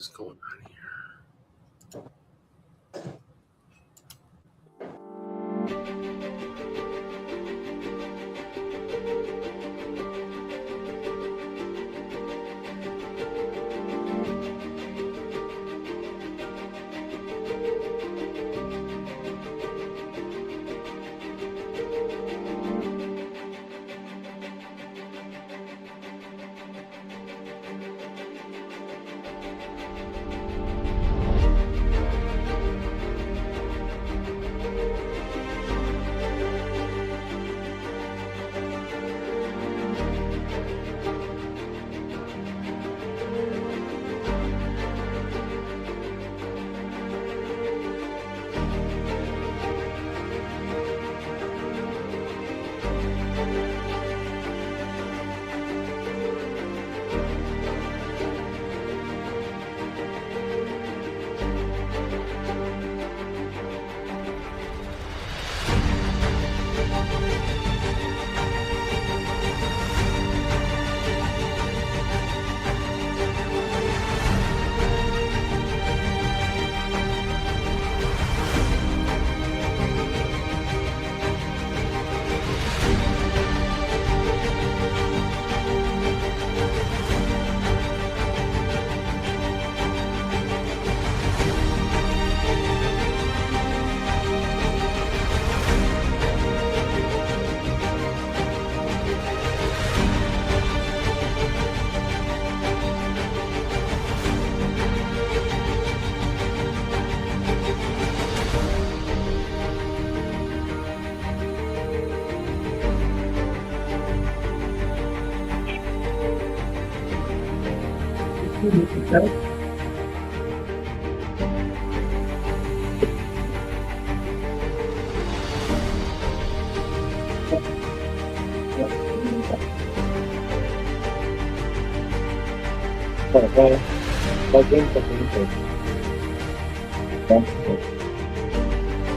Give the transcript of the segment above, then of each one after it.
What's going on here?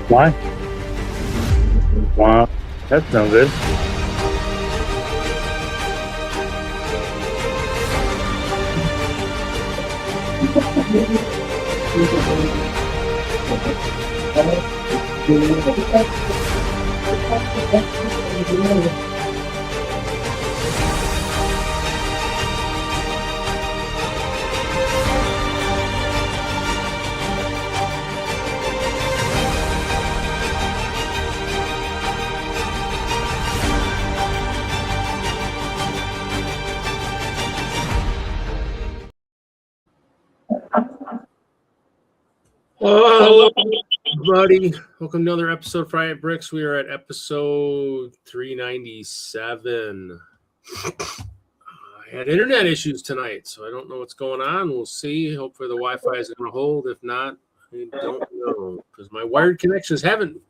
Why? Wow, that's no good. Hello, everybody. Welcome to another episode of Friday at Bricks. We are at episode 397. I had internet issues tonight, so I don't know what's going on. We'll see. Hopefully the Wi-Fi is going to hold. If not, I don't know, because my wired connections haven't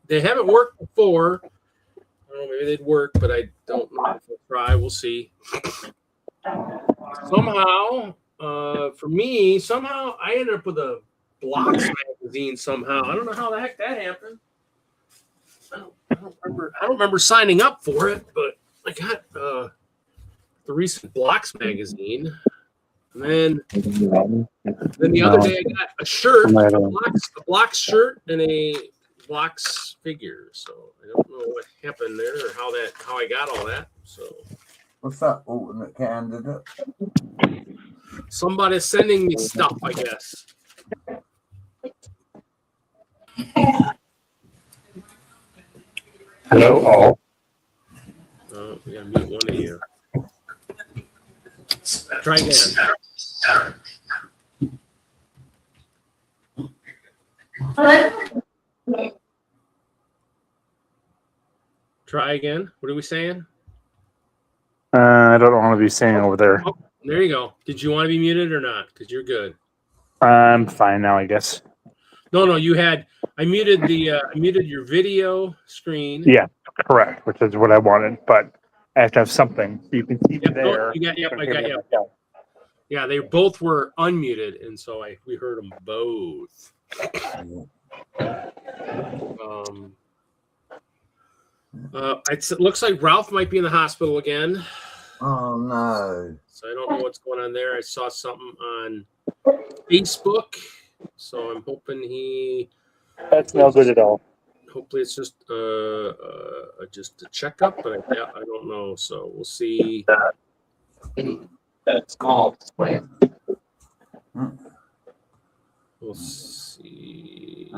worked before. I don't know, maybe they'd work, but I don't know if they'll try. We'll see. Somehow, for me, I ended up with a Blocks magazine somehow. I don't know how the heck that happened. I don't remember signing up for it, but I got the recent Blocks magazine. And then the other day I got a shirt, a Blocks shirt, and a Blocks figure. So I don't know what happened there or how I got all that. So what's that alternate candidate? Somebody's sending me stuff, I guess. Hello, all. Oh, we gotta mute one of you. Try again. Try again. What are we saying? I don't want to be saying over there. Oh, there you go. Did you want to be muted or not? Because you're good. I'm fine now, I guess. No, I muted your video screen. Yeah, correct, which is what I wanted, but I have to have something so you can see me there. I got you. Yeah, they both were unmuted, and so we heard them both. It looks like Ralph might be in the hospital again. Oh no! So I don't know what's going on there. I saw something on Facebook. So I'm hoping he. That's no good at all. Hopefully it's just a checkup, but I don't know. So we'll see. That's called. We'll see.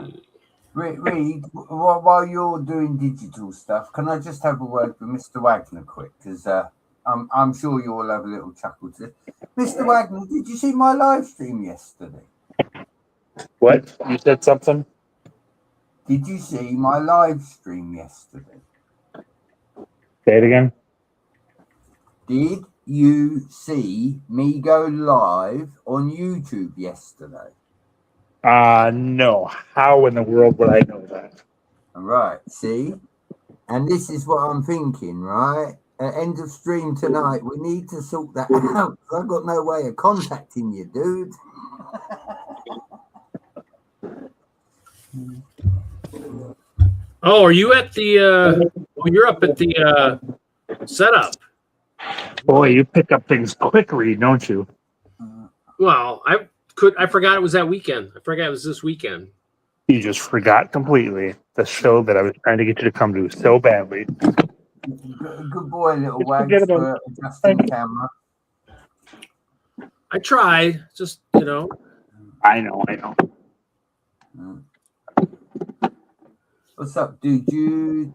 Reed, while you're doing digital stuff, can I just have a word with Mr. Wagner quick? Because I'm sure you'll have a little chuckle to Mr. Wagner, did you see my live stream yesterday? What? You said something? Did you see my live stream yesterday? Say it again. Did you see me go live on YouTube yesterday? No. How in the world would I know that? Right, see? And this is what I'm thinking, right? At end of stream tonight, we need to sort that out. I've got no way of contacting you, dude. Oh, are you at the? You're up at the setup. Boy, you pick up things quick, Reed, don't you? Well, I forgot it was that weekend. I forgot it was this weekend. You just forgot completely the show that I was trying to get you to come to so badly. Good boy, little Just Wags, forget about for adjusting the camera. I tried, just I know. What's up, dude?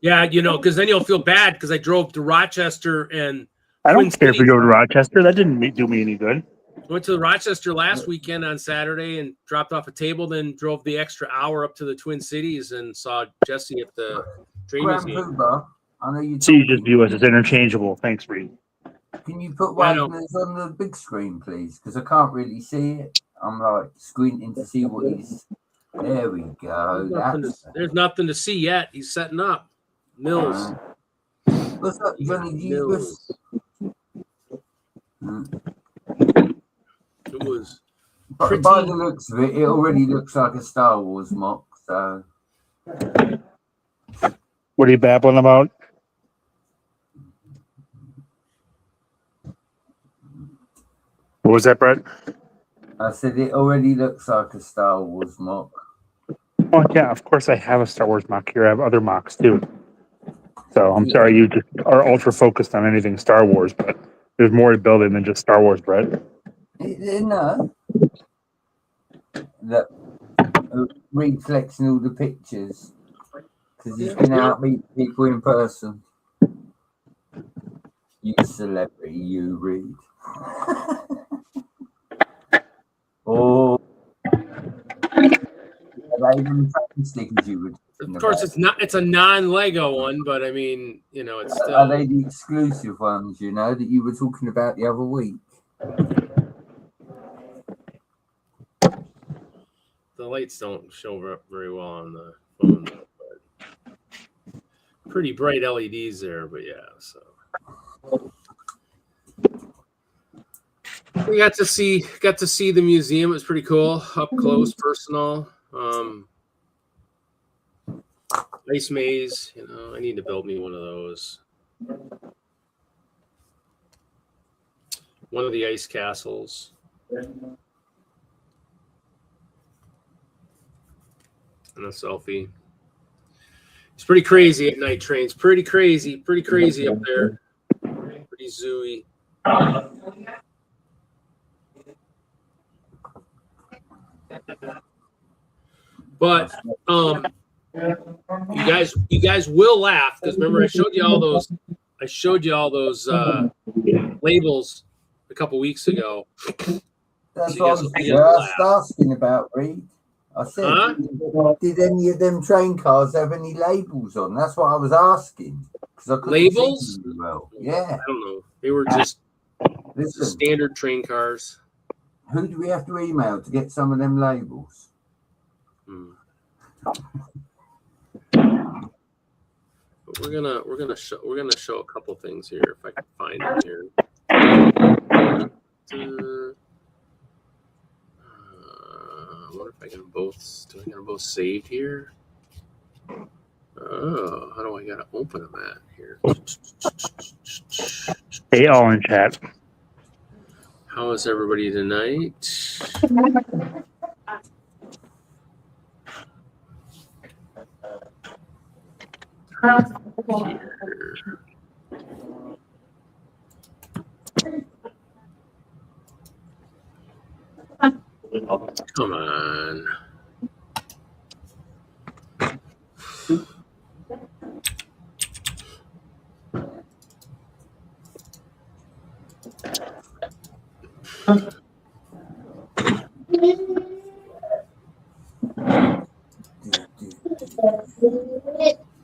Yeah, because then you'll feel bad because I drove to Rochester and I don't Twin care if you Cities. go to Rochester. That didn't do me any good. Went to Rochester last weekend on Saturday and dropped off a table, then drove the extra hour up to the Twin Cities and saw Jesse at the train museum. Grandpa, I know you. So you just view us as interchangeable. Thanks, Reed. Can you put I know. Wagner's on the big screen, please? Because I can't really see it. I'm like squinting to see what he's. There we go. There's nothing to see yet. He's setting up. Mills. What's up, Johnny Jesus? It was By the looks of it, it already looks like a Star Wars mock. So, What are you babbling about? What was that, Brett? I said it already looks like a Star Wars mock. Oh, yeah, of course I have a Star Wars mock here. I have other mocks, too. So I'm sorry you just are ultra focused on anything Star Wars, but there's more to building than just Star Wars, Brett. No. That reflecting all the pictures because he's been out meeting people in person. You celebrity, you Reed. Oh, stickers you would. Of course, it's a non-Lego one, but I mean, it's still. Are they the exclusive ones? That you were talking about the other week. The lights don't show very well on the phone, but pretty bright LEDs there. But yeah, so we got to see the museum. It was pretty cool, up close, personal. Ice maze. I need to build me one of those. One of the ice castles. And a selfie. It's pretty crazy at night trains. Pretty crazy up there. Pretty zooey. But you guys will laugh because remember I showed you all those labels a couple weeks ago. That's what I was just asking about, Reed. I said, did any of them train cars have any labels on? That's what I was asking. Labels? Well. Yeah. I don't know. They were just standard train cars. Who do we have to email to get some of them labels? We're gonna show a couple things here if I can find them here. I wonder if I can both save here. Oh, how do I gotta open them at here? Hey, all in chat. How is everybody tonight? Come on.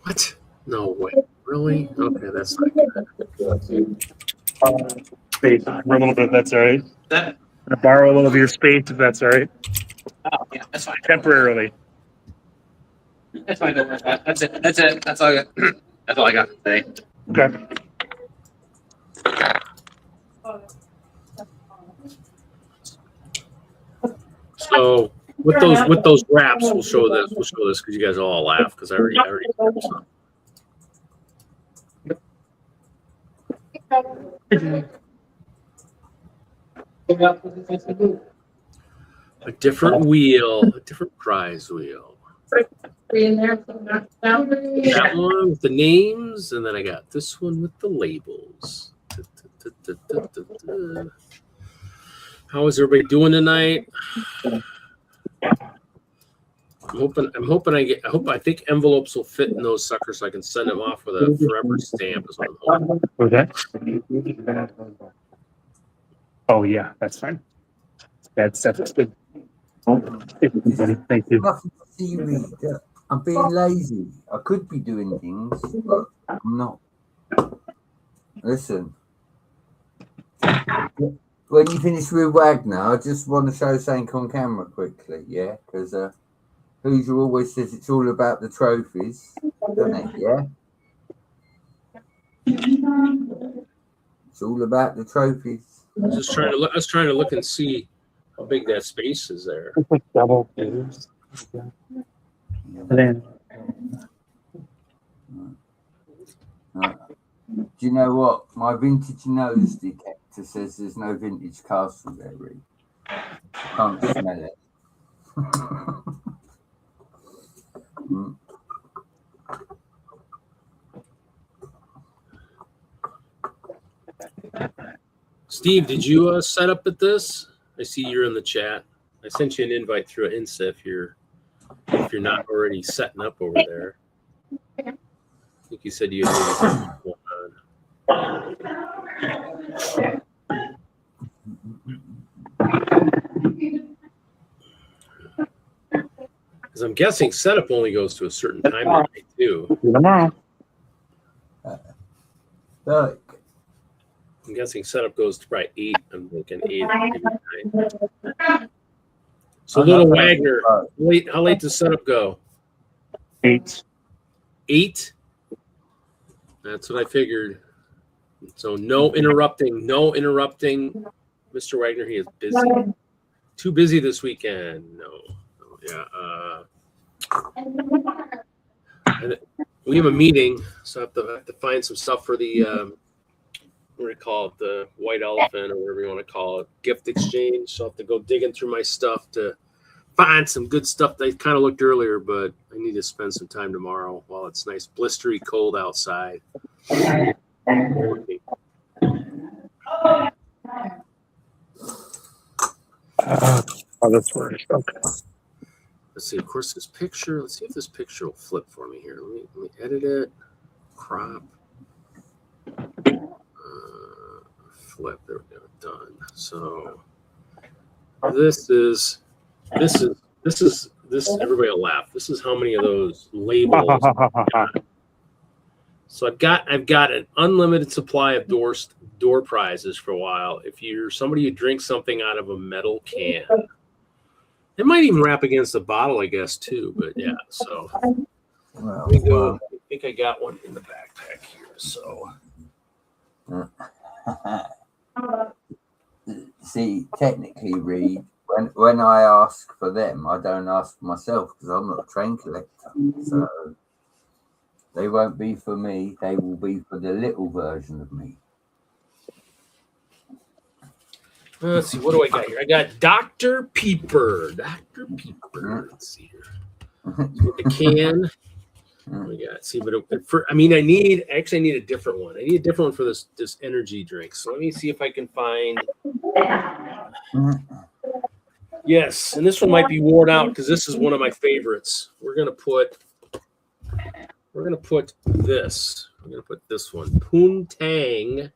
What? No way. Really? Okay, that's not good. Space for a little bit. That's all right. That, I'm gonna borrow a little of your space if that's all right. oh, yeah, that's fine. Temporarily. That's fine. Don't worry about it. That's it. That's it. That's all I got. That's all I got today. Okay. So with those wraps, we'll show this because you guys all laugh because I already did some. A different wheel, a different prize wheel. That one with the names, and then I got this one with the labels. How is everybody doing tonight? I think envelopes will fit in those suckers so I can send them off with a forever stamp is what I'm hoping. What was that? Oh yeah, that's fine. That's good. Thank you. Nothing to see, Reed. I'm being lazy. I could be doing things, but I'm not. Listen, when you finish with Wagner, I just want to show something on camera quickly, yeah? Because Hoosier always says it's all about the trophies, doesn't it? Yeah? It's all about the trophies. I was trying to look and see how big that space is there. It's like double figures. Then Do you know what? My vintage nose detector says there's no vintage castle there, Reed. Can't smell it. Steve, did you set up at this? I see you're in the chat. I sent you an invite through Insta if you're not already setting up over there. I think you said you had something going on. Because I'm guessing setup only goes to a certain time of night too. tomorrow. Look. I'm guessing setup goes to probably 8. I'm thinking 8, maybe 9. So little Wagner, how late does setup go? 8. 8? That's what I figured. So no interrupting. Mr. Wagner, he is busy. Too busy this weekend. No. Yeah. And we have a meeting, so I have to find some stuff for the what do you call it, the white elephant or whatever you want to call it, gift exchange. So I have to go digging through my stuff to find some good stuff that I kind of looked earlier, but I need to spend some time tomorrow while it's nice, blistery cold outside. Oh, that's worse. Okay. Let's see. Of course, this picture. Let's see if this picture will flip for me here. Let me edit it. Crop. Flip. There we go. Done. So this. Everybody will laugh. This is how many of those labels. So I've got an unlimited supply of door prizes for a while. If you're somebody who drinks something out of a metal can, it might even wrap against the bottle, I guess, too. But yeah, so let me go. I think I got one in the backpack here. So see, technically, Reed, when I ask for them, I don't ask for myself because I'm not a train collector. So they won't be for me. They will be for the little version of me. Let's see, what do I got here? I got Dr. Pepper. Dr. Pepper. Let's see here. Get the can. We got. See, but I need I need a different one. I need a different one for this energy drink. So let me see if I can find. Yes, and this one might be worn out because this is one of my favorites. We're gonna put this. We're gonna put this one. Poontang.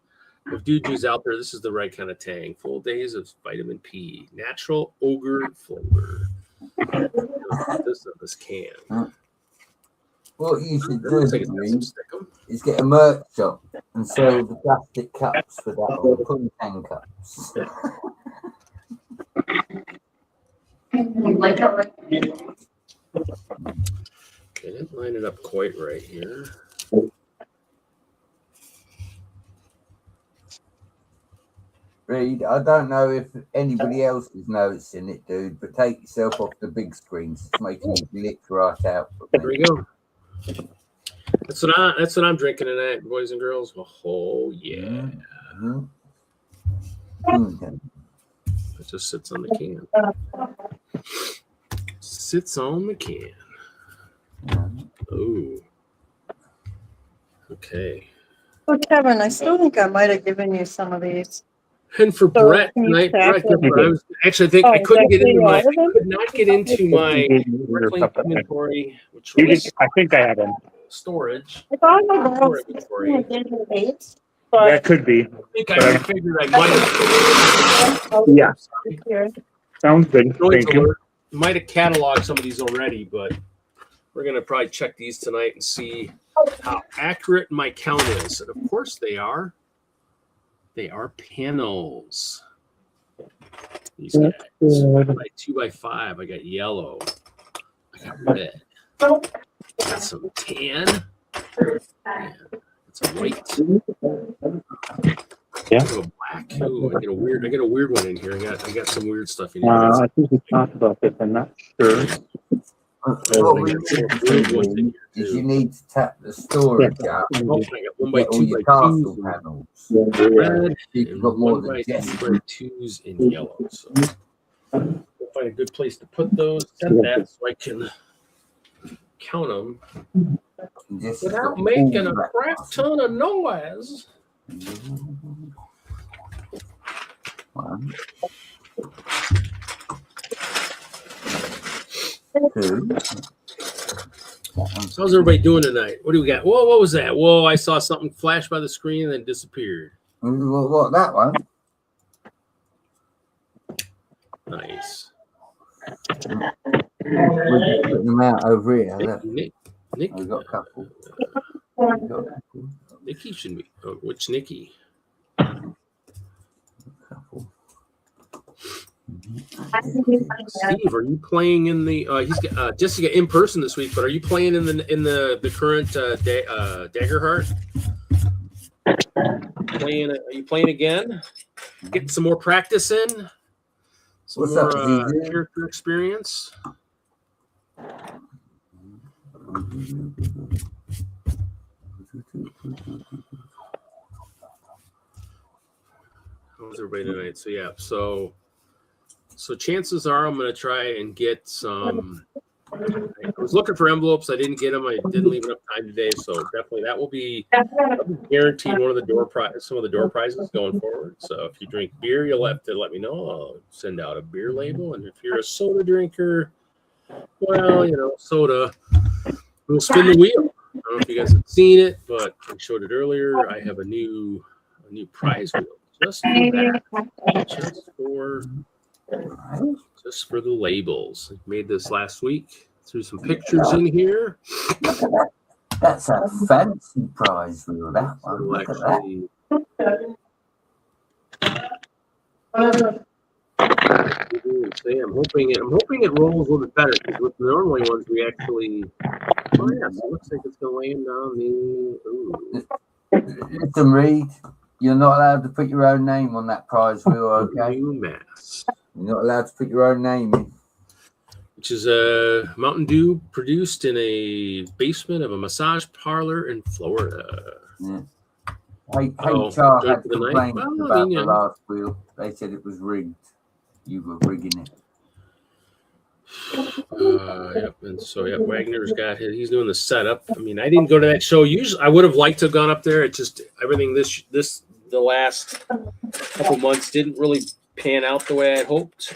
If Juju's out there, this is the right kind of tang. Full days of vitamin P, natural ogre flavor. This can. What you should do is get a merch shop and sell the plastic cups for that, or the Poontang cups. Okay, didn't line it up quite right here. Reed, I don't know if anybody else is noticing it, dude, but take yourself off the big screens. It's making you glitch right out. There we go. That's what I'm drinking tonight, boys and girls. Oh yeah. It just sits on the can. Sits on the can. Oh. Okay. Oh, Kevin, I still think I might have given you some of these. And for Brett tonight, I was actually I couldn't get into I could not get into my inventory, which was I think I have them. storage. I thought I Storage was inventory. That could be. I think I figured I might have. Yeah. Sounds good. Thank you. Might have cataloged some of these already, but we're gonna probably check these tonight and see how accurate my count is. And of course they are. They are panels. These guys. I got 2x5. I got yellow. I got red. I got some tan. It's a white. Yeah. I got a black. Ooh, I get a weird one in here. I got some weird stuff in here. I think we talked about this. I'm not sure. What we need to do is you need to tap the storage out. I got 1x2 Get all your castle panels. red, You've and got more than 1x2s in yellow. So we'll find a good place to put those. Set that so I can count them without making a crap ton of noise. One, two. How's everybody doing tonight? What do we got? Whoa, what was that? Whoa, I saw something flash by the screen and then disappeared. What, that one? Nice. We're just putting them out over here. Look. Nick, We've got a couple. Nikki should be. Oh, which Nikki? Couple. Steve, are you playing in the? He's got Jessica in person this week, but are you playing in the current Daggerheart? Are you playing again? Getting some more practice in. Some What's more up, character experience. How's everybody tonight? So yeah, so chances are I'm gonna try and get some. I was looking for envelopes. I didn't get them. I didn't leave enough time today, so definitely that will be guaranteed one of the some of the door prizes going forward. So if you drink beer, you'll have to let me know. I'll send out a beer label, and if you're a soda drinker, well, soda. We'll spin the wheel. I don't know if you guys have seen it, but I showed it earlier. I have a new prize wheel just for that, just for the labels. I made this last week. Threw some pictures in here. Look at that. That's a fancy prize wheel, that one. Look at that. I'm hoping it rolls a little bit better because with the normal ones we actually. Oh yes, it looks like it's gonna land on the. Ooh. Listen, Reed, you're not allowed to put your own name on that prize wheel, okay? New mass. You're not allowed to put your own name in. Which is a Mountain Dew produced in a basement of a massage parlor in Florida. Yeah. Oh, HR done had for the night? complaints Well, I about mean, the yeah. last wheel. They said it was rigged. You were rigging it. Yep. And so, yeah, Wagner's got his. He's doing the setup. I mean, I didn't go to that show. Usually, I would have liked to have gone up there. It just everything the last couple months didn't really pan out the way I hoped.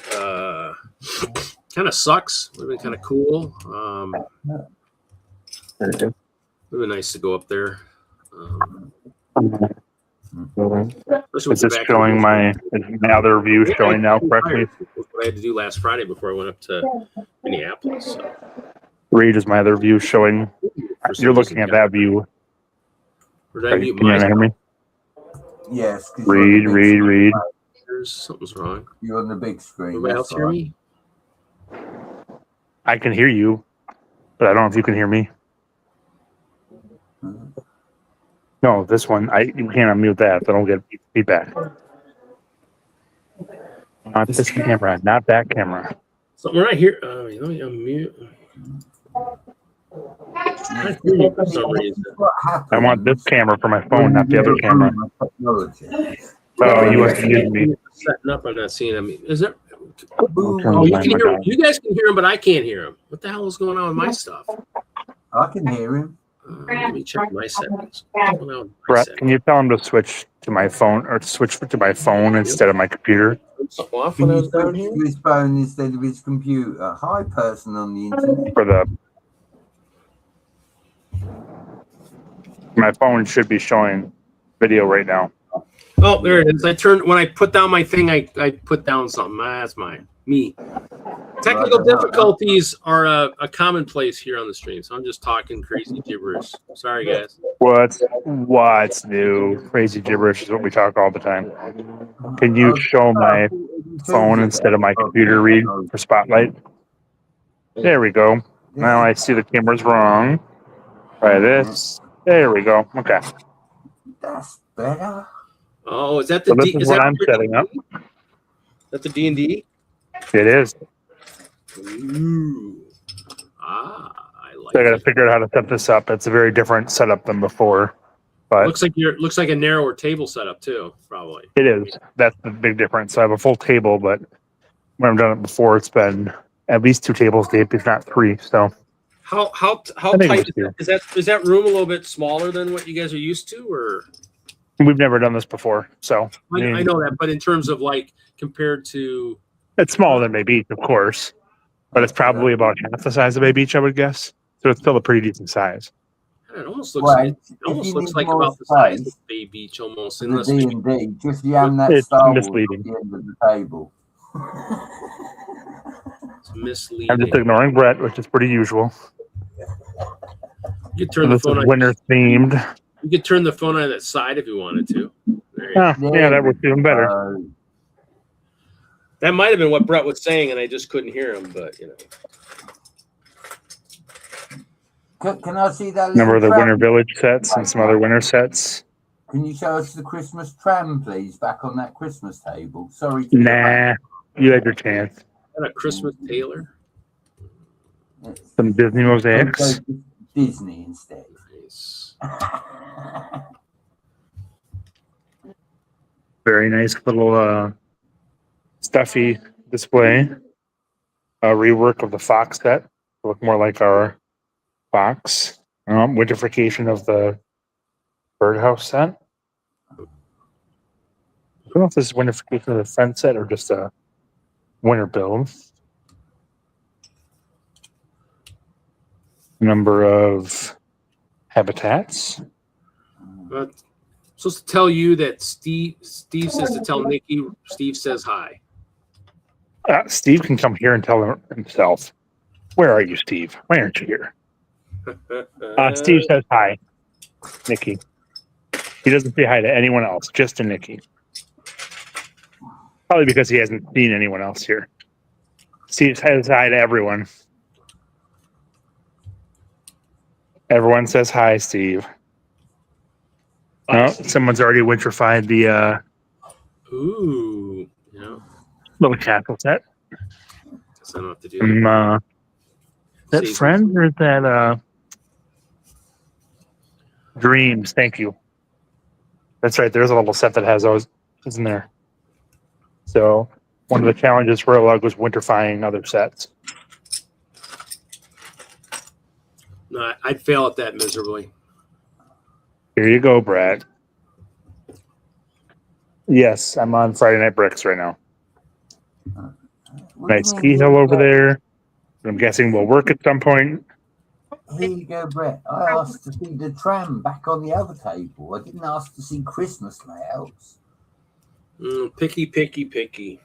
Kind of sucks. Would have been kind of cool. Would have been nice to go up there. Is this showing is my other view showing now correctly? That's what I had to do last Friday before I went up to Minneapolis. So. Reed, is my other view showing? You're looking at that view. Or did I mute Can you hear me? Yes. 'cause Reed. Something's wrong. You're on the big screen. Everybody else hear me? I can hear you, but I don't know if you can hear me. No, this one, you can't unmute that. So I don't get feedback. Not this camera, not that camera. So we're not here. Let me unmute. I hear you for some reason. I want this camera for my phone, not the other camera. Oh, you must be using me. Setting up, I'm not seeing him. Is it? Turn Oh, you mine can hear him. down. You guys can hear him, but I can't hear him. What the hell is going on with my stuff? I can hear him. Let me check my settings. What's going on with my Brett, settings? can you tell him to switch to my phone or to switch to my phone instead of my computer? Something off Can when I you was down switch here? to his phone instead of his computer? Hi, person on the internet. For my phone should be showing video right now. Oh, there it is. When I put down my thing, I put down something. That's me. Technical difficulties are a commonplace here on the stream, so I'm just talking crazy gibberish. Sorry, guys. What's new? Crazy gibberish is what we talk all the time. Can you show my phone instead of my computer, Read, for Spotlight? There we go. Now I see the camera's wrong. Try this. There we go. Okay. That's better. Oh, is that the So this D? is what I'm setting up. Is that the D&D? It is. Ooh. I like So I got to it. figure out how to set this up. It's a very different setup than before, but Looks like a narrower table setup too, probably. it is. That's the big difference. So I have a full table, but when I've done it before, it's been at least 2 tables deep, if not 3. So How I think tight it's two. is that room a little bit smaller than what you guys are used to, or? We've never done this before, so I know that, but in terms of like compared to, it's smaller than Bay Beach, of course, but it's probably about half the size of Bay Beach, I would guess. So it's still a pretty decent size. it almost looks Well, it if almost you looks need like more about the size of space Bay Beach almost. for the Unless maybe D&D, just yam that It's Star Wars misleading. at the end of the table. it's misleading. I'm just ignoring Brett, which is pretty usual. You could So turn the this phone is on. winter themed. You could turn the phone on that side if you wanted to. There you go. Yeah, that would even better. That might have been what Brett was saying, and I just couldn't hear him. But you know, Can I see that? Remember the little Winter tram? Village sets and some other winter sets? Can you show us the Christmas tram, please, back on that Christmas table? Sorry. To Nah, you had your chance. a Christmas Taylor. Some Disney mosaics. Disney instead. Nice. Very nice little stuffy display. A rework of the Fox set to look more like our Fox. Winterification of the birdhouse set. I don't know if this is winterification of the front set or just a winter build. Number of habitats. But supposed to tell you that Steve says to tell Nikki. Steve says hi. Steve can come here and tell himself. Where are you, Steve? Why aren't you here? Steve says hi, Nikki. He doesn't say hi to anyone else, just to Nikki. Probably because he hasn't seen anyone else here. Steve says hi to everyone. Everyone says hi, Steve. No, someone's already winterified the Ooh, yeah. little castle set. Guess I don't have to do that. Is that Friends or is that Dreams? Thank you. That's right. There's a little set that has those, isn't there? So one of the challenges for a lug was winterfying other sets. No, I'd fail at that miserably. Here you go, Brad. Yes, I'm on Friday Night Bricks right now. What do you Nice mean, ski here hill you over go? there. I'm guessing will work at some point. Here you go, Brett. I asked to see the tram back on the other table. I didn't ask to see Christmas layouts. Picky, picky, picky.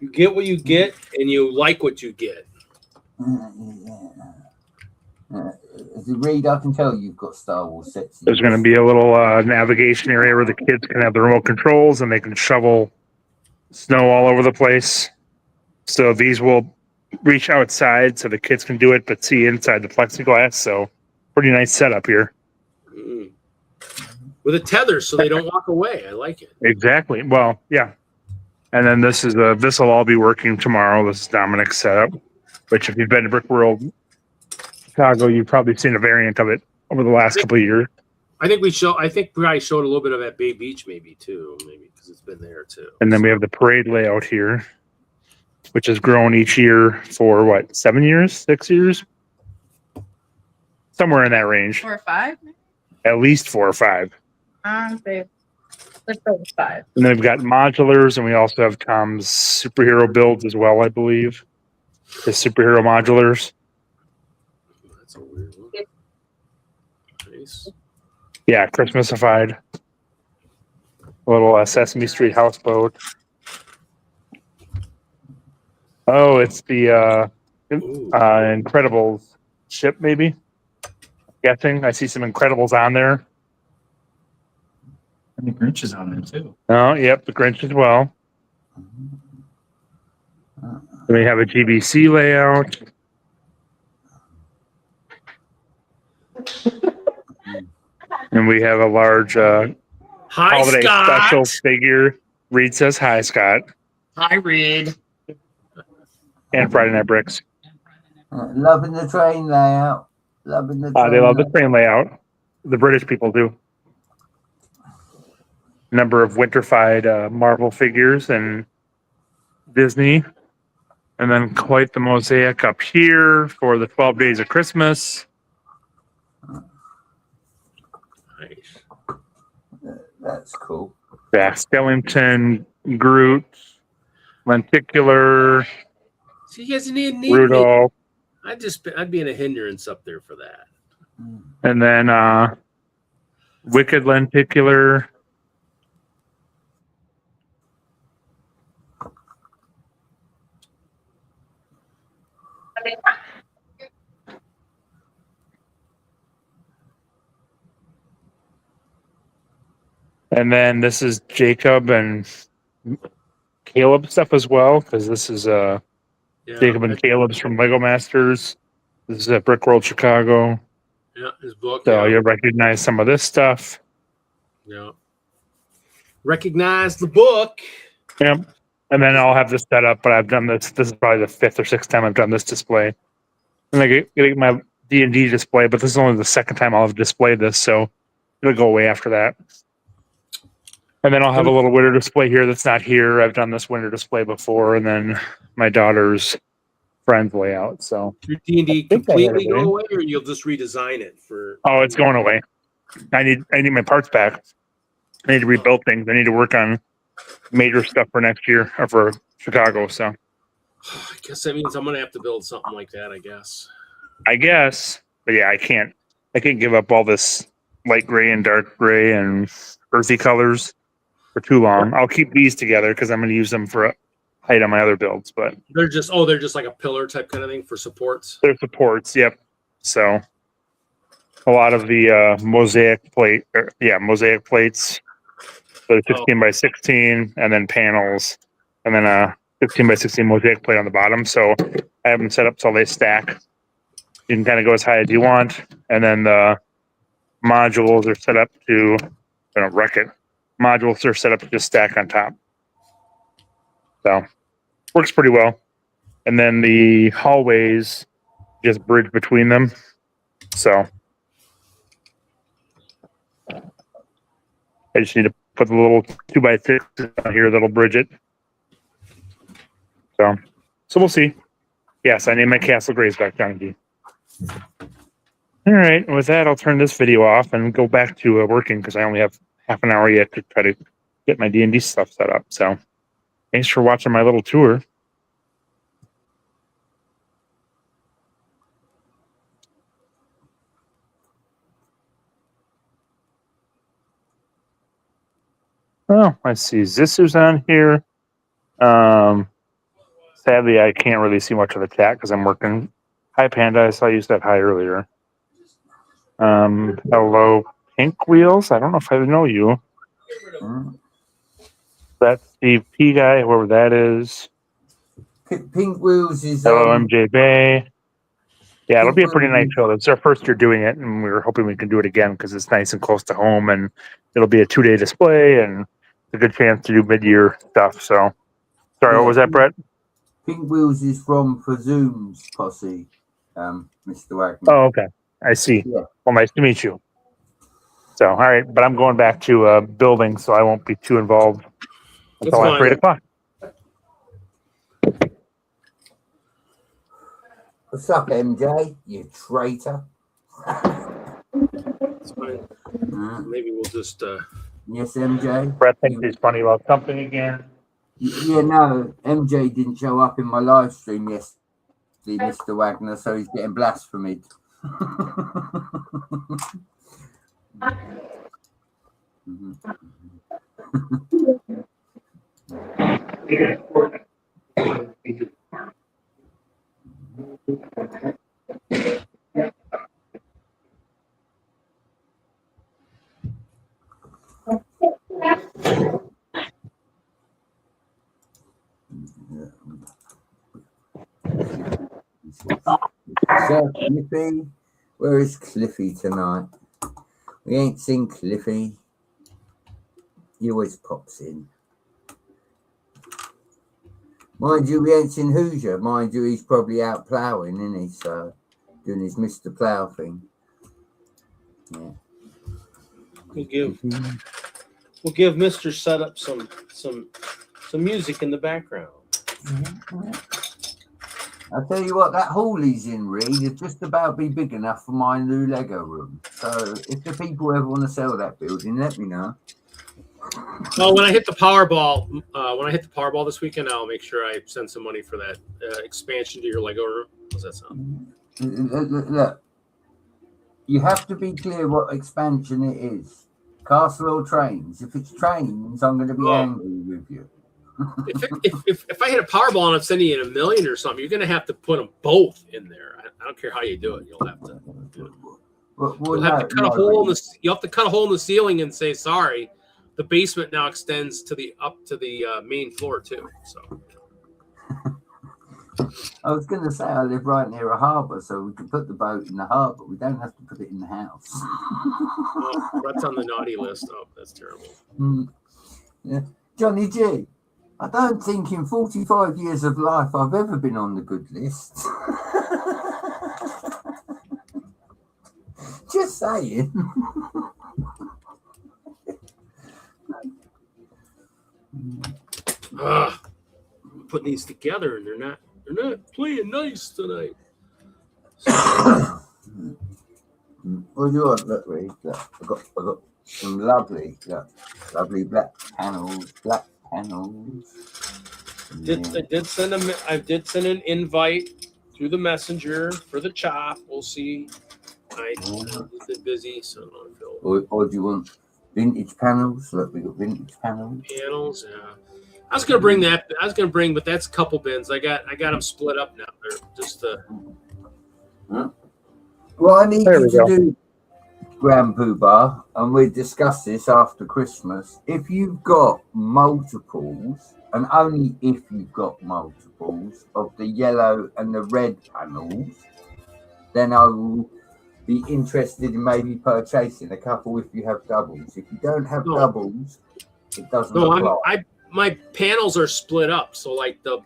You get what you get, and you like what you get. As a read, I can tell you've got Star Wars sets. There's going to be a little navigation area where the kids can have the remote controls and they can shovel snow all over the place. So these will reach outside so the kids can do it, but see inside the plexiglass. So pretty nice setup here. Mm. With a tether so they don't walk away. I like it. Exactly. Well, yeah. And then this will all be working tomorrow. This is Dominic's setup, which if you've been to Brick World Chicago, you've probably seen a variant of it over the last couple of years. I think we probably showed a little bit of at Bay Beach maybe too, maybe because it's been there too. And then we have the parade layout here, which has grown each year for what, 7 years, 6 years? Somewhere in that range. 4 or 5? At least 4 or 5. Let's go with 5. And then we've got modulars, and we also have Tom's superhero builds as well, I believe. His superhero modulars. That's a weird one. Nice. Yeah, Christmasified. A little Sesame Street houseboat. Oh, it's the Incredibles ship, maybe. I'm guessing. I see some Incredibles on there. And the Grinch is on there too. Oh, yep, the Grinch as well. We have a GBC layout. And we have a large Hi, holiday Scott. special figure. Reed says hi, Scott. Hi, Reed. And Friday Night Bricks. Loving the train layout. Loving the train They love the layout. train layout. The British people do. Number of winterfied Marvel figures and Disney. And then quite the mosaic up here for the 12 Days of Christmas. Nice. That's cool. Jack Skellington, Groot, Lenticular, See, you guys need me. Rudolph, I'd be in a hindrance up there for that. and then Wicked Lenticular. And then this is Jacob and Caleb stuff as well, because this is Yeah. Jacob and Caleb's from Lego Masters. This is at Brick World Chicago. Yeah, his book. So yeah. you'll recognize some of this stuff. Yeah. Recognize the book. Yep. And then I'll have this set up, but I've done this. This is probably the 5th or 6th time I've done this display. And I get my D&D display, but this is only the 2nd time I'll have displayed this, so it'll go away after that. And then I'll have a little winter display here that's not here. I've done this winter display before, and then my daughter's friend's layout. So Your D&D think I had completely it, go right? away, or you'll just redesign it for. oh, it's going away. I need my parts back. I need to rebuild things. I need to work on major stuff for next year or for Chicago. So I guess that means I'm gonna have to build something like that. I guess. but yeah, I can't give up all this light gray and dark gray and earthy colors for too long. I'll keep these together because I'm going to use them for height on my other builds, but They're just like a pillar type kind of thing for supports. they're supports. Yep. So a lot of the mosaic plates. So 16 by 16 and then panels and then a 16 by 16 mosaic plate on the bottom. So I have them set up so they stack. You can kind of go as high as you want. And then the modules are set up to, wreck it. Modules are set up to just stack on top. So works pretty well. And then the hallways just bridge between them. So I just need to put the little 2x6 on here that'll bridge it. So we'll see. Yes, I named my Castle Grays back down. D. All right. With that, I'll turn this video off and go back to working because I only have half an hour yet to try to get my D&D stuff set up. So thanks for watching my little tour. Oh, I see Zisu's on here. Sadly, I can't really see much of the chat because I'm working. Hi, Panda. I saw you said hi earlier. Hello, Pink Wheels. I don't know if I know you. That's Steve P guy, whoever that is. Pink Wheels is Hello, MJ Bay. Yeah, it'll be a pretty nice Wheels. show. It's our first year doing it, and we were hoping we can do it again because it's nice and close to home, and it'll be a 2-day display, and it's a good chance to do mid-year stuff. So, sorry, Yeah, what was that, Brett? Pink Wheels is from Presume's posse, Mr. Wagner. Oh, okay. I see. Yeah. Well, nice to meet you. So, all right, but I'm going back to building, so I won't be too involved until That's after 8 o'clock. What's up, MJ? You traitor. It's fine. Maybe we'll just. Yes, MJ. Brett thinks he's funny about something again. Yeah, no, MJ didn't show up in my live stream yesterday, Mr. Wagner, so he's getting blasphemed. So, Cliffy, where is Cliffy tonight? We ain't seen Cliffy. He always pops in. Mind you, we ain't seen Hoosier. Mind you, he's probably out ploughing, isn't he? So, doing his Mr. Plough thing. Yeah. We'll give Mr. Setup some music in the background. I'll tell you what, that hall he's in, Reed, is just about be big enough for my new Lego room. So if the people ever want to sell that building, let me know. Well, when I hit the Powerball this weekend, I'll make sure I send some money for that expansion to your Lego room. How's that sound? Look, you have to be clear what expansion it is. Castle or trains. If it's trains, I'm going to be angry with you. If I hit a Powerball and I'm sending you $1 million or something, you're going to have to put them both in there. I don't care how you do it. You'll have to. You'll have to cut a hole in the. You have to cut a hole in the ceiling and say sorry. The basement now extends to the main floor too. So. I was going to say I live right near a harbour, so we can put the boat in the harbour. We don't have to put it in the house. Oh, that's on the naughty list. Oh, that's terrible. Yeah. Johnny G, I don't think in 45 years of life I've ever been on the good list. Just saying. Putting these together and they're not playing nice tonight. What do you want? Look, Reed. Look, I got some lovely black panels. I did send an invite through the messenger for the chop. We'll see. I've been busy, so I don't feel. Or do you want vintage panels? Look, we got vintage panels. Panels, yeah. I was gonna bring that. But that's a couple bins. I got them split up now. They're just Well, I need you to do, Grand Poobah, and we discuss this after Christmas. If you've got multiples, and only if you've got multiples of the yellow and the red panels, then I will be interested in maybe purchasing a couple if you have doubles. If you don't have doubles, it doesn't apply. My panels are split up, so like the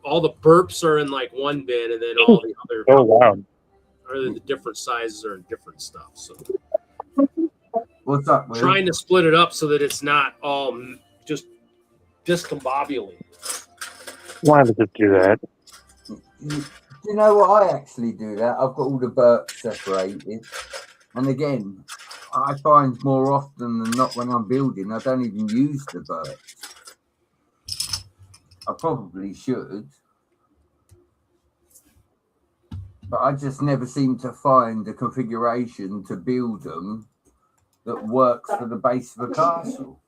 all the burps are in like one bin, and then all the other wow, or the different sizes are in different stuff. So What's up, Will? trying to split it up so that it's not all just discombobulated. Why does it do that? You know what? I actually do that. I've got all the burps separated. And again, I find more often than not when I'm building, I don't even use the burps. I probably should. But I just never seem to find the configuration to build them that works for the base of a castle.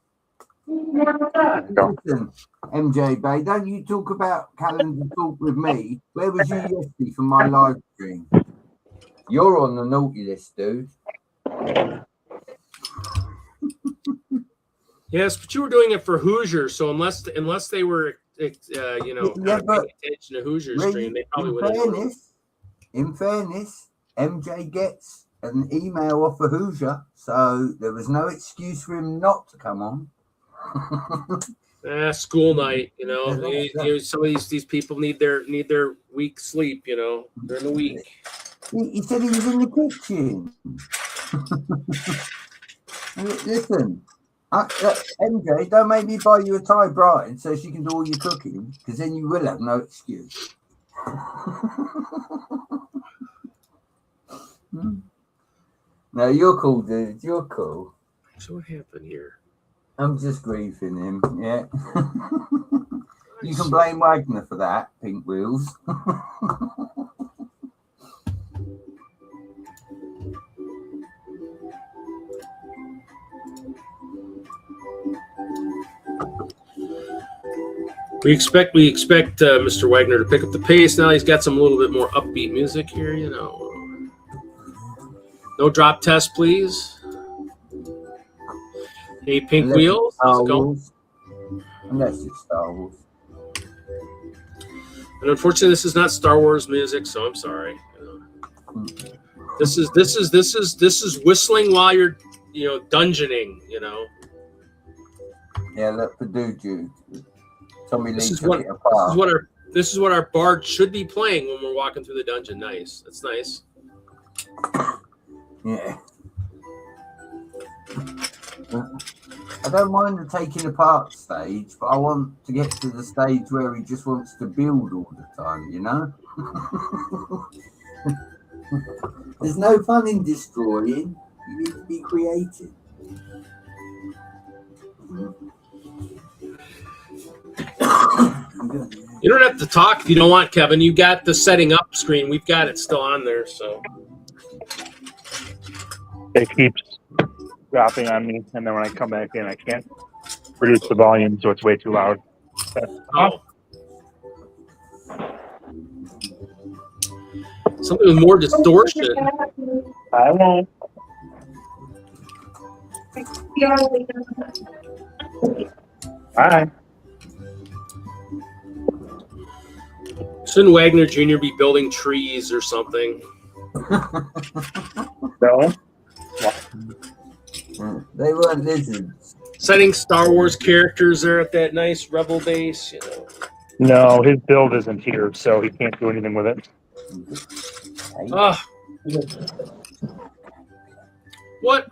Listen, MJ Bay, don't you talk about calendar talk with me? Where was you yesterday for my live stream? You're on the naughty list, dude. Yes, but you were doing it for Hoosier, so unless they were, paying attention to Hoosier stream, they probably would have. In fairness, MJ gets an email off of Hoosier, so there was no excuse for him not to come on. School night, some of these people need their week sleep, during the week. He said he was in the kitchen. Listen, MJ, don't make me buy you a Thai bride so she can do all your cooking, because then you will have no excuse. No, you're cool, dude. You're cool. So what happened here? I'm just griefing him. Yeah. You can blame Wagner for that, Pink Wheels. We expect Mr. Wagner to pick up the pace. Now he's got some little bit more upbeat music here, No drop test, please. Hey, Pink Wheels, let's go. Unless it's Star Wars. And unfortunately, this is not Star Wars music, so I'm sorry. This is whistling while you're, dungeoning. Yeah, let Purdue. Tommy Lee This is what our bard should be playing when we're walking through the dungeon. Nice. That's nice. Yeah. I don't mind the taking apart stage, but I want to get to the stage where he just wants to build all the time, There's no fun in destroying. You need to be creative. You don't have to talk if you don't want, Kevin. You got the setting up screen. We've got it still on there, so. It keeps dropping on me, and then when I come back in, I can't reduce the volume, so it's way too loud. Oh. Something with more distortion. I won't. Bye. Shouldn't Wagner Jr. be building trees or something? No. They weren't lizards. Setting Star Wars characters there at that nice rebel base, No, his build isn't here, so he can't do anything with it. What? Wait,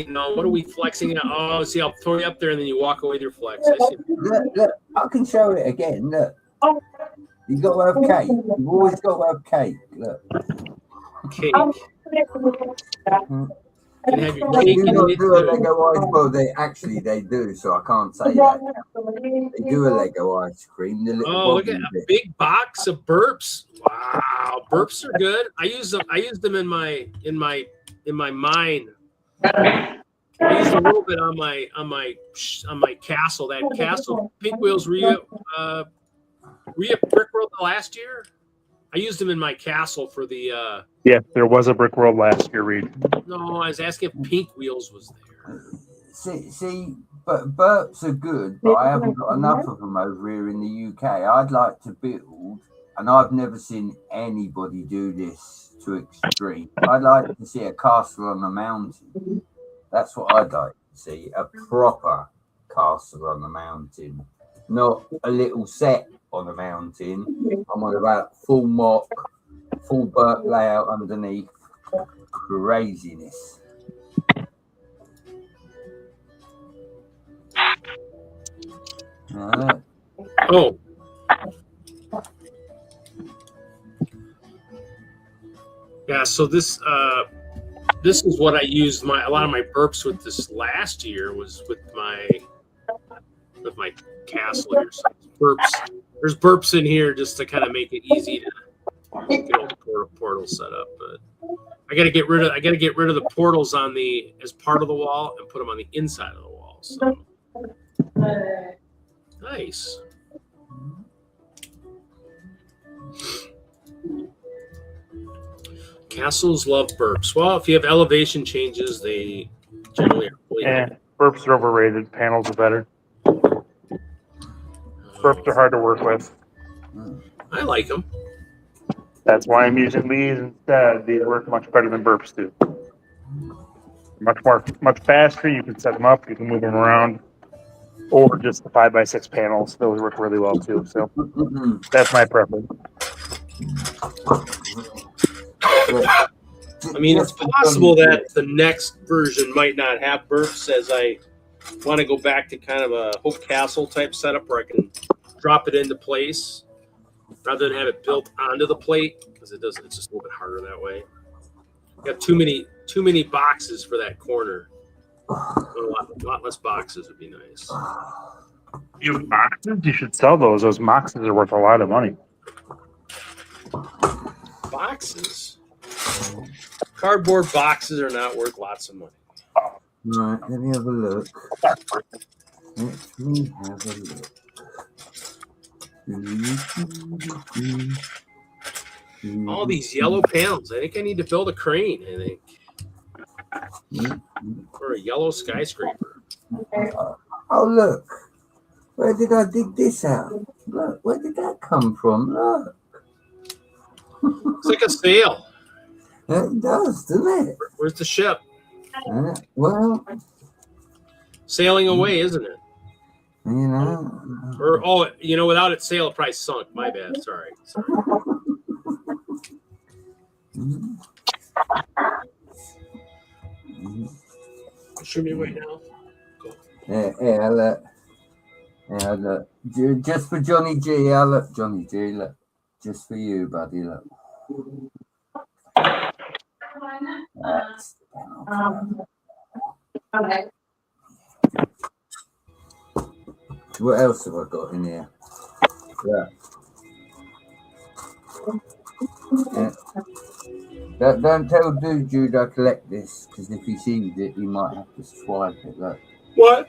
no. What are we flexing? Oh, see, I'll throw you up there and then you walk away with your flex. Look, I can show it again. Look. You've got to have cake. You've always got to have cake. Look. Cake. You have your They cake do and not it do a too. Lego ice. Well, they do, so I can't say that. They do a Lego ice cream. The little Oh, look at wobbly a bit. big box of burps. Wow, burps are good. I use them in my mine. I used a little bit on my castle. That castle, Pink Wheels, were you at Brickworld last year? I used them in my castle for the. Yeah, there was a Brick World last year, Reed. No, I was asking if Pink Wheels was there. See, but burps are good, but I haven't got enough of them over here in the UK. I'd like to build, and I've never seen anybody do this to extreme. I'd like to see a castle on a mountain. That's what I'd like to see, a proper castle on the mountain, not a little set on a mountain. I'm on about full mock, full burp layout underneath. Craziness. All right. Oh. Yeah, so this is what I used a lot of my burps with this last year was with my Castle here. So there's burps in here just to kind of make it easy to get all the portal set up. But I gotta get rid of the portals as part of the wall and put them on the inside of the wall. So nice. Castles love burps. Well, if you have elevation changes, they generally are really burps are overrated. Panels are better. Burps are hard to work with. I like them. That's why I'm using these instead. These work much better than burps do. Much faster. You can set them up. You can move them around. Or just the 5x6 panels. Those work really well too. So that's my preference. I mean, it's possible that the next version might not have burps, as I want to go back to kind of a Hope Castle type setup where I can drop it into place rather than have it built onto the plate, because it's just a little bit harder that way. Got too many boxes for that corner. A lot less boxes would be nice. You have boxes? You should sell those. Those boxes are worth a lot of money. Boxes? Cardboard boxes are not worth lots of money. Right, let me have a look. All these yellow panels. I think I need to build a crane, I think. Or a yellow skyscraper. Oh, look. Where did I dig this out? Look, where did that come from? Look. It's like a sail. It does, doesn't it? Where's the ship? Well, Sailing away, isn't it? you know. Or without its sail, it probably sunk. My bad. Sorry. Show me right now. Yeah, look. Yeah, look. Just for Johnny G. Look, Johnny G. Look. Just for you, buddy. Look. That's Okay. What else have I got in here? Yeah. Don't tell Jude I collect this, because if he sees it, he might have to swipe it. Look. What?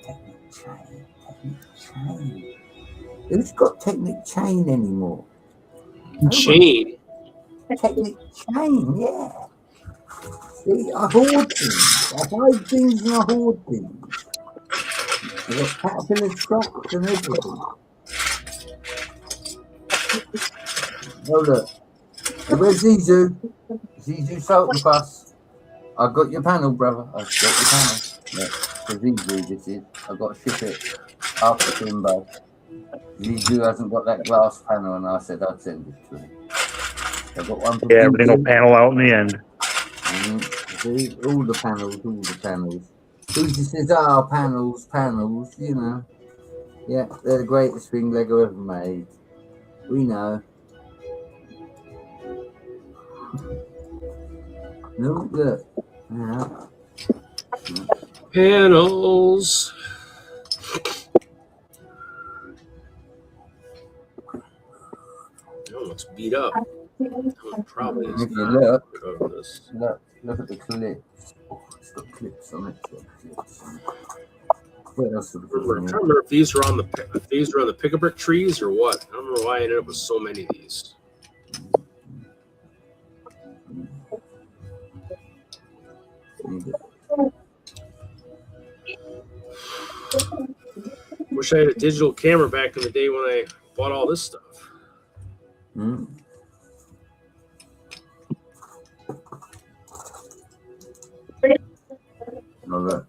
Technic chain. Who's got Technic chain anymore? Chain. Technic chain, yeah. See, I hoard things. I hide things and I hoard things. I've got Caterpillar trucks and everything. Oh, look. Where's Zizu? Zizu Salt and Fuss. I've got your panel, brother. I've got your panel. Look, for Zizu, this is. I've got to ship it after Timbo. Zizu hasn't got that glass panel, and I said I'd send it to him. I've got one for everything will panel out in the end. See, all the panels. Zizu says, panels, you know. Yeah, they're the greatest thing Lego ever made. We know. No, look. Yeah. Panels. Oh, it's beat up. Probably is If you not. look at the clips. Oh, it's got clips on it. What else have we got? I can't remember if these are on the pick-a-brick trees or what. I don't remember why I ended up with so many of these. Wish I had a digital camera back in the day when I bought all this stuff. Oh, look.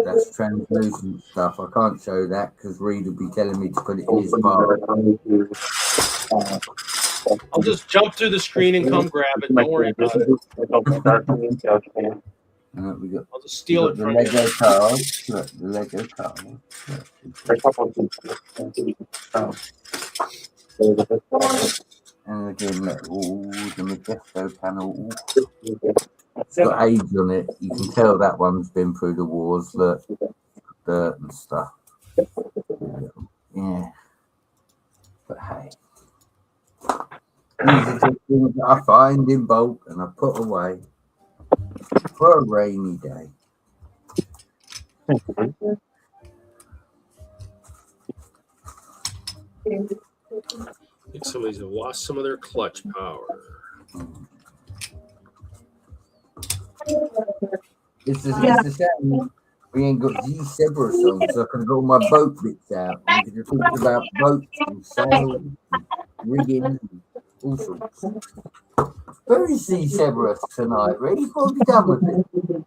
That's translucent stuff. I can't show that because Reed will be telling me to put it in his bar. I'll just jump through the screen and come grab it. Don't worry about it. And look, we got, I'll just steal it the from Lego you. cards. Look, the Lego cards. And again, look, the Modesto panel. It's got age on it. You can tell that one's been through the wars. Look, dirt and stuff. Yeah. But hey. These are just things that I find in bulk and I put away for a rainy day. I think somebody's lost some of their clutch power. It's a shame we ain't got G Cerberus on, so I can go my boat bits out. And we can talk about boats and sails and rigging and all sorts. Where is G Cerberus tonight, Ray? What have you done with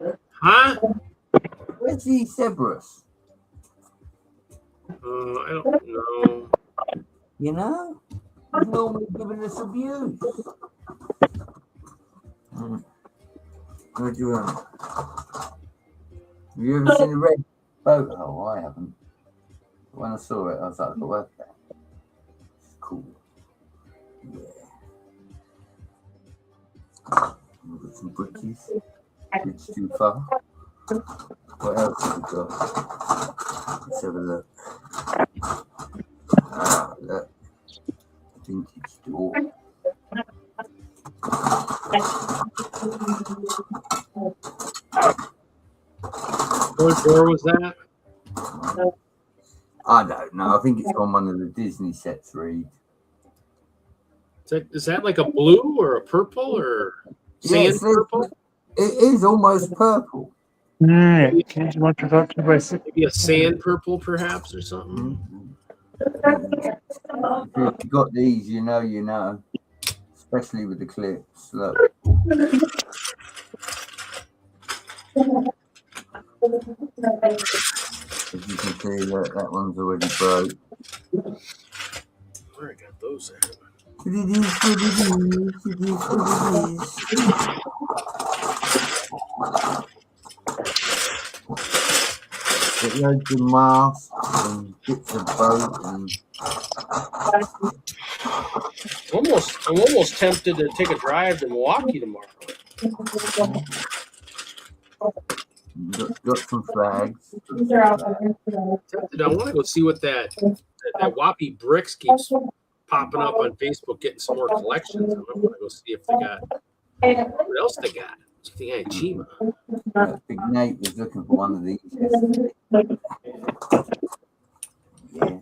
it? Huh? Where's G Cerberus? I don't know. You know? He's normally giving us abuse. What do you want? Have you ever seen a red boat? Oh, I haven't. When I saw it, I was like, oh, okay. It's cool. Yeah. We've got some bridges. Bridge too far. What else have we got? Let's have a look. Ah, look. Vintage door. What door was that? I don't know. I think it's on one of the Disney sets, Reed. Is that like a blue or a purple or sand purple? It is almost purple. Alright, change the introduction by six. Maybe a sand purple, perhaps, or something. If you've got these, you know. Especially with the clips. Look. As you can see, look, that one's already broke. Where I got those at? It is what it is. It is what it is. Get loads of masks and bits of boat and I'm almost tempted to take a drive to Milwaukee tomorrow. got some flags. Tempted. I want to go see what that Whoppy Bricks keeps popping up on Facebook, getting some more collections. I want to go see if they got what else they got. I think I had Chima. Big Nate was looking for one of these yesterday. Yeah.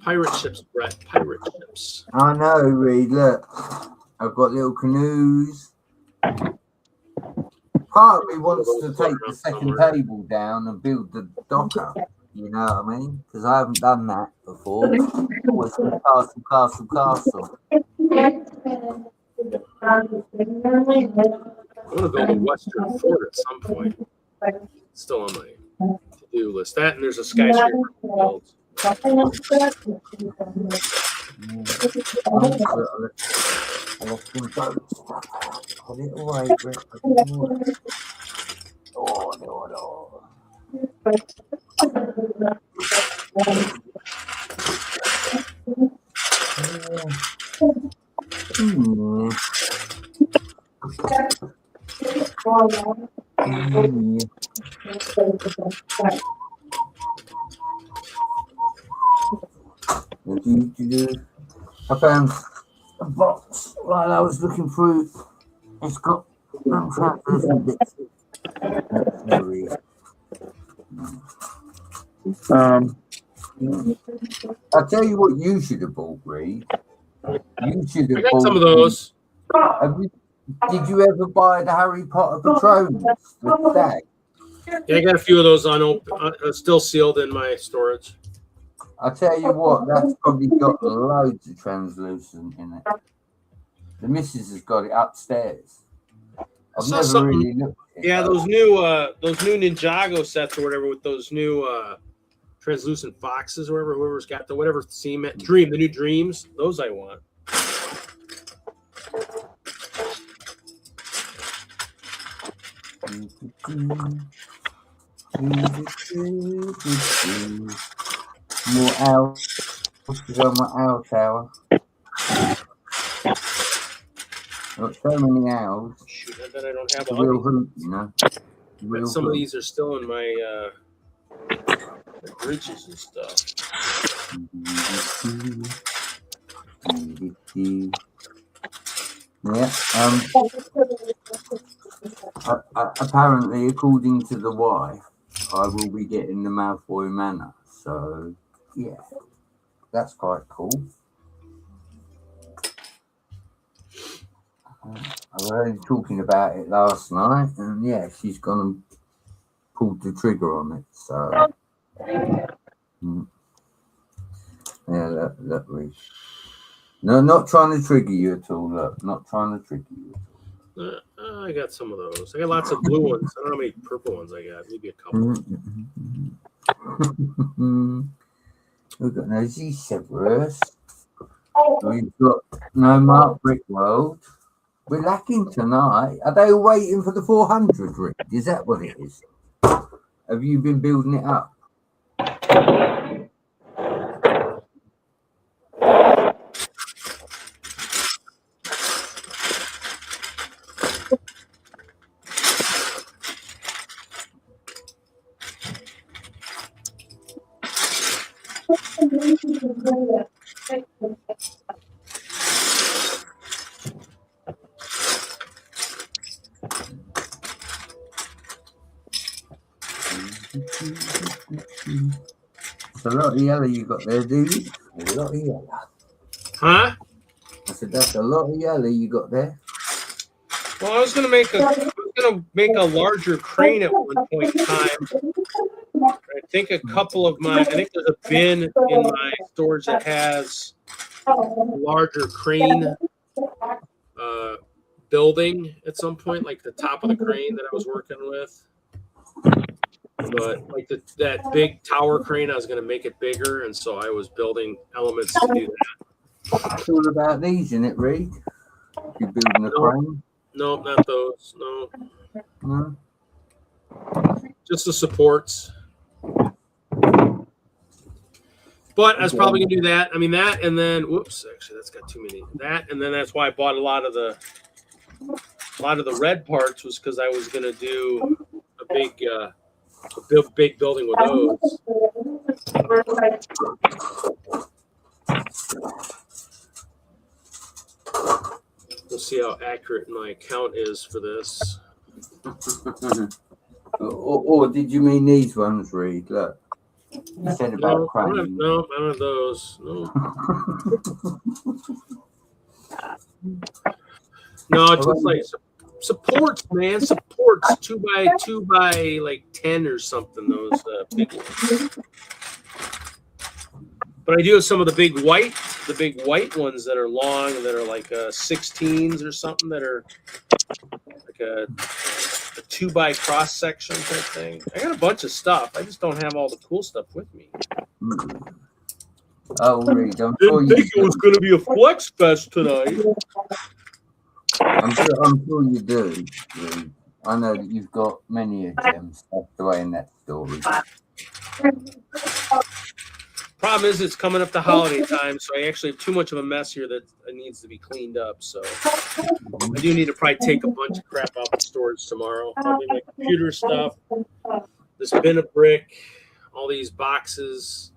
Pirate ships, Brett. Pirate ships. I know, Reed. Look, I've got little canoes. Part of me wants to take the second table down and build the dock up. You know what I mean? Because I haven't done that before. Always castle. I want to build a Western fort at some point. Still on my to-do list. That and there's a skyscraper build. Put it away, Brett. Oh, no. I found a box while I was looking through. It's got bits. I'll tell you what you should have bought, Reed. You should have I got bought some of those. Did you ever buy the Harry Potter Patronus? The stag? Yeah, I got a few of those still sealed in my storage. I'll tell you what, that's probably got loads of translucent in it. The missus has got it upstairs. I've never really looked at it. Yeah, those new Ninjago sets or whatever with those new translucent foxes or whoever's got the whatever theme the new dreams, those I want. More owls to go on my owl tower. Got so many owls. Shoot, I bet I don't have The all real these. hoop, you know. But Real some of hoop. these are still in my bridges and stuff. Yeah. Apparently, according to the wife, I will be getting the Malfoy Manor. So, yeah, that's quite cool. I was only talking about it last night, and yeah, she's gone and pulled the trigger on it. So, yeah, look, Reece. No, not trying to trigger you at all. Look, not trying to trigger you at all. I got some of those. I got lots of blue ones. I don't know how many purple ones I got. Maybe a couple. We've got no Z Severus. We've got no Mark Brickworld. We're lacking tonight. Are they all waiting for the 400, Rick? Is that what it is? Have you been building it up? It's a lot of yellow you got there, dude. A lot of yellow. Huh? I said that's a lot of yellow you got there. Well, I was gonna make a larger crane at one point in time. I think I think there's a bin in my storage that has a larger crane building at some point, like the top of the crane that I was working with. But like that big tower crane, I was going to make it bigger, and so I was building elements to do that. It's all about these, isn't it, Reed? You building a crane? No, not those. No. No. Just the supports. But I was probably going to do that. I mean, that, and then, whoops, actually, that's got too many. That, and then that's why I bought a lot of the red parts, was because I was going to do a big building with those. We'll see how accurate my count is for this. Or did you mean these ones, Reed? Look. You said about crane. No, none of those. No. No, it's just like supports, man. Supports 2x2 by like 10 or something. Those big ones. But I do have some of the big white ones that are long, that are like 16s or something, that are like a 2x cross section type thing. I got a bunch of stuff. I just don't have all the cool stuff with me. Oh, Reed, Didn't think it was going to be a flex fest tonight. I'm sure you do. Reed. I know that you've got many of them stuffed away in that story. Problem is, it's coming up to holiday time, so I actually have too much of a mess here that needs to be cleaned up. So I do need to probably take a bunch of crap out of storage tomorrow. Probably my computer stuff, this bin of brick, all these boxes,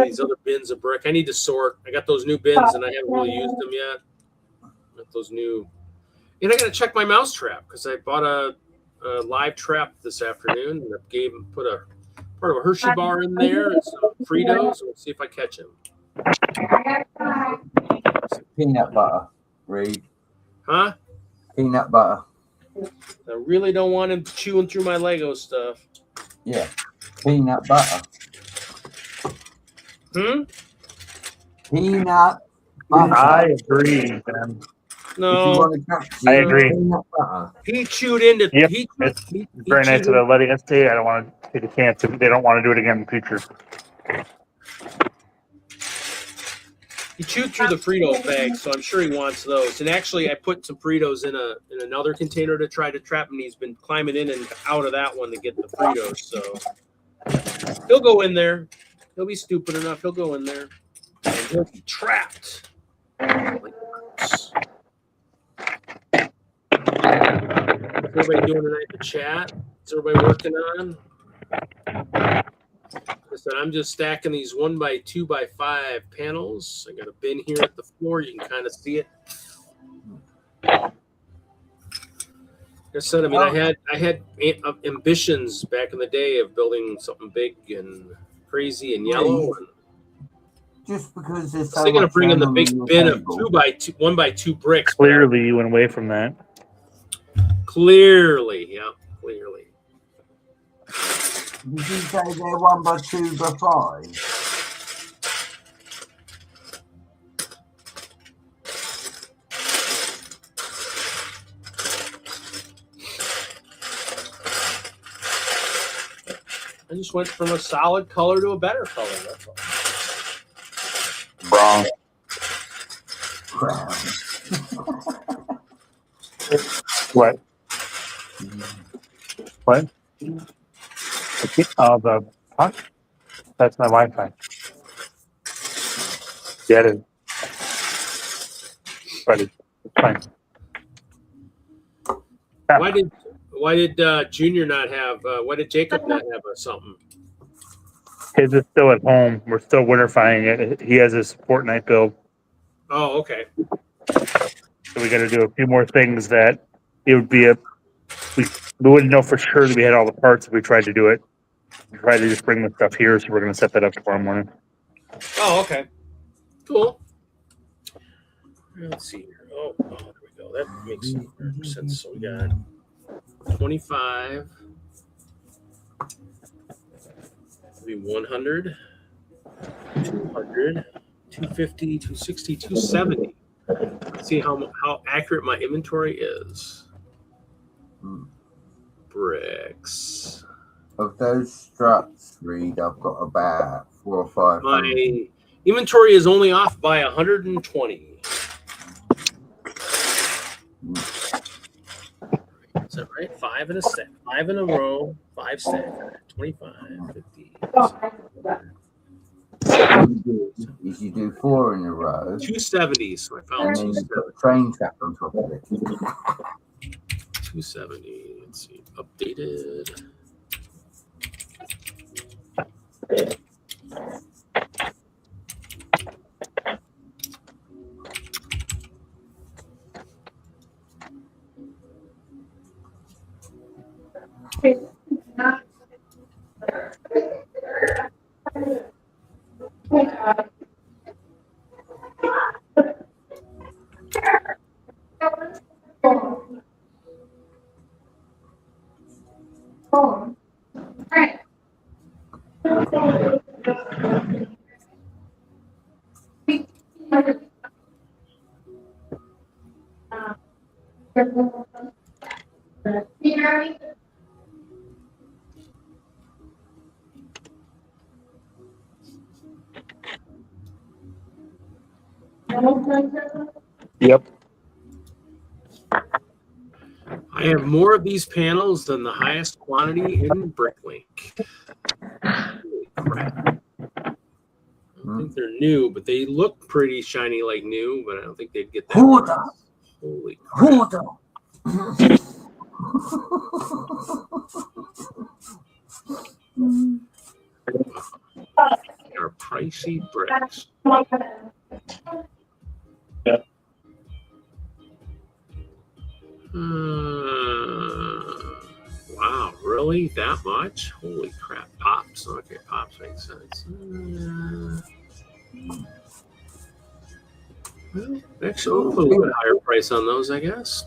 these other bins of brick. I need to sort. I got those new bins, and I haven't really used them yet. Got those new, and I got to check my mouse trap, because I bought a live trap this afternoon, and I put a part of a Hershey bar in there and some Fritos. We'll see if I catch him. Peanut butter, Reed. Huh? Peanut butter. I really don't want him chewing through my Lego stuff. Yeah. Peanut butter. Peanut butter. I agree, man. No, I agree. he chewed into. Yep. He It's very nice of them letting us stay. I don't want to take a chance if they don't want to do it again in the future. He chewed through the Frito bag, so I'm sure he wants those. And actually, I put some Fritos in another container to try to trap him. He's been climbing in and out of that one to get the Fritos. So he'll go in there. He'll be stupid enough. He'll go in there and he'll be trapped. What's everybody doing tonight in the chat? Is everybody working on? I said, I'm just stacking these 1x2x5 panels. I got a bin here at the floor. You can kind of see it. Like I said, I mean, I had ambitions back in the day of building something big and crazy and yellow. And just because there's I was thinking of bringing the big bin of 1x2 bricks. Clearly, you went away from that. Clearly, yeah, clearly. Did you say they're 1x2x5? I just went from a solid color to a better color. That's all. Wrong. Brown. What? What? Oh, the puck? That's my Wi-Fi. Get it. Buddy, it's fine. Why did Junior not have? Why did Jacob not have something? His is still at home. We're still winterifying it. He has his Fortnite build. Oh, okay. So we got to do a few more things that it would be we wouldn't know for sure that we had all the parts if we tried to do it. We tried to just bring the stuff here, so we're going to set that up tomorrow morning. Oh, okay. Cool. Let's see here. Oh, there we go. That makes sense. So we got 25. Maybe 100, 200, 250, 260, 270. Let's see how accurate my inventory is. Bricks. Of those struts, Reed, I've got about 4 or 5. My inventory is only off by 120. Is that right? 5 in a stack, 5 in a row, 5 stack, 25, 50. Is you do 4 in a row, 270. So I found and then you 270. put a train track on top of it. 270. Let's see. Updated. Yep. I have more of these panels than the highest quantity in Bricklink. Holy crap. I don't think they're new, but they look pretty shiny like new, but I don't think they'd get that. Hold up. Holy crap. Hold up. They're pricey bricks. Wow, really? That much? Holy crap. Pops. Okay, pops makes sense. Well, actually, we'll put a little bit higher price on those, I guess.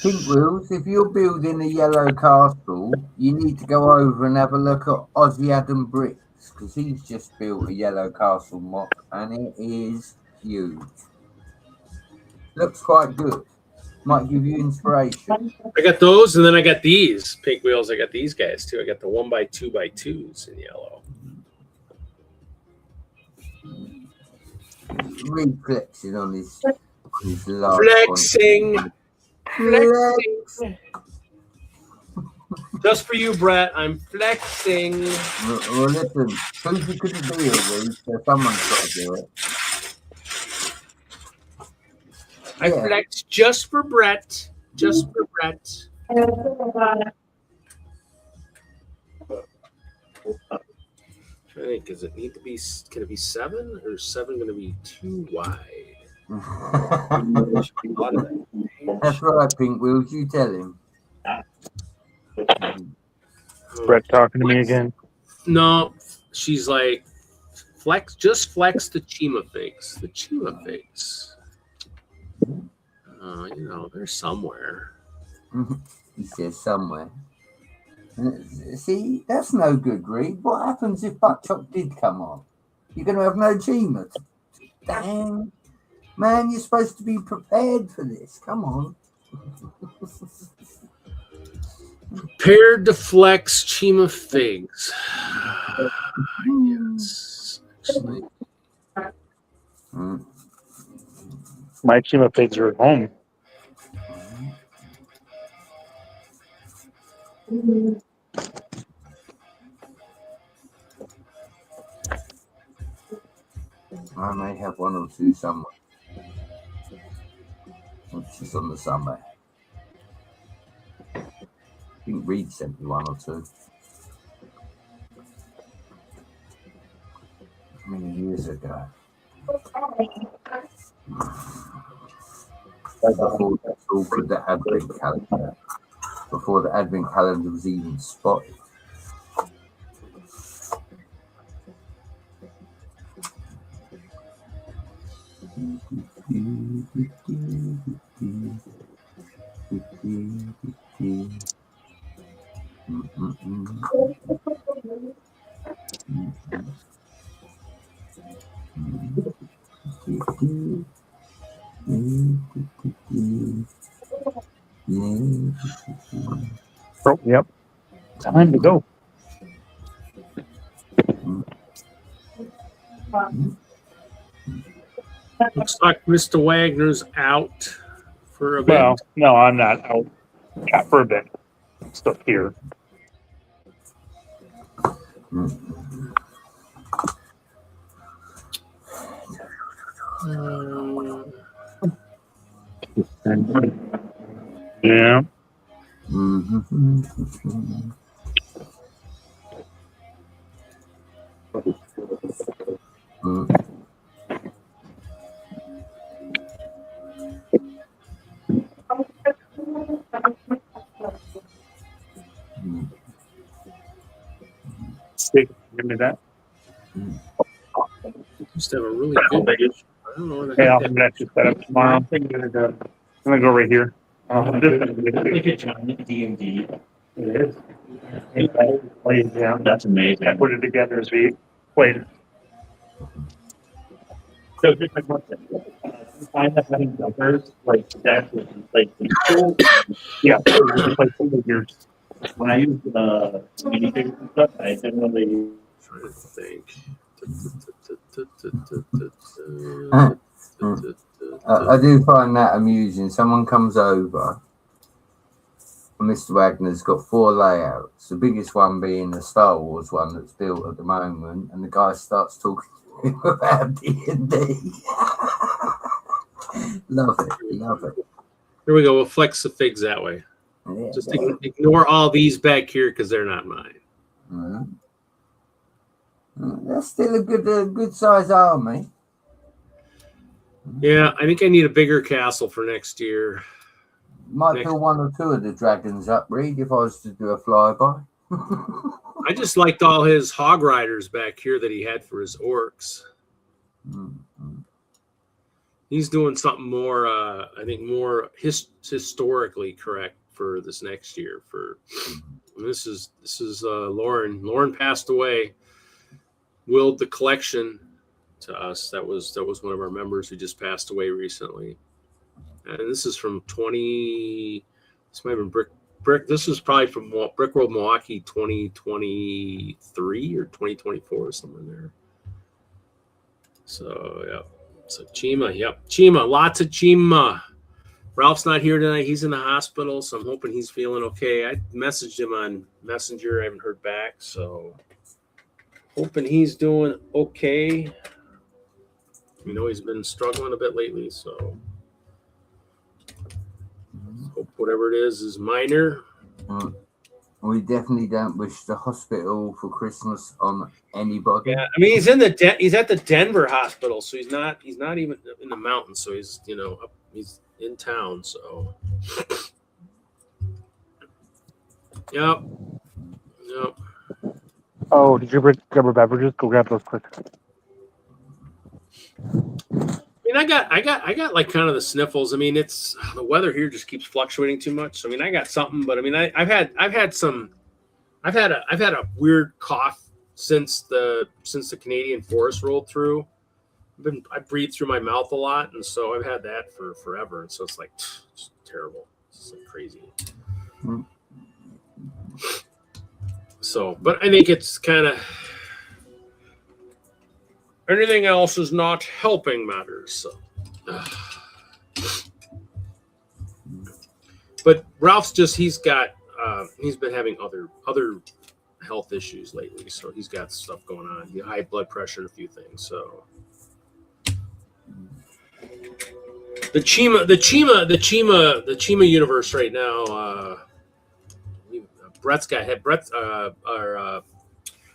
Pink Wheels, if you're building a yellow castle, you need to go over and have a look at Ozzy Adam Bricks, because he's just built a yellow castle mock, and it is huge. Looks quite good. Might give you inspiration. I got those, and then I got these Pink Wheels. I got these guys, too. I got the 1x2x2s in yellow. reflexing on his large Flexing. body. Flexing. Just for you, Brett. I'm flexing. Well, listen, Susie couldn't be here, Reed, so someone's got to do it. I flex just for Brett. Just for Brett. I think, does it need to be, can it be 7 or is 7 going to be too wide? That's right, Pink Wheels. You tell him. Brett talking to me again. No, she's like, just flex the Chima figs. The Chima figs. They're somewhere. He says somewhere. See, that's no good, Reed. What happens if Buckchop did come on? You're going to have no Chima. Dang. Man, you're supposed to be prepared for this. Come on. Prepared to flex Chima figs. Yes. Actually. My Chima pigs are at home. I may have 1 or 2 somewhere. Which is on the summer. I think Reed sent me 1 or 2. Many years ago. Before the advent calendar. Before the advent calendar was even spotted. Oh, yep. Time to go. Looks like Mr. Wagner's out for a bit. Well, no, I'm not out. Yeah, for a bit. I'm still here. Yeah. Stick, give me that. Used to have a really good. I don't know where Hey, I'll the have that just set up tomorrow. I'm gonna go right here. DMD. It is. Yeah, That's amazing. I put it together as we played. So just like what's it? Find that having numbers like that was like cool. Yeah, like years. When I use minifigures and stuff, I generally trying to think. I do find that amusing. Someone comes over. Mr. Wagner's got 4 layouts. The biggest one being the Star Wars one that's built at the moment, and the guy starts talking to him about D&D. Love it. Here we go. We'll flex the figs that way. Yeah, Just ignore all these back here because they're not mine. That's still a good size army. Yeah, I think I need a bigger castle for next year. Might fill 1 or 2 of the dragons up, Reed, if I was to do a flyby. I just liked all his hog riders back here that he had for his orcs. He's doing something more, I think, more historically correct for this next year. This is Lauren. Lauren passed away. Willed the collection to us. That was one of our members who just passed away recently. And this is from 20. This might have been Brick. This is probably from Brickworld Milwaukee 2023 or 2024 or somewhere in there. So yeah, So Chima, yep. Chima, lots of Chima. Ralph's not here tonight. He's in the hospital, so I'm hoping he's feeling okay. I messaged him on Messenger. I haven't heard back, so hoping he's doing okay. You know, he's been struggling a bit lately, so hope whatever it is minor. We definitely don't wish the hospital for Christmas on anybody. Yeah, I mean he's in the he's at the Denver hospital, so he's not even in the mountains, so he's he's in town, so yep. Oh, did you grab our beverages? Go grab those quick. I mean, I got like kind of the sniffles. I mean, it's the weather here just keeps fluctuating too much. So, I mean, I got something, but I mean, I've had a weird cough since the Canadian forest rolled through. I breathe through my mouth a lot, and so I've had that for forever. And so it's like it's terrible. It's like crazy. So, but I think it's kind of anything else is not helping matters. So. But Ralph's he's been having other health issues lately, so he's got stuff going on. High blood pressure and a few things. So the Chima universe right now.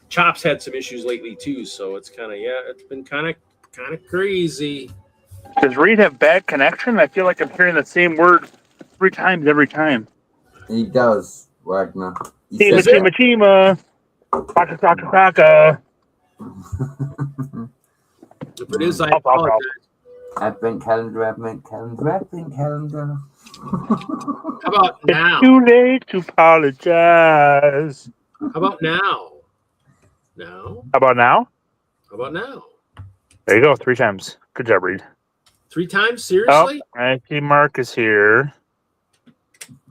Chops had some issues lately too, so it's it's been kind of crazy. Does Reed have bad connection? I feel like I'm hearing the same word 3 times every time. He does, Wagner. Chima. Baka. If it is, I apologize. Advent calendar. How about now? It's too late to apologize. How about now? No. How about now? How about now? There you go, 3 times. Good job, Reed. 3 times? Seriously? Oh, I see Marcus here.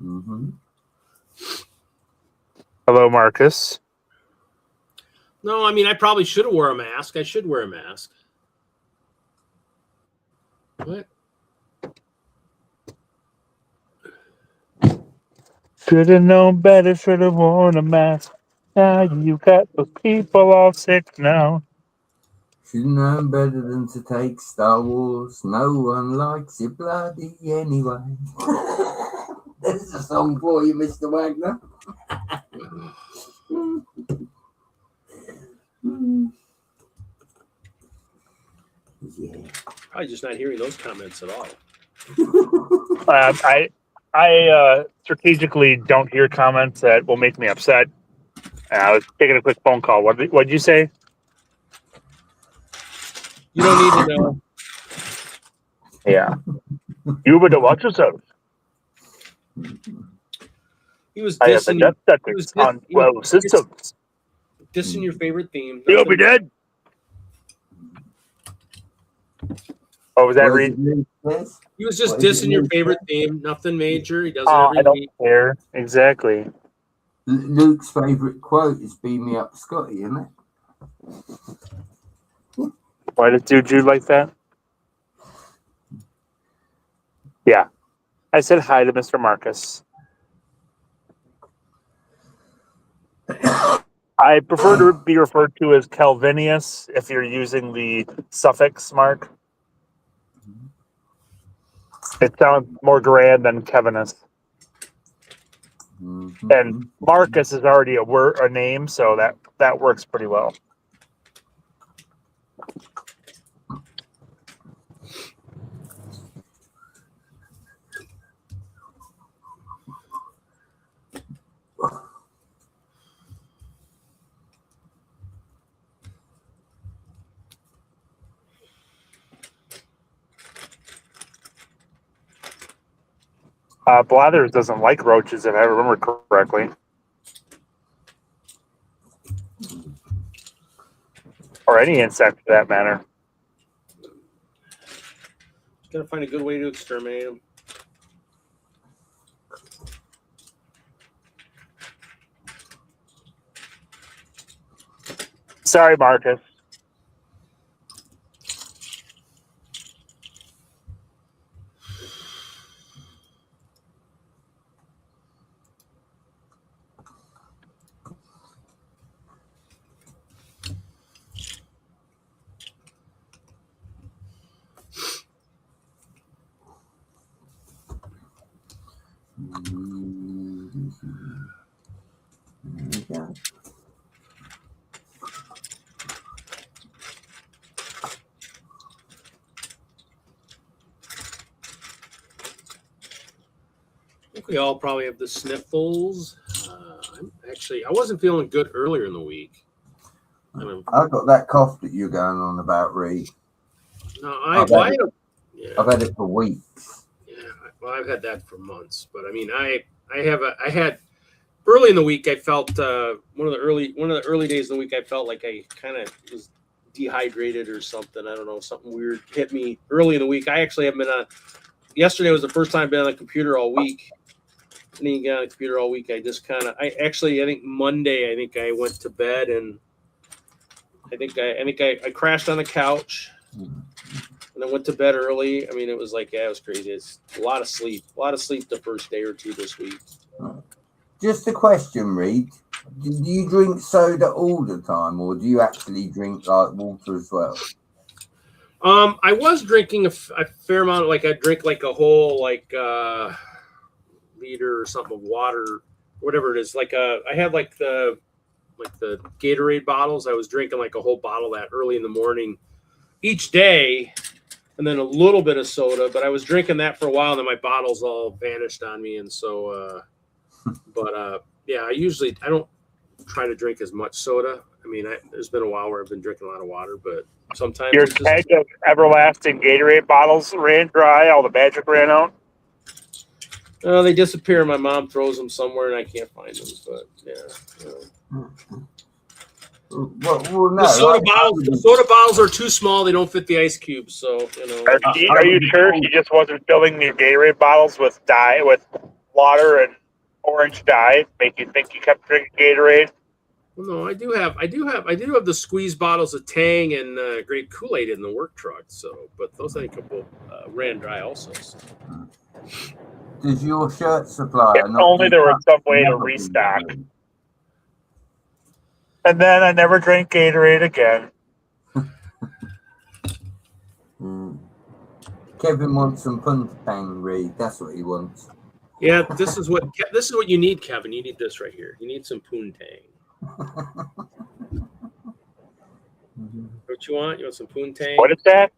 Mm-hmm. Hello, Marcus. No, I mean, I probably should have wore a mask. I should wear a mask. What? Should have known better, should have worn a mask. Now you got the people all sick now. Should have known better than to take Star Wars. No one likes it bloody anyway. There's a song for you, Mr. Wagner. Yeah. Probably just not hearing those comments at all. I strategically don't hear comments that will make me upset. I was taking a quick phone call. What did you say? You don't need to know. Yeah. You better watch yourself. He was I have the dissing, death settings on 12 systems. dissing your favorite theme. You'll be dead. Oh, was that Reed? He was just dissing your favorite theme. Nothing major. He does it I every don't week. care. Exactly. Luke's favourite quote is "Beam me up, Scotty," isn't it? Why did Jude like that? Yeah. I said hi to Mr. Marcus. I prefer to be referred to as Calvinius if you're using the suffix mark. It sounds more grand than Kevinus. Mm-hmm. And Marcus is already a name, so that works pretty well. Blathers doesn't like roaches, if I remember correctly. Or any insect for that matter. Just gotta find a good way to exterminate them. Sorry, Marcus. think we all probably have the sniffles. I wasn't feeling good earlier in the week. I've got that cough that you're going on about, Reed. No, I've had it for weeks. Yeah, well, I've had that for months. But I mean, I had early in the week. I felt one of the early days of the week. I felt like I kind of was dehydrated or something. I don't know. Something weird hit me early in the week. I actually haven't been on. Yesterday was the first time I've been on the computer all week. I didn't get on the computer all week. I just I think Monday, I went to bed and I think I crashed on the couch and then went to bed early. I mean, it was like, it was crazy. It's a lot of sleep the first day or two this week. Just a question, Reed. Do you drink soda all the time, or do you actually drink like water as well? I was drinking a fair amount. Like I drink like a whole liter or something of water, whatever it is. Like I had like the Gatorade bottles. I was drinking like a whole bottle of that early in the morning each day, and then a little bit of soda. But I was drinking that for a while, and then my bottles all vanished on me. And so, yeah, I don't try to drink as much soda. I mean, there's been a while where I've been drinking a lot of water, but sometimes Your keg of everlasting Gatorade bottles ran dry. All the magic ran out. They disappear. My mom throws them somewhere, and I can't find them. But yeah. Well, no. The soda bottles are too small. They don't fit the ice cubes. So Are you sure she just wasn't filling your Gatorade bottles with water and orange dye, make you think you kept drinking Gatorade? Well, no, I do have the squeeze bottles of Tang and Great Kool-Aid in the work truck. So, but those I think both ran dry also. So. Does your shirt supplier? If only there was some way to restock. And then I never drank Gatorade again. Kevin wants some Puntang, Reed. That's what he wants. Yeah, this is what you need, Kevin. You need this right here. You need some Poontang. What you want? You want some Poontang? What is that?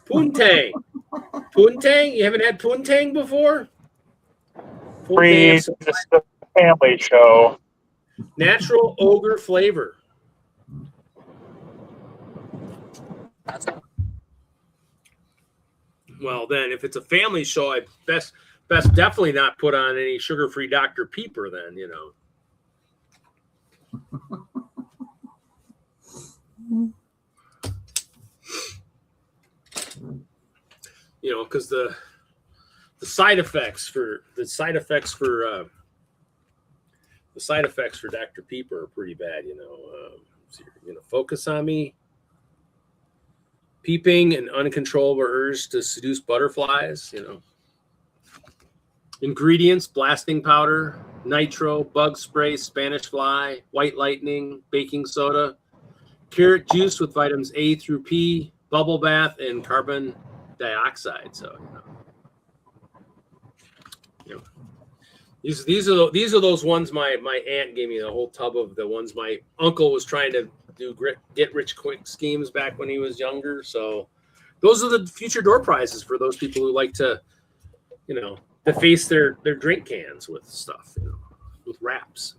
Poontang. Poontang? You haven't had Poontang before? Free, Poontang, this is a family show. natural ogre flavor. Well, then, if it's a family show, I best definitely not put on any sugar-free Dr. Pepper. Then because the side effects for Dr. Pepper are pretty bad. So you're gonna focus on me. Peeping and uncontrollable urge to seduce butterflies. Ingredients: blasting powder, nitro, bug spray, Spanish fly, white lightning, baking soda, carrot juice with vitamins A through P, bubble bath, and carbon dioxide. So, these are those ones my aunt gave me, the whole tub of the ones my uncle was trying to do get rich quick schemes back when he was younger. So those are the future door prizes for those people who like to, deface their drink cans with stuff, with wraps.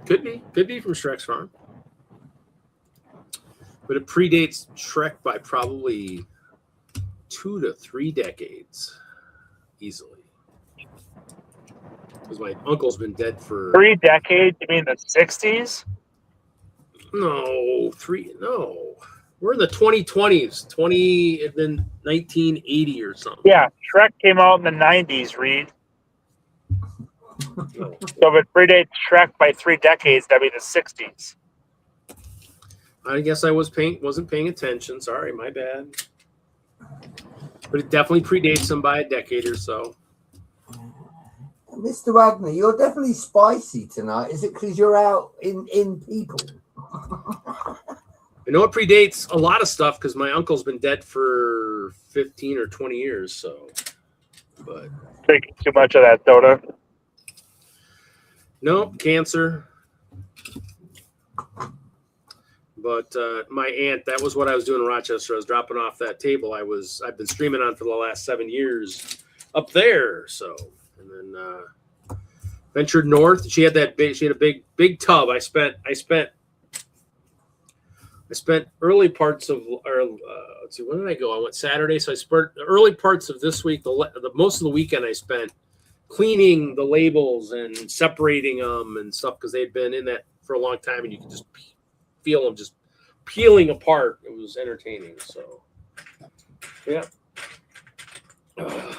Could be from Shrek's farm, but it predates Shrek by probably 2 to 3 decades, easily. Because my uncle's been dead for 3 decades? You mean the 60s? No, we're in the 2020s. It'd been 1980 or something. Yeah, Shrek came out in the 90s, Reed. No. So if it predates Shrek by 3 decades, that'd be the 60s. I guess I wasn't paying attention. Sorry, my bad. But it definitely predates him by a decade or so. Mr. Wagner, you're definitely spicy tonight. Is it because you're out in people? I know it predates a lot of stuff because my uncle's been dead for 15 or 20 years. So, but Drinking too much of that soda. no, cancer. But my aunt, that was what I was doing in Rochester. I was dropping off that table I've been streaming on for the last 7 years up there. So, and then ventured north. She had a big tub. I spent early parts of, let's see, when did I go? I went Saturday. So I spent the early parts of this week, the most of the weekend I spent cleaning the labels and separating them and stuff, because they'd been in that for a long time and you could just feel them just peeling apart. It was entertaining. So, yeah. I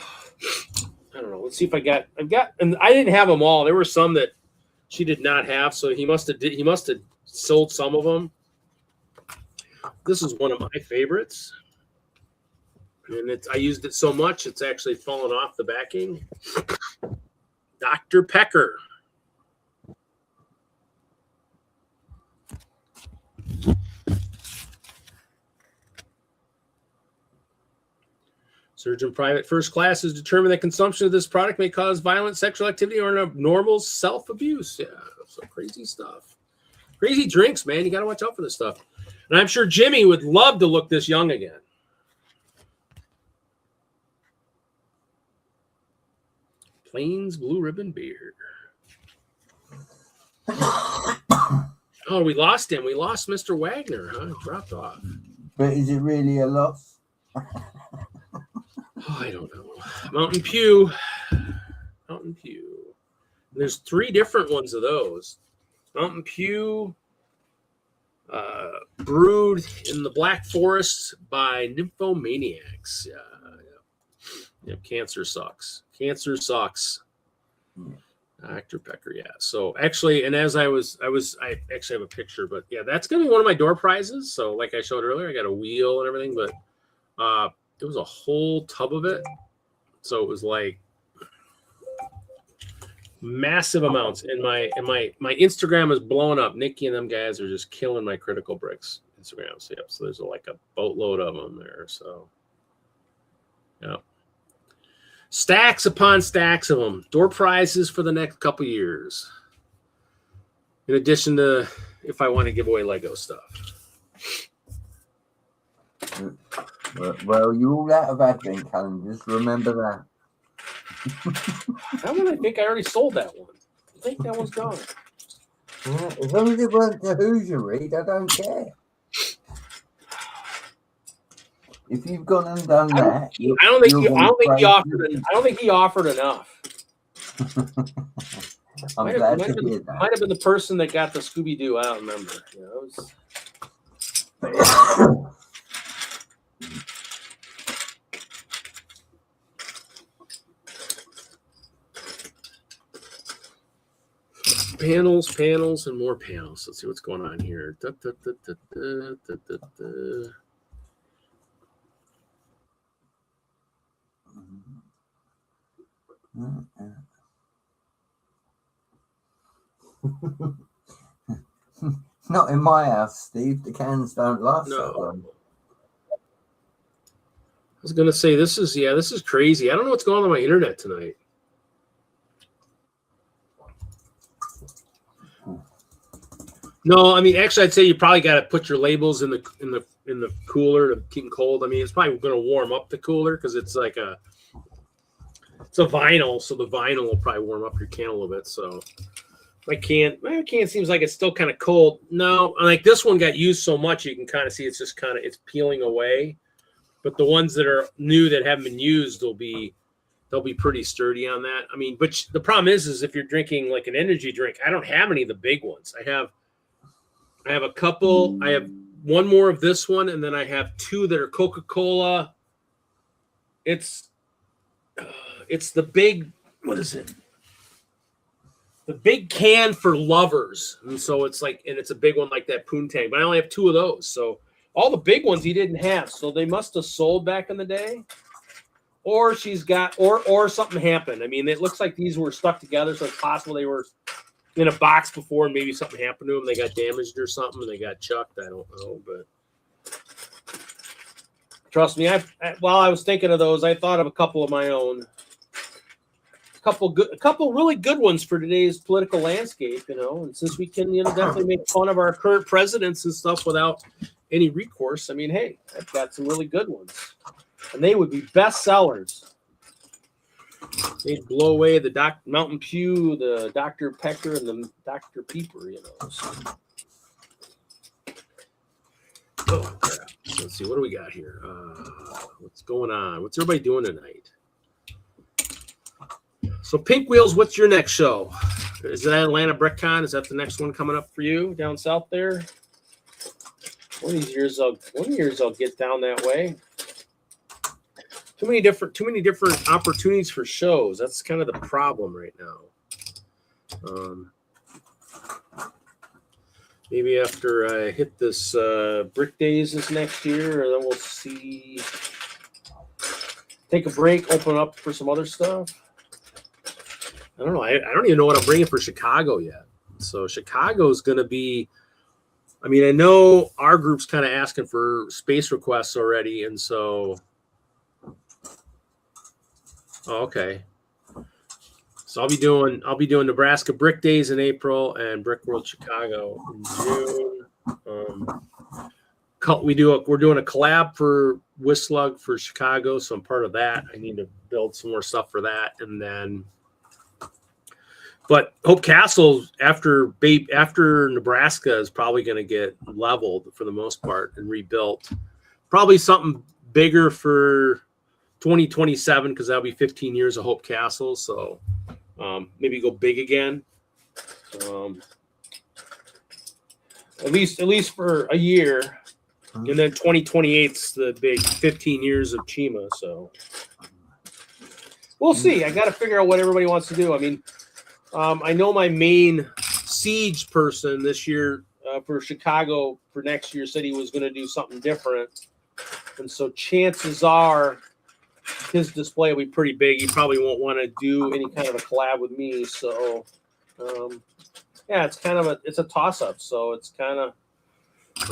don't know. Let's see if I've got, and I didn't have them all. There were some that she did not have. So he must have sold some of them. This is one of my favorites. And I used it so much, it's actually fallen off the backing. Dr. Pecker. Surgeon Private First Class has determined that consumption of this product may cause violent sexual activity or abnormal self-abuse. Yeah, some crazy stuff. Crazy drinks, man. You got to watch out for this stuff. And I'm sure Jimmy would love to look this young again. Plains Blue Ribbon Beer. Oh, we lost him. We lost Mr. Wagner, huh? Dropped off. But is it really a loss? Oh, I don't know. Mountain Pew. There's 3 different ones of those. Mountain Pew, brewed in the Black Forest by nymphomaniacs. Yeah, cancer sucks. Cancer sucks. Dr. Pecker, yeah. So actually, and as I actually have a picture, but yeah, that's gonna be one of my door prizes. So like I showed earlier, I got a wheel and everything, but it was a whole tub of it. So it was like massive amounts. And my Instagram is blowing up. Nikki and them guys are just killing my Critical Bricks Instagram. So yep, so there's like a boatload of them there. So yeah. Stacks upon stacks of them. Door prizes for the next couple years. In addition to if I want to give away Lego stuff. Well, you're all out of advent calendars. Remember that. That one, I think I already sold that one. I think that one's gone. As long as it weren't the Hoosier read, I don't care. If you've gone and done that, I don't think he offered enough. I'm glad to hear that. Might have been the person that got the Scooby Doo. I don't remember. Panels, and more panels. Let's see what's going on here. Not in my house, Steve. The cans don't last that long. I was gonna say this is crazy. I don't know what's going on my internet tonight. No, I mean actually, I'd say you probably got to put your labels in the cooler to keep them cold. I mean, it's probably going to warm up the cooler because it's like it's a vinyl, so the vinyl will probably warm up your can a little bit. So my can seems like it's still kind of cold. No, like this one got used so much, you can kind of see it's just it's peeling away. But the ones that are new that haven't been used, they'll be pretty sturdy on that. I mean, but the problem is if you're drinking like an energy drink, I don't have any of the big ones. I have a couple. I have one more of this one, and then I have 2 that are Coca-Cola. It's the big, what is it? The big can for lovers. And so it's like, and it's a big one like that Poontang, but I only have 2 of those. So all the big ones he didn't have. So they must have sold back in the day. Or she's got, or something happened. I mean, it looks like these were stuck together. So it's possible they were in a box before and maybe something happened to them. They got damaged or something and they got chucked. I don't know, but trust me, while I was thinking of those, I thought of a couple of my own. a couple really good ones for today's political landscape, you know. And since we can, you know, definitely make fun of our current presidents and stuff without any recourse, I mean, hey, I've got some really good ones, and they would be bestsellers. They'd blow away the Mountain Pew, the Dr. Pecker, and the Dr. Pieper, you know. So. Oh, crap. Let's see. What do we got here? What's going on? What's everybody doing tonight? So, Pink Wheels, what's your next show? Is that Atlanta BrickCon? Is that the next one coming up for you down south there? One of these years I'll get down that way. Too many different opportunities for shows. That's kind of the problem right now. Maybe after I hit this Brick Days this next year, and then we'll see. Take a break, open up for some other stuff. I don't know. I don't even know what I'm bringing for Chicago yet. So Chicago's going to be. I mean, I know our group's kind of asking for space requests already, and so. Oh, okay. So I'll be doing Nebraska Brick Days in April and Brick World Chicago in June. We're doing a collab for WISLUG for Chicago, so I'm part of that. I need to build some more stuff for that, and then. But Hope Castle after Nebraska is probably going to get leveled for the most part and rebuilt. Probably something bigger for 2027 because that'll be 15 years of Hope Castle. So maybe go big again. At least for a year, and then 2028's the big 15 years of Chima. So we'll see. I got to figure out what everybody wants to do. I mean, I know my main siege person this year for Chicago for next year said he was going to do something different, and so chances are. His display will be pretty big. He probably won't want to do any kind of a collab with me. So, yeah, it's kind of a toss up. So it's kind of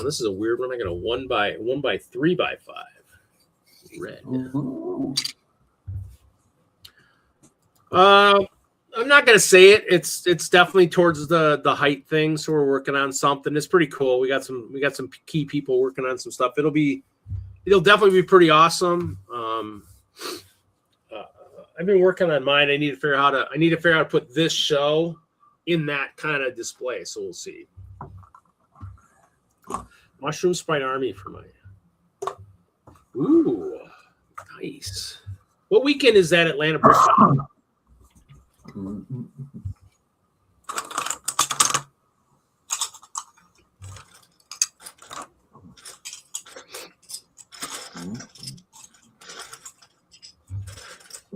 this is a weird one. I got a 1 by 3x5 red. I'm not gonna say it. It's definitely towards the height thing. So we're working on something. It's pretty cool. We got some key people working on some stuff. It'll definitely be pretty awesome. I've been working on mine. I need to figure out how to put this show in that kind of display. So we'll see. Mushroom Sprite Army for my. Ooh, nice. What weekend is that Atlanta BrickCon?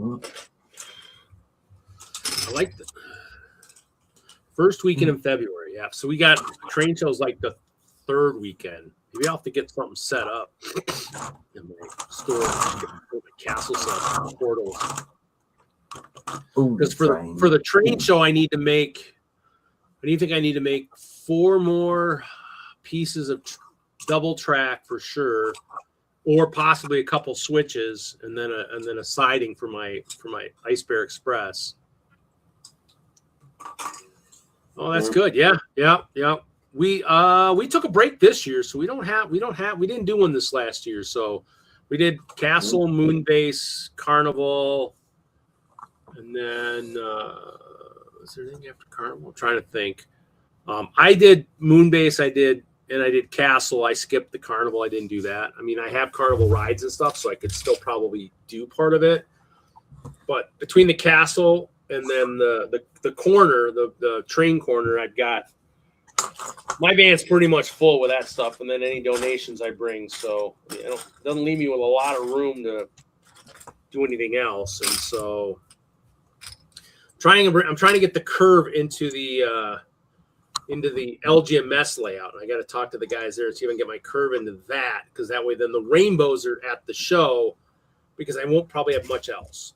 I like the first weekend in February. Yeah, so we got train shows like the third weekend. Maybe I'll have to get something set up in my store, my castle set portals. Because for the train show, I need to make 4 more pieces of double track for sure. Or possibly a couple switches, and then a siding for my Ice Bear Express. Oh, that's good. Yeah. We took a break this year, so we didn't do one this last year. So we did Castle, Moonbase, Carnival, and then is there anything after Carnival? I'm trying to think. I did Moonbase. I did Castle. I skipped the Carnival. I didn't do that. I mean, I have Carnival rides and stuff, so I could still probably do part of it. But between the Castle and then the corner, the train corner, I've got my van's pretty much full with that stuff, and then any donations I bring. So it doesn't leave me with a lot of room to do anything else. And so I'm trying to get the curve into the LGMS layout. And I got to talk to the guys there and see if I can get my curve into that, because that way then the rainbows are at the show, because I won't probably have much else.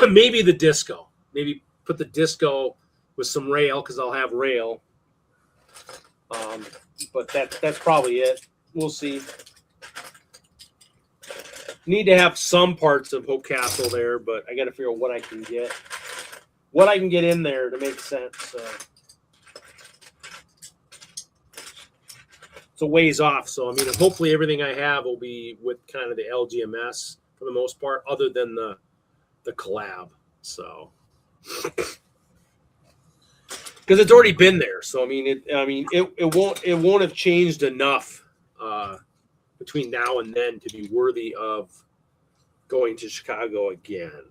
Maybe the disco. Maybe put the disco with some rail, because I'll have rail. But that's probably it. We'll see. need to have some parts of Hope Castle there, but I got to figure out what I can get in there to make sense. It's a ways off, so I mean, hopefully everything I have will be with kind of the LGMS for the most part, other than the collab. So, because it's already been there, so I mean, it won't have changed enough between now and then to be worthy of going to Chicago again.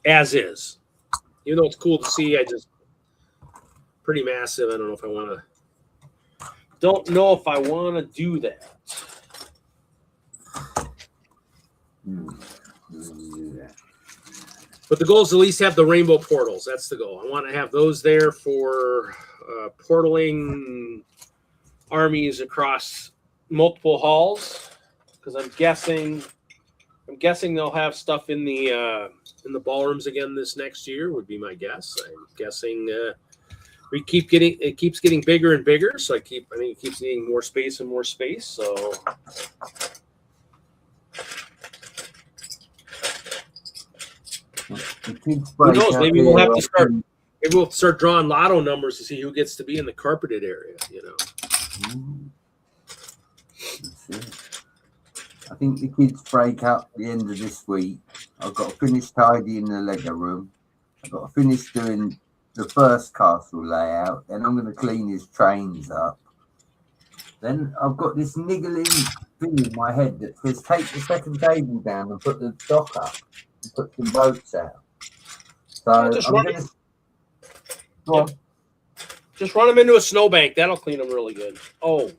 As is, even though it's cool to see, pretty massive. I don't know if I want to. Don't know if I want to do that. But the goal is to at least have the rainbow portals. That's the goal. I want to have those there for portaling armies across multiple halls, because I'm guessing they'll have stuff in the ballrooms again this next year. Would be my guess. I'm guessing. It keeps getting bigger and bigger, so I think it keeps needing more space and more space. So who knows? Maybe we'll have to start. Maybe we'll start drawing lotto numbers to see who gets to be in the carpeted area. I think the kids break up the end of this week. I've got to finish tidying the Lego room. I've got to finish doing the first castle layout. Then I'm going to clean his trains up. Then I've got this niggling thing in my head that says take the second table down and put the dock up and put some boats out. So I'm going to go on. Just run them into a snowbank. That'll clean them really good. Oh.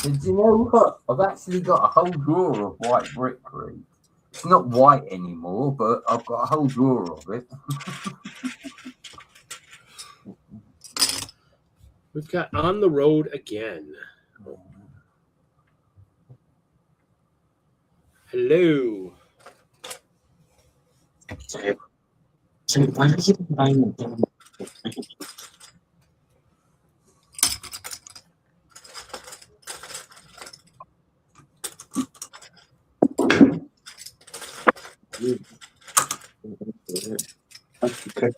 And do you know what? I've actually got a whole drawer of white brickwork. It's not white anymore, but I've got a whole drawer of it. We've got on the road again. Hello. So why are you buying them? Okay.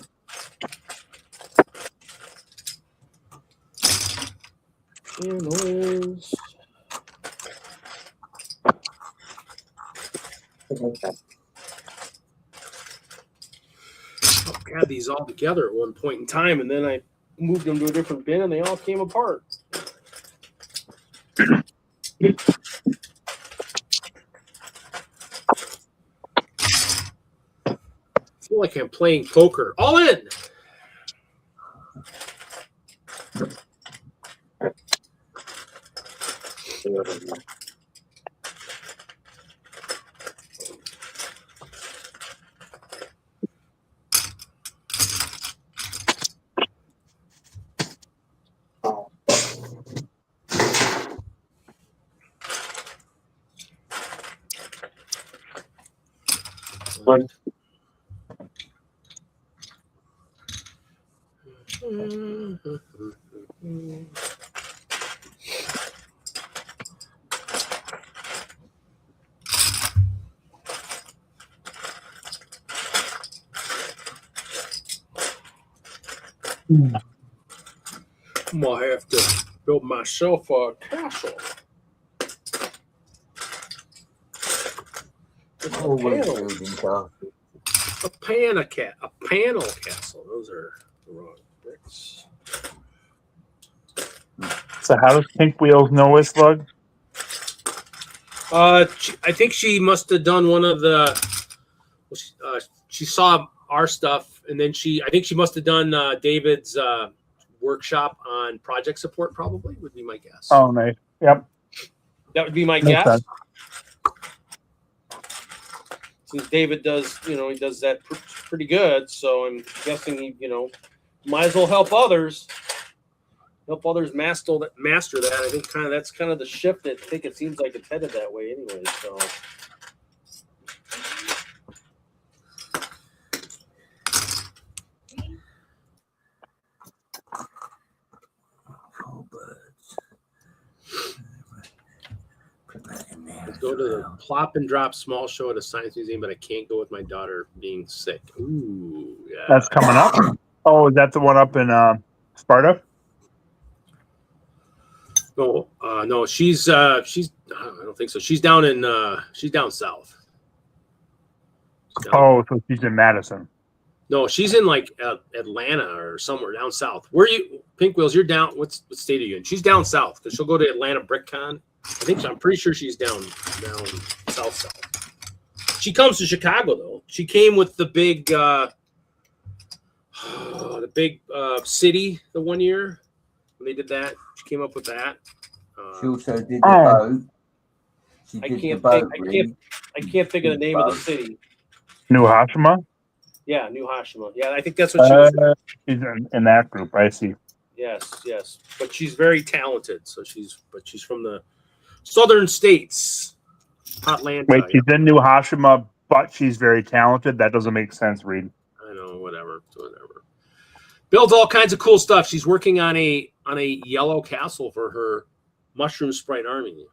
Channels. I had these all together at one point in time, and then I moved them to a different bin, and they all came apart. I feel like I'm playing poker. All in. But I'm gonna have to build myself a castle. Always building castles. A panel castle. Those are the wrong bricks. So how does Pink Wheels know WISLUG? I think she must have done one of the. She saw our stuff, and then I think she must have done David's workshop on project support. Probably would be my guess. Oh, nice. Yep. That would be my Makes guess. sense. Since David does, he does that pretty good. So I'm guessing he, might as well help others. Help others master that. I think that's kind of the shift. I think it seems like it's headed that way anyway. So. go to the Plop and Drop small show at a science museum, but I can't go with my daughter being sick. Ooh, yeah. That's coming up. Oh, is that the one up in Sparta? No, no, she's. I don't think so. She's down south. She's down- Oh, so she's in Madison. no, she's in like Atlanta or somewhere down south. Where are you, Pink Wheels? You're down. What state are you in? She's down south because she'll go to Atlanta BrickCon. I'm pretty sure she's down south. She comes to Chicago though. She came with the big city the one year when they did that. She came up with that. She also did the boat. She I did the can't boat. think. I can't think of the name of the city. New Hashima? Yeah, New Hashima. Yeah, I think that's what she was. She's in that group. I see. Yes. But she's very talented. So she's from the southern states. Atlanta. Wait, she's in New Hashima, but she's very talented. That doesn't make sense, Reed. I know, whatever. Builds all kinds of cool stuff. She's working on a yellow castle for her Mushroom Sprite army.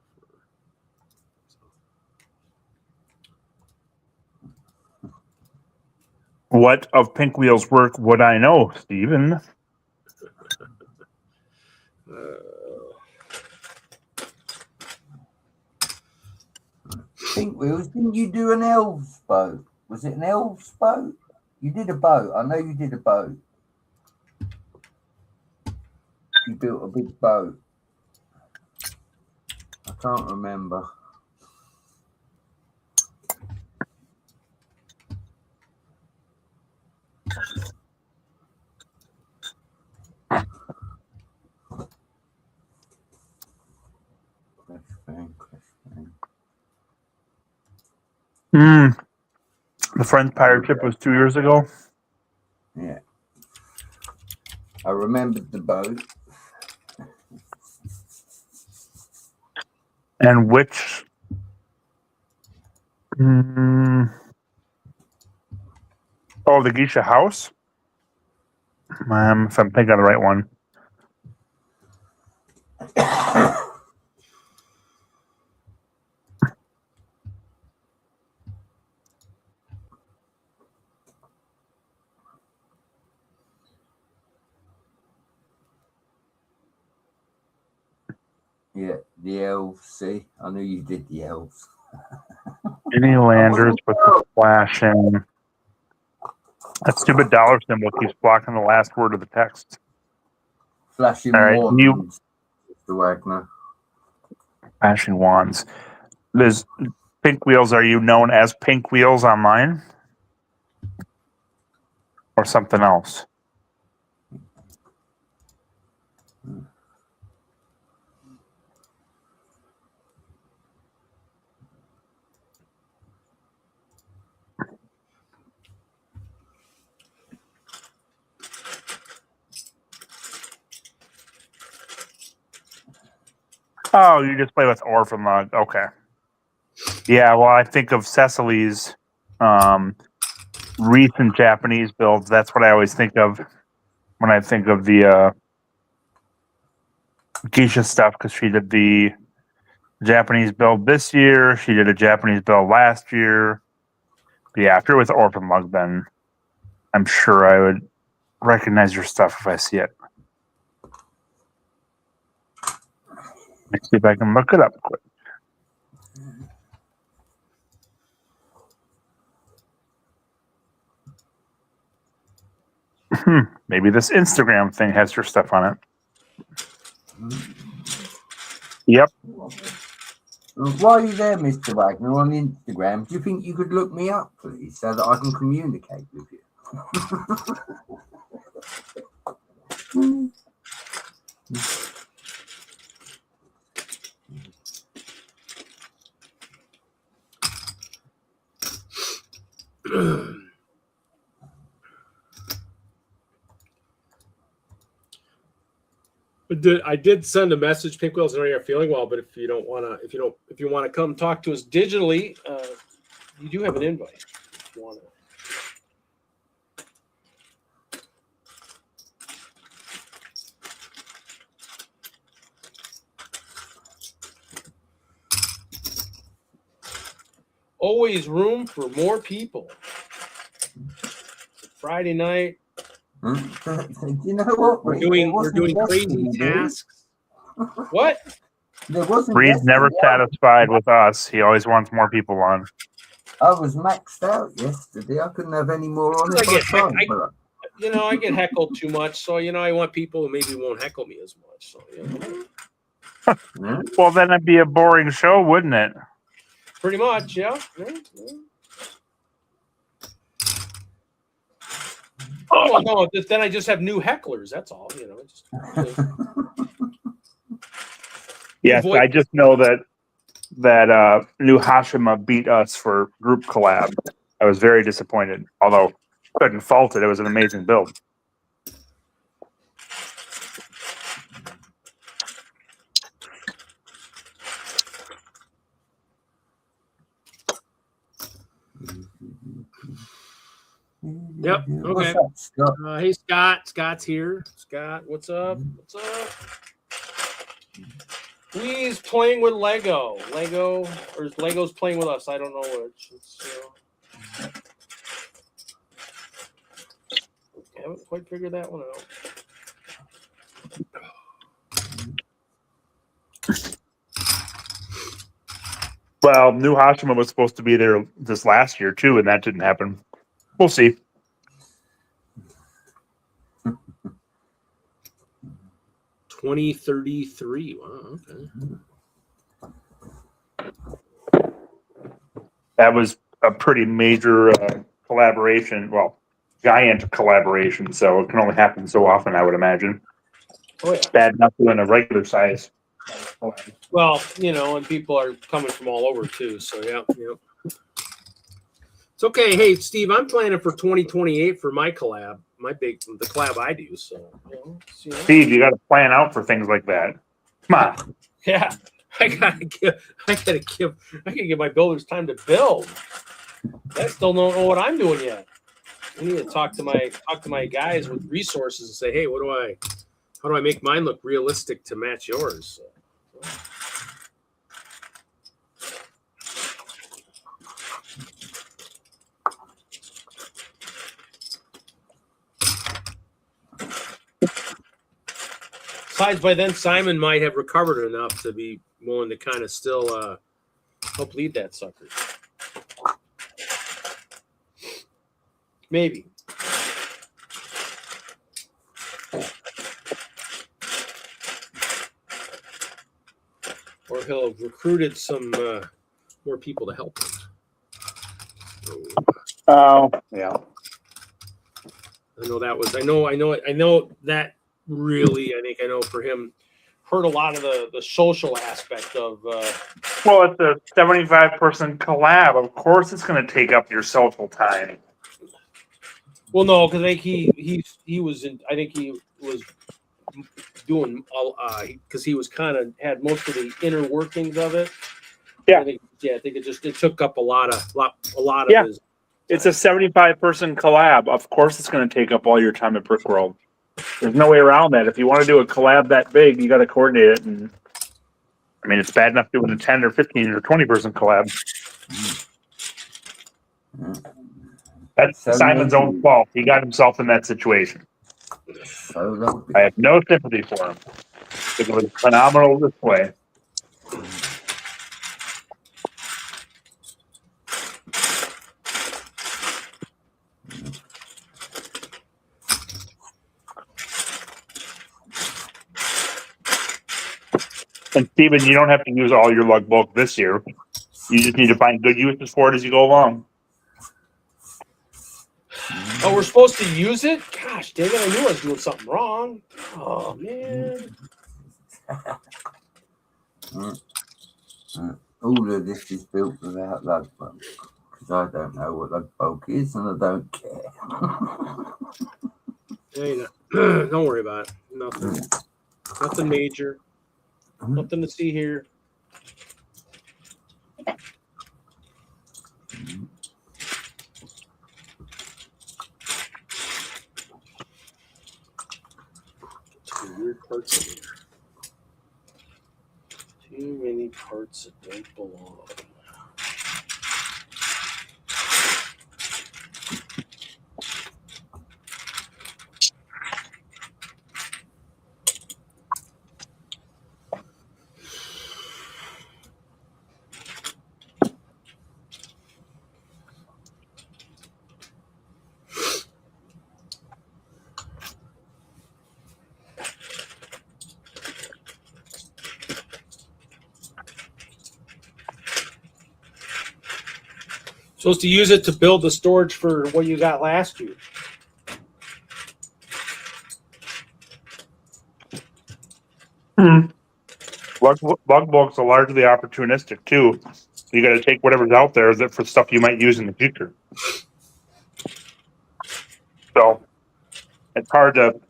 What of Pink Wheel's work would I know, Steven? Pink Wheels, didn't you do an elves boat? Was it an elves boat? You did a boat. I know you did a boat. You built a big boat. I can't remember. The French pirate ship was 2 years ago. Yeah. I remembered the boat. And which the Geisha House? If I'm thinking of the right one. Yeah, the elves. See, I knew you did the elves. Any landers with the flashing. That stupid dollar symbol keeps blocking the last word of the text. Flashing All right, wands, Mr. Wagner. Flashing wands. There's Pink Wheels. Are you known as Pink Wheels online? Or something else? Oh, you just play with Orphan Lug. Okay. Yeah, well, I think of Cecily's recent Japanese builds. That's what I always think of when I think of the Geisha stuff, because she did the Japanese build this year. She did a Japanese build last year. But yeah, after with Orphan Lug, then I'm sure I would recognize your stuff if I see it. Let's see if I can look it up quick. Maybe this Instagram thing has your stuff on it. Yep. While you're there, Mr. Wagner, on Instagram, do you think you could look me up, please, so that I can communicate with you? I did send a message, Pink Wheels. I know you're feeling well, but if you want to come talk to us digitally, you do have an invite. If you want to. Always room for more people. Friday night. Do you know what? We're Reed? doing crazy tasks. What? There wasn't. Reed's never yesterday. satisfied with us. He always wants more people on. I was maxed out yesterday. I couldn't have any more on if I tried. I get heckled too much, so I want people who maybe won't heckle me as much. So Well, then it'd be a boring show, wouldn't it? pretty much, yeah. Oh no! Then I just have new hecklers. That's all. Yes, I just know that New Hashima beat us for group collab. I was very disappointed, although couldn't fault it. It was an amazing build. Yep. Okay. What's up, Scott? Hey, Scott. Scott's here. Scott, what's up? What's up? He's playing with Lego. Or Lego's playing with us. I don't know which. I haven't quite figured that one out. Well, New Hashima was supposed to be there this last year too, and that didn't happen. We'll see. $20.33. Wow. Okay. That was a pretty major collaboration. Well, giant collaboration. So it can only happen so often, I would imagine. Oh yeah. It's bad enough doing a regular size. Well, and people are coming from all over too. So yeah. It's okay. Hey, Steve, I'm planning for 2028 for my collab, the collab I do. So, Steve, you got to plan out for things like that. Come on. Yeah, I gotta give my builders time to build. I still don't know what I'm doing yet. I need to talk to my guys with resources and say, hey, how do I make mine look realistic to match yours? Besides, by then Simon might have recovered enough to be willing to kind of still help lead that sucker. Maybe. Or he'll have recruited some more people to help him. Oh, yeah. I know that really, I know for him, hurt a lot of the social aspect of. Well, it's a 75-person collab. Of course, it's going to take up your social time. Well, no, because I think he was doing because he was kind of had most of the inner workings of it. Yeah, I think it took up a lot of his. It's a 75-person collab. Of course, it's going to take up all your time at Brickworld. There's no way around that. If you want to do a collab that big, you got to coordinate it. And I mean, it's bad enough doing a 10 or 15 or 20-person collab. That's Simon's own fault. He got himself in that situation. I have no sympathy for him. It was a phenomenal display. And Steven, you don't have to use all your lug bulk this year. You just need to find good uses for it as you go along. Oh, we're supposed to use it? Gosh, dang it, I knew I was doing something wrong. Oh, man. All of this is built without lug bulk. Because I don't know what lug bulk is and I don't care. Don't worry about it. Nothing major. Nothing to see here. Too weird parts in here. Too many parts that don't belong. Supposed to use it to build the storage for what you got last year. Lug books are largely opportunistic too. You got to take whatever's out there that for stuff you might use in the future. So it's hard to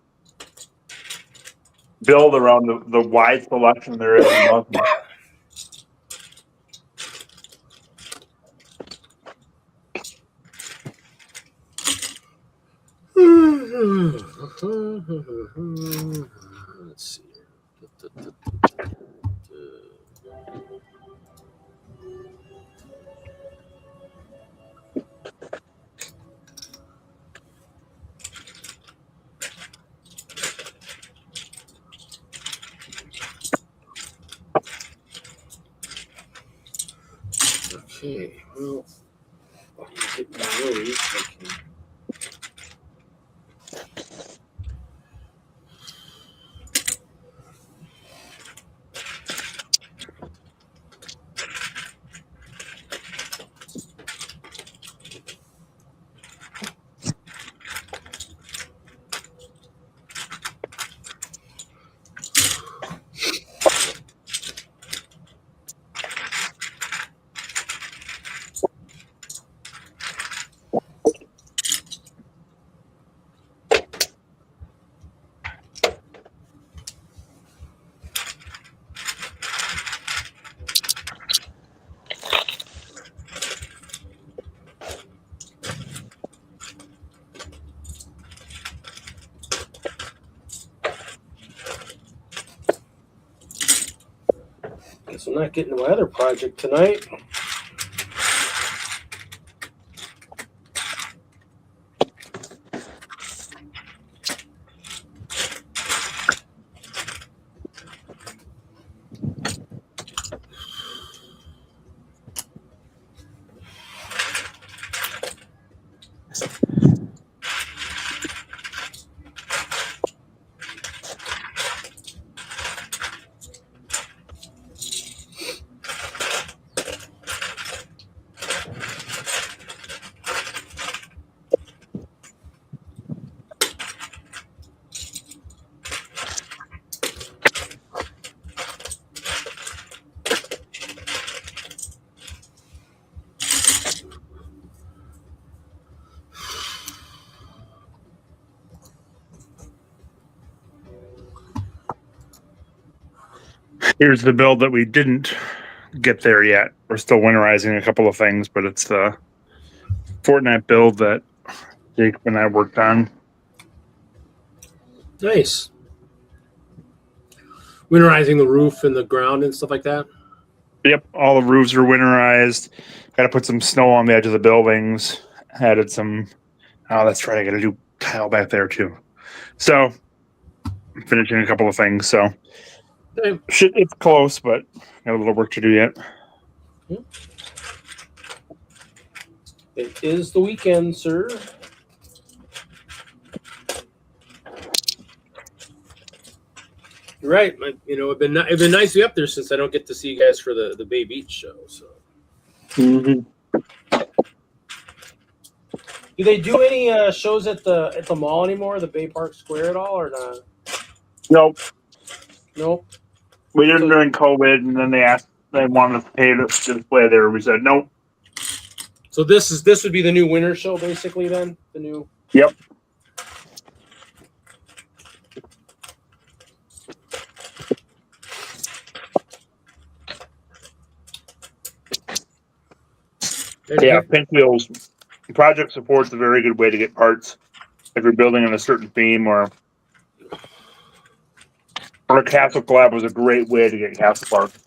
build around the wide selection there is in lug books. Let's see. Okay, well, I'll get those. Okay. Guess I'm not getting to my other project tonight. Here's the build that we didn't get there yet. We're still winterizing a couple of things, but it's the Fortnite build that Jake and I worked on. Nice. Winterizing the roof and the ground and stuff like that. Yep, all the roofs are winterized. Got to put some snow on the edge of the buildings. Added some. Oh, that's right. I got to do tile back there too. So, I'm finishing a couple of things. So, Okay. it's close, but got a little work to do yet. It is the weekend, sir. You're right. It'd been nice to be up there since I don't get to see you guys for the Bay Beach show. So, Mm-hmm. do they do any shows at the mall anymore? The Bay Park Square at all, or not? Nope. Nope. We did them during COVID, and then they wanted us to pay to display there. We said nope. So this would be the new winter show, basically. Then the new. Yep. Yeah, Pinwheels project support's a very good way to get parts if you're building in a certain theme, or a Castle Collab was a great way to get Castle parts.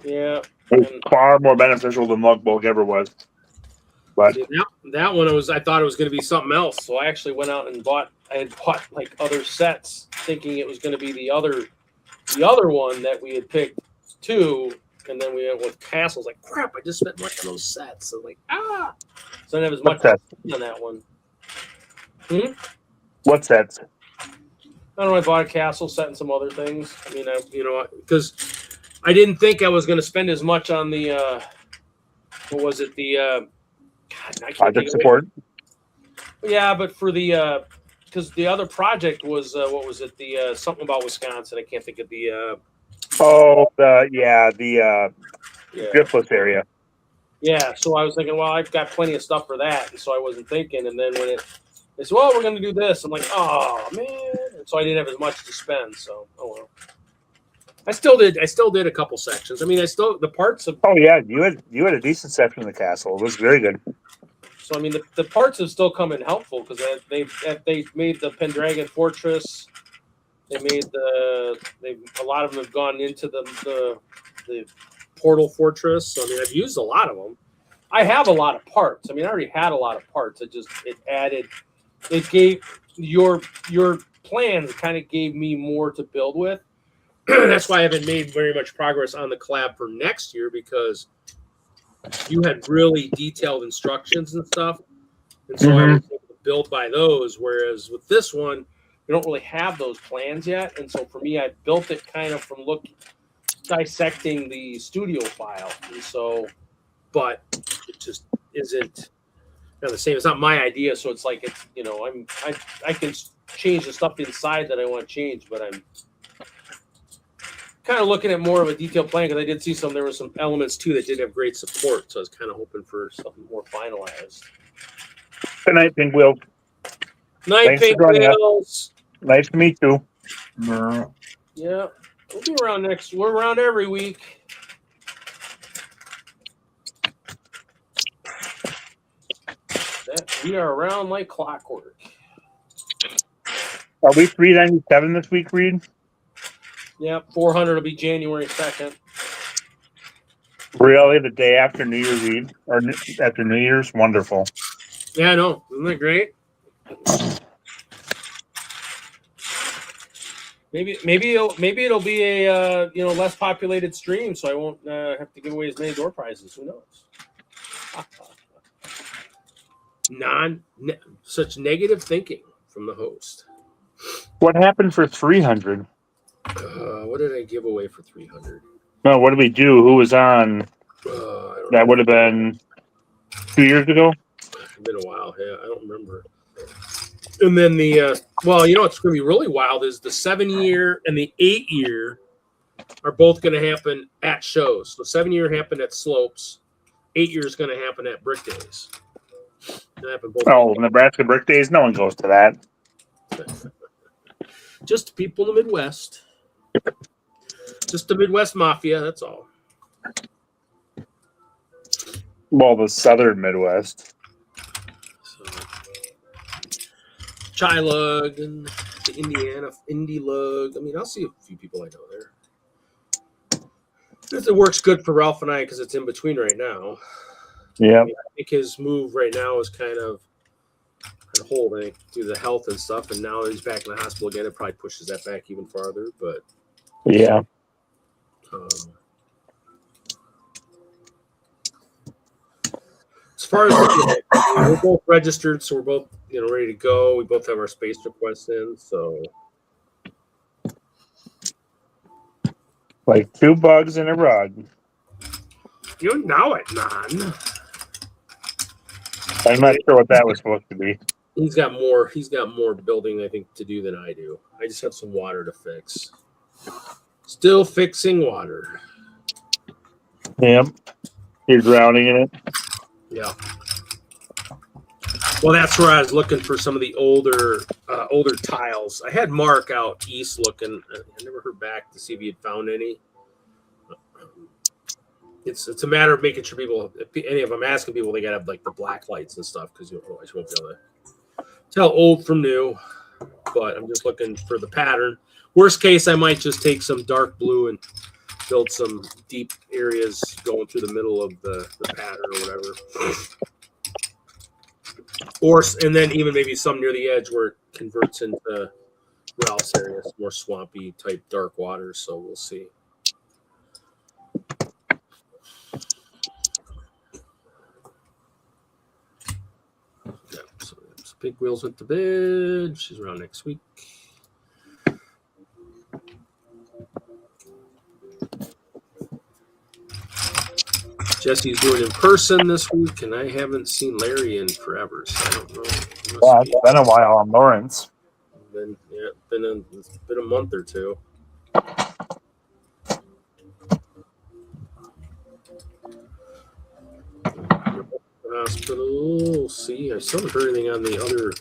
Yeah. It was far more beneficial than Lugbook ever was. But that one I thought it was going to be something else, so I actually went out and bought like other sets, thinking it was going to be the other one that we had picked too. And then we went with Castles. Like, crap, I just spent much on those sets. So, like, so I didn't have as much on that one. What sets? I don't know. I bought a Castle set and some other things. I mean, because I didn't think I was going to spend as much on the what was it? The God, I can't think Project of it. support. Yeah, but for the because the other project was what was it? The something about Wisconsin. I can't think of the The yeah. driftless area. Yeah, so I was thinking, well, I've got plenty of stuff for that, and so I wasn't thinking. And then when they said, well, we're going to do this, I'm like, oh man, and so I didn't have as much to spend. So, oh well. I still did a couple sections. I mean, the parts of. Oh yeah, you had a decent section of the castle. It was very good. So I mean, the parts have still come in helpful because they made the Pendragon Fortress. They made a lot of them have gone into the Portal Fortress. So I mean, I've used a lot of them. I have a lot of parts. I mean, I already had a lot of parts. It gave your plans kind of gave me more to build with. That's why I haven't made very much progress on the collab for next year because you had really detailed instructions and stuff. And so I was able to build by those. Whereas with this one, we don't really have those plans yet. And so for me, I built it kind of from dissecting the studio file. And so, but it just isn't the same. It's not my idea. So it's like, I can change the stuff inside that I want to change, but I'm kind of looking at more of a detailed plan because I did see there were some elements too that did have great support. So I was kind of hoping for something more finalized. Good night, Pink Wheels. Night, Pink Wheels. Nice to meet you. No. Yeah, we'll be around we're around every week. We are around like clockwork. Are we 397 this week, Reed? Yep, 400 will be January 2nd. Really? The day after New Year's Eve? Or after New Year's? Wonderful. Yeah, I know. Isn't that great? Maybe it'll be a less populated stream, so I won't have to give away as many door prizes. Who knows? Such negative thinking from the host. What happened for 300? What did I give away for 300? No, what did we do? Who was on? That would have been 2 years ago. It's been a while. Yeah, I don't remember. And then what's going to be really wild is the 7-year and the 8-year are both going to happen at shows. So 7-year happened at Slopes. 8 years going to happen at Brick Days. Nebraska Brick Days. No one goes to that. Just people in the Midwest. Just the Midwest Mafia. That's all. Well, the Southern Midwest. So, GMLTC and the Indiana DENLUG. I mean, I'll see a few people I know there. It works good for Ralph and I because it's in between right now. Yeah. I think his move right now is kind of holding due to the health and stuff, and now that he's back in the hospital again, it probably pushes that back even farther. But yeah. As far as we're both registered, so we're both ready to go. We both have our space requests in, so like 2 bugs in a rug. You know it, man. I'm not sure what that was supposed to be. He's got more building, I think, to do than I do. I just have some water to fix. Still fixing water. Yep. You're drowning in it. Yeah. Well, that's where I was looking for some of the older tiles. I had Mark out east looking. I never heard back to see if he had found any. It's a matter of making sure people, if any of them asking people, they gotta have like the black lights and stuff because otherwise you won't be able to tell old from new. But I'm just looking for the pattern. Worst case, I might just take some dark blue and build some deep areas going through the middle of the pattern or whatever. And then even maybe some near the edge where it converts into Ralph's area, more swampy type dark waters. So we'll see. Yeah, so Big Wheels went to bed. She's around next week. Jesse's doing in person this week, and I haven't seen Larry in forever, so I don't know. It must Yeah, be- it's been a while on Lawrence. It's been a month or two. Hospital. See, I still haven't heard anything on the other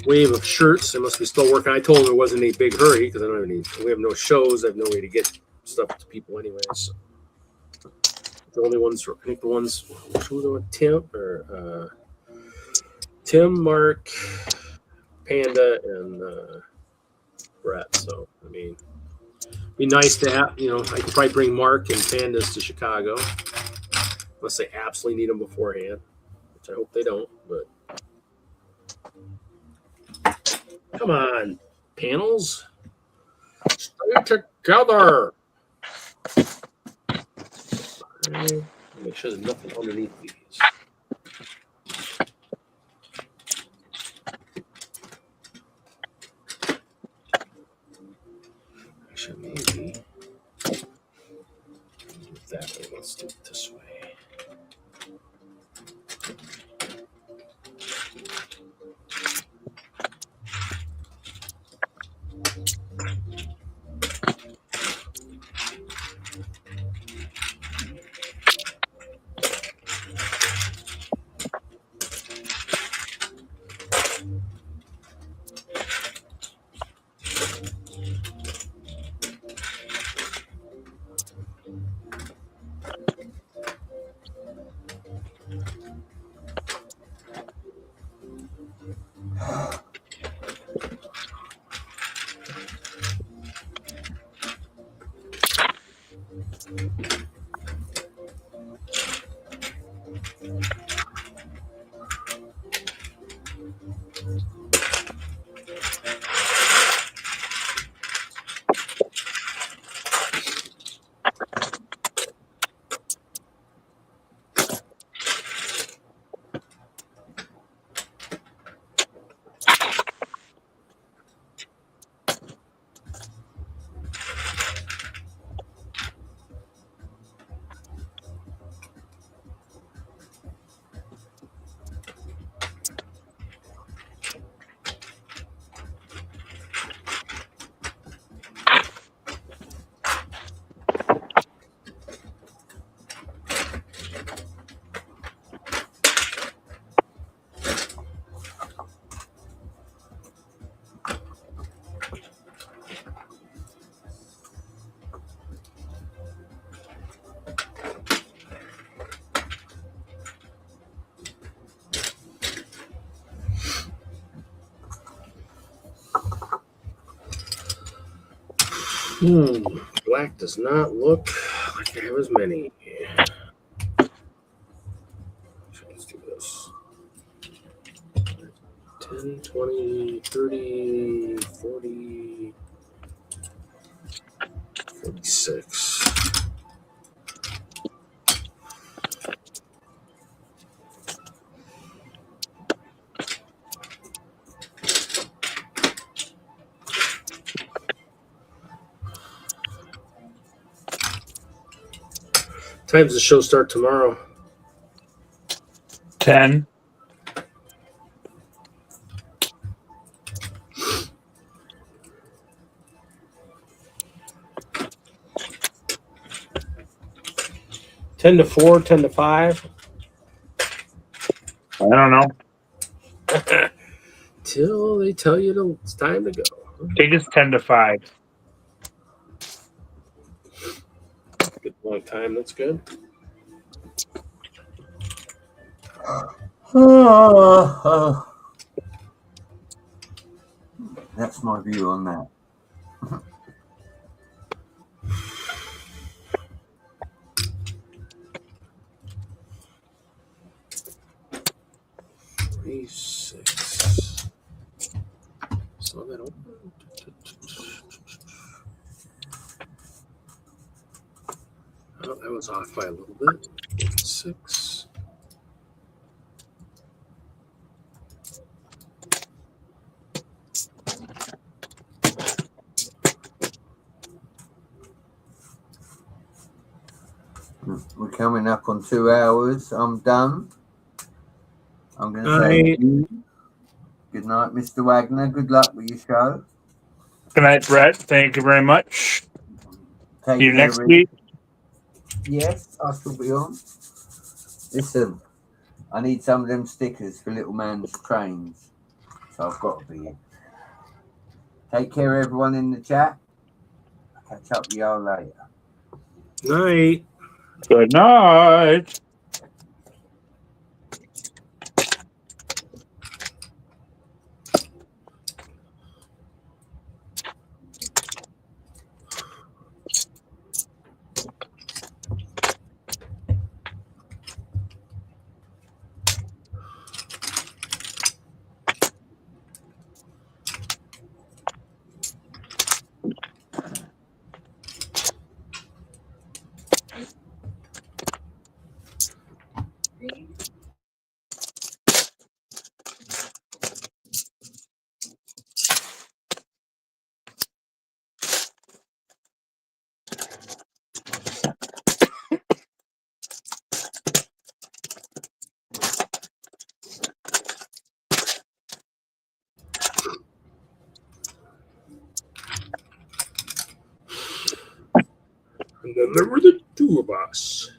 wave of shirts. They must be still working. I told them it wasn't a big hurry because I don't have any. We have no shows. I have no way to get stuff to people anyways. So. The only ones, I think the ones, who the one, Tim, Mark, Panda, and Brett. So I mean, be nice to have. I could probably bring Mark and Pandas to Chicago, unless they absolutely need them beforehand, which I hope they don't. But come on, panels, stay together. Right. Make sure there's nothing underneath these. Actually, maybe that way. Let's do it this way. Black does not look like I have as many. Let's do this. 10, 20, 30, 40, 46. Times the show start tomorrow. 10. Ten to 4, 10 to 5. I don't know. Till they tell you it's time to go. I think it's 10 to 5. Good long time. That's good. That's my view on that. Six. Saw that open. Oh, that was off by a little bit. 6. We're coming up on 2 hours. I'm done. I'm going to say good night, Mr. Wagner. Good luck with your show. Good night, Brett. Thank you very much. Take See you care, next Rick. week. Yes, I'll still be on. Listen, I need some of them stickers for little man's trains. So I've got to be in. Take care, everyone in the chat. I'll catch up with y'all later. Night. Good night. And then there were the two of us.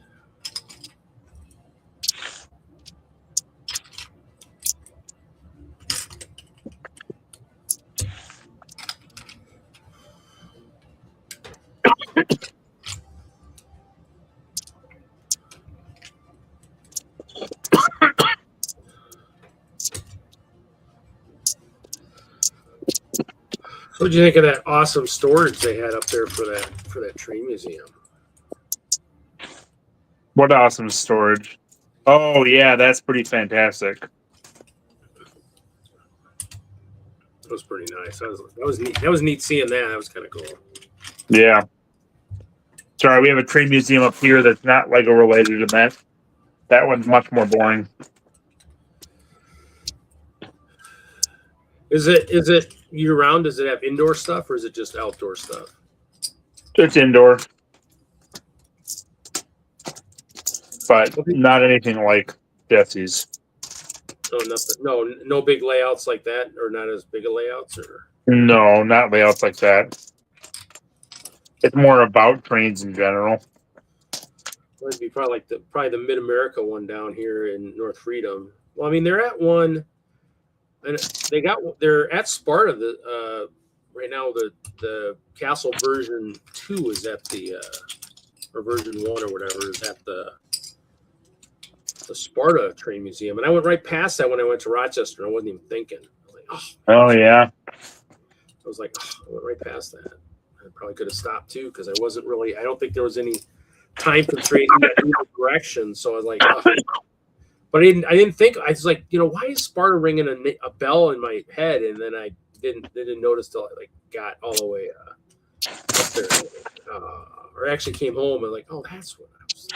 What did you think of that awesome storage they had up there for that train museum? What awesome storage. Oh, yeah, that's pretty fantastic. That was pretty nice. That was neat. That was neat seeing that. That was kind of cool. Yeah. Sorry, we have a train museum up here that's not Lego related to that. That one's much more boring. Is it year round? Does it have indoor stuff or is it just outdoor stuff? It's indoor. But not anything like Jesse's. Oh, nothing. No big layouts like that, or not as big a layouts, or No, not layouts like that. It's more about trains in general. it'd be probably like the Mid America one down here in North Freedom. Well, I mean they're at one, and they're at Sparta. Right now the Castle version 2 is at the or version 1 or whatever is at the Sparta Train Museum, and I went right past that when I went to Rochester. And I wasn't even thinking. I was like, Oh, yeah. I was like, I went right past that. I probably could have stopped too because I wasn't really. I don't think there was any time constraint in either direction. So I was like, but I didn't think. I was like, why is Sparta ringing a bell in my head? And then I didn't notice till I got all the way up there, or actually came home and like, oh, that's what I was.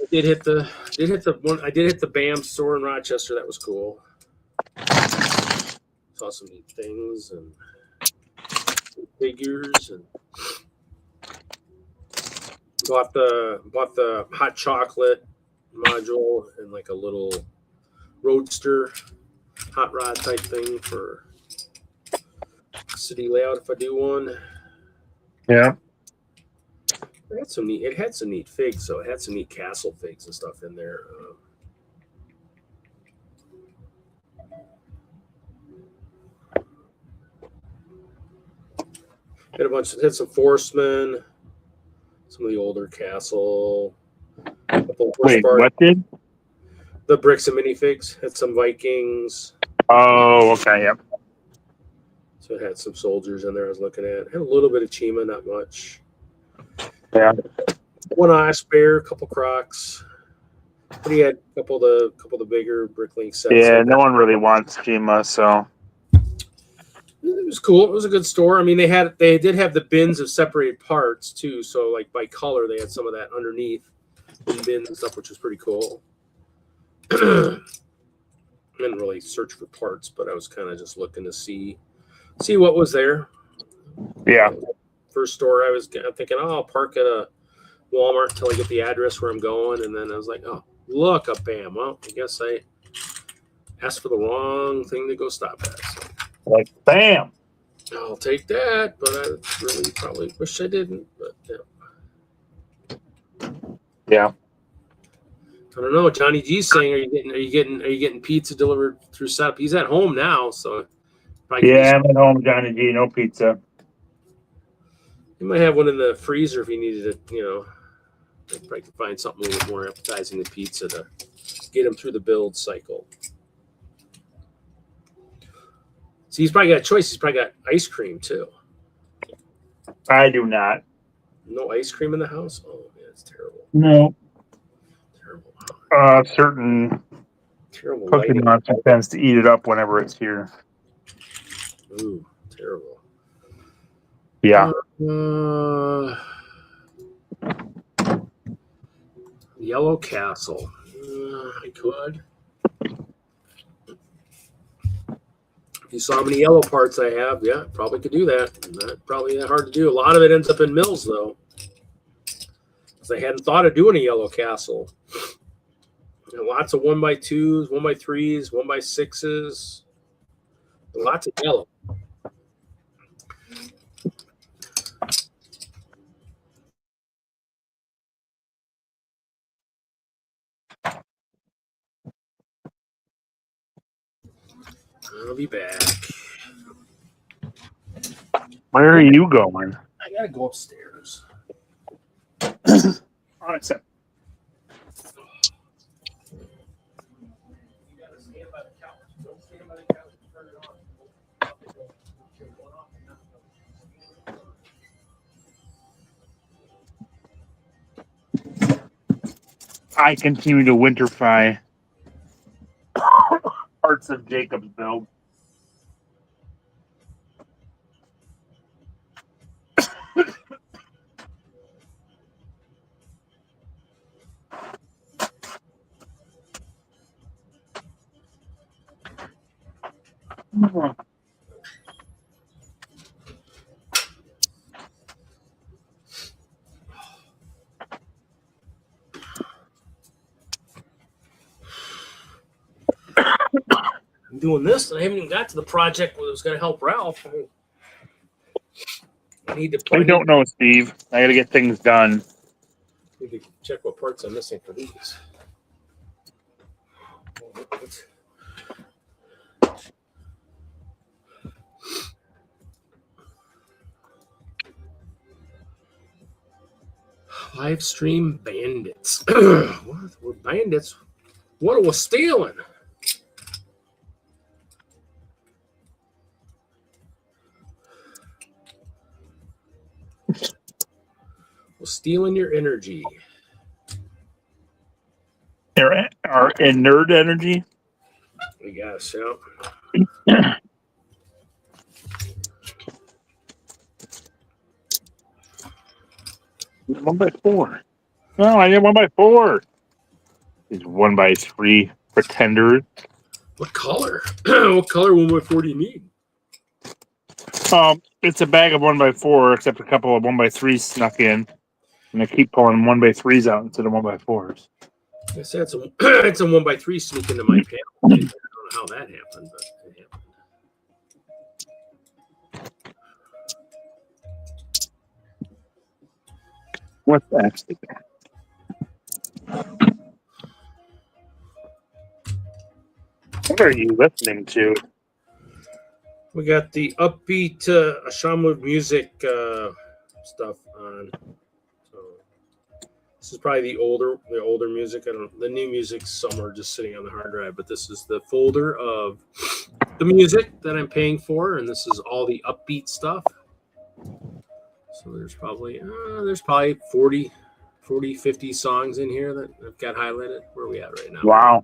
I did hit the BAM store in Rochester. That was cool. Saw some neat things and figures and bought the hot chocolate module and like a little roadster hot rod type thing for city layout if I do one. Yeah. It had some neat figs, so it had some neat castle figs and stuff in there. Had some Forcemen, some of the older castle. Wait, what did? The bricks and minifigs had some Vikings. Oh, okay, yep. So it had some soldiers in there I was looking at. Had a little bit of Chima, not much. Yeah. One Osprey, a couple Crocs. But he had a couple of the bigger Bricklink sets. Yeah, no one really wants Chima, so. It was cool. It was a good store. I mean, they did have the bins of separated parts too. So like by color, they had some of that underneath in bins and stuff, which was pretty cool. I didn't really search for parts, but I was kind of just looking to see what was there. Yeah. first store I was thinking, oh, I'll park at a Walmart until I get the address where I'm going. And then I was like, oh, look up, bam. Well, I guess I asked for the wrong thing to go stop at. So Like, bam. I'll take that, but I really probably wish I didn't. But Yeah. I don't know. Johnny G's saying, are you getting pizza delivered through setup? He's at home now, so Yeah, I'm at home, Johnny G. No pizza. he might have one in the freezer if he needed it. Probably could find something a little more appetizing than pizza to get him through the build cycle. See, he's probably got a choice. He's probably got ice cream too. I do not. No ice cream in the house? Oh man, it's terrible. No. Terrible. Certain Terrible Cookie lighting. Monster tends to eat it up whenever it's here. Ooh, terrible. Yeah. Yellow Castle. I could. If you saw how many yellow parts I have, yeah, probably could do that. Not probably that hard to do. A lot of it ends up in mills, though. Because I hadn't thought of doing a Yellow Castle. Lots of 1x2s, 1x3s, 1x6s. Lots of yellow. I'll be back. Where are you going? I gotta go upstairs. On a sec. I continue to winterify parts of Jacob's build. I'm doing this, and I haven't even got to the project where it was going to help Ralph. I need to. I don't know, Steve. I got to get things done. Need to check what parts I'm missing for these. Live stream bandits. What? We're bandits. What are we stealing? We're stealing your energy. Our nerd energy. I guess, yeah. 1x4. No, I need 1x4. These 1x3 pretenders. What color? What color 1x4 do you need? It's a bag of 1x4, except a couple of 1x3s snuck in, and I keep pulling 1x3s out instead of 1x4s. I said it's a 1x3 sneak into my panel. I don't know how that happened, but it happened. What's that? What are you listening to? We got the upbeat Shamwood music stuff on. So this is probably the older music. The new music's somewhere just sitting on the hard drive, but this is the folder of the music that I'm paying for, and this is all the upbeat stuff. So there's probably 40, 50 songs in here that I've got highlighted. Where are we at right now? Wow.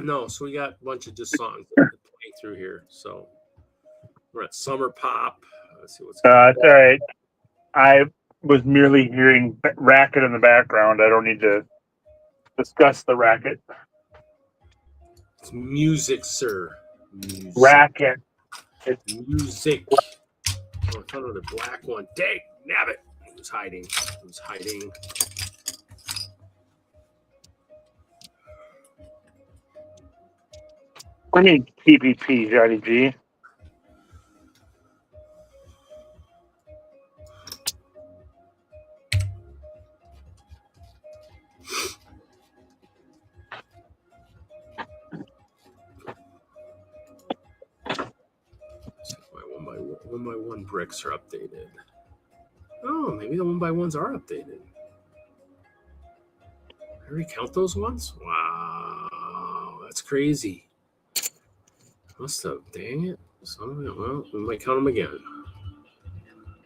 No, so we got a bunch of just songs that are playing through here. So We're at Summer Pop. Let's see what's It's all right. I was merely hearing racket in the background. I don't need to discuss the racket. It's music, sir. Music. Racket. Music. Oh, I found another black one. Dang, nabbit. He was hiding. He was hiding. I need TPP, Johnny G. My one by one bricks are updated. Oh, maybe the 1x1s are updated. I already count those ones? Wow, that's crazy. Must have. Dang it. Well, we might count them again.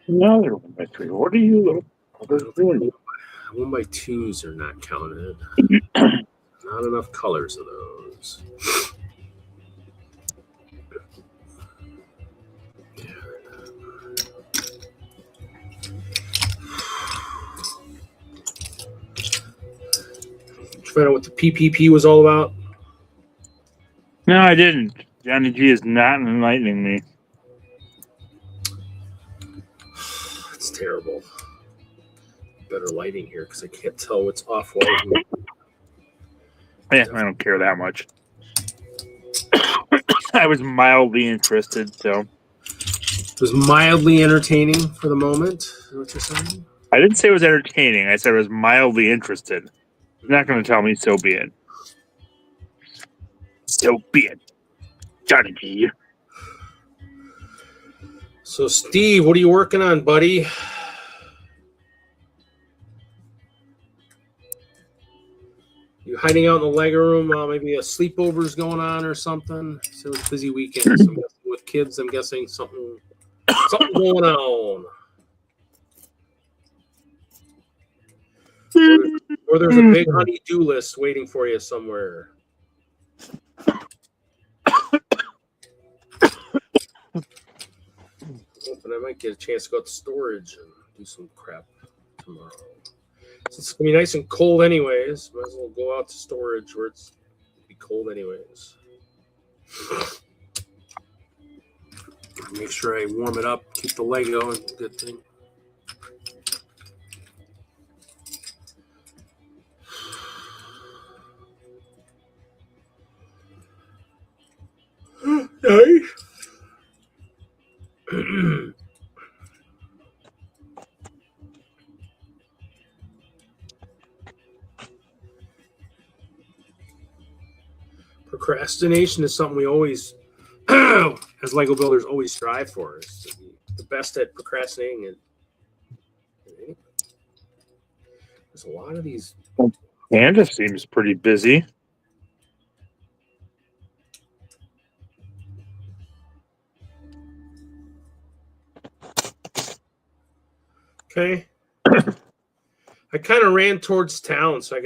Another one by three. What are you doing? 1x2s are not counted. Not enough colors of those. Did you find out what the PPP was all about? No, I didn't. Johnny G is not enlightening me. It's terrible. Better lighting here because I can't tell what's off white. Yeah, I don't care that much. I was mildly interested, so. It was mildly entertaining for the moment. Is that what you're saying? I didn't say it was entertaining. I said I was mildly interested. You're not going to tell me so be it. So be it. Johnny G. So, Steve, what are you working on, buddy? You hiding out in the Lego room while maybe a sleepover's going on or something? So it's busy weekend. So with kids, I'm guessing something going on. Or there's a big honey-do list waiting for you somewhere. Hoping I might get a chance to go out to storage and do some crap tomorrow. Since it's gonna be nice and cold anyways, might as well go out to storage where it's be cold anyways. Make sure I warm it up, keep the Lego and good thing. Nice. Procrastination is something we always, as Lego builders, always strive for. Is to be the best at procrastinating. And there's a lot of these. Panda seems pretty busy. Okay. I kind of ran towards town, so I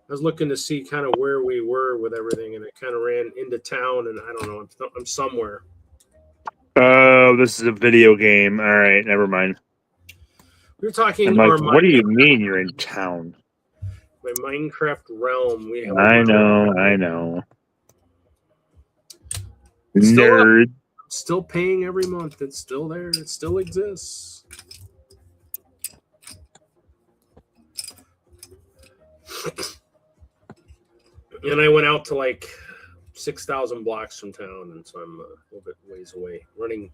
was looking to see kind of where we were with everything, and I kind of ran into town, and I don't know, I'm somewhere. Oh, this is a video game. All right, never mind. We were talking. I'm like, what do you mean you're in town? My Minecraft realm. We have I know. Still Nerd. Still paying every month. It's still there. It still exists. And I went out to like 6,000 blocks from town, and so I'm a little bit ways away, running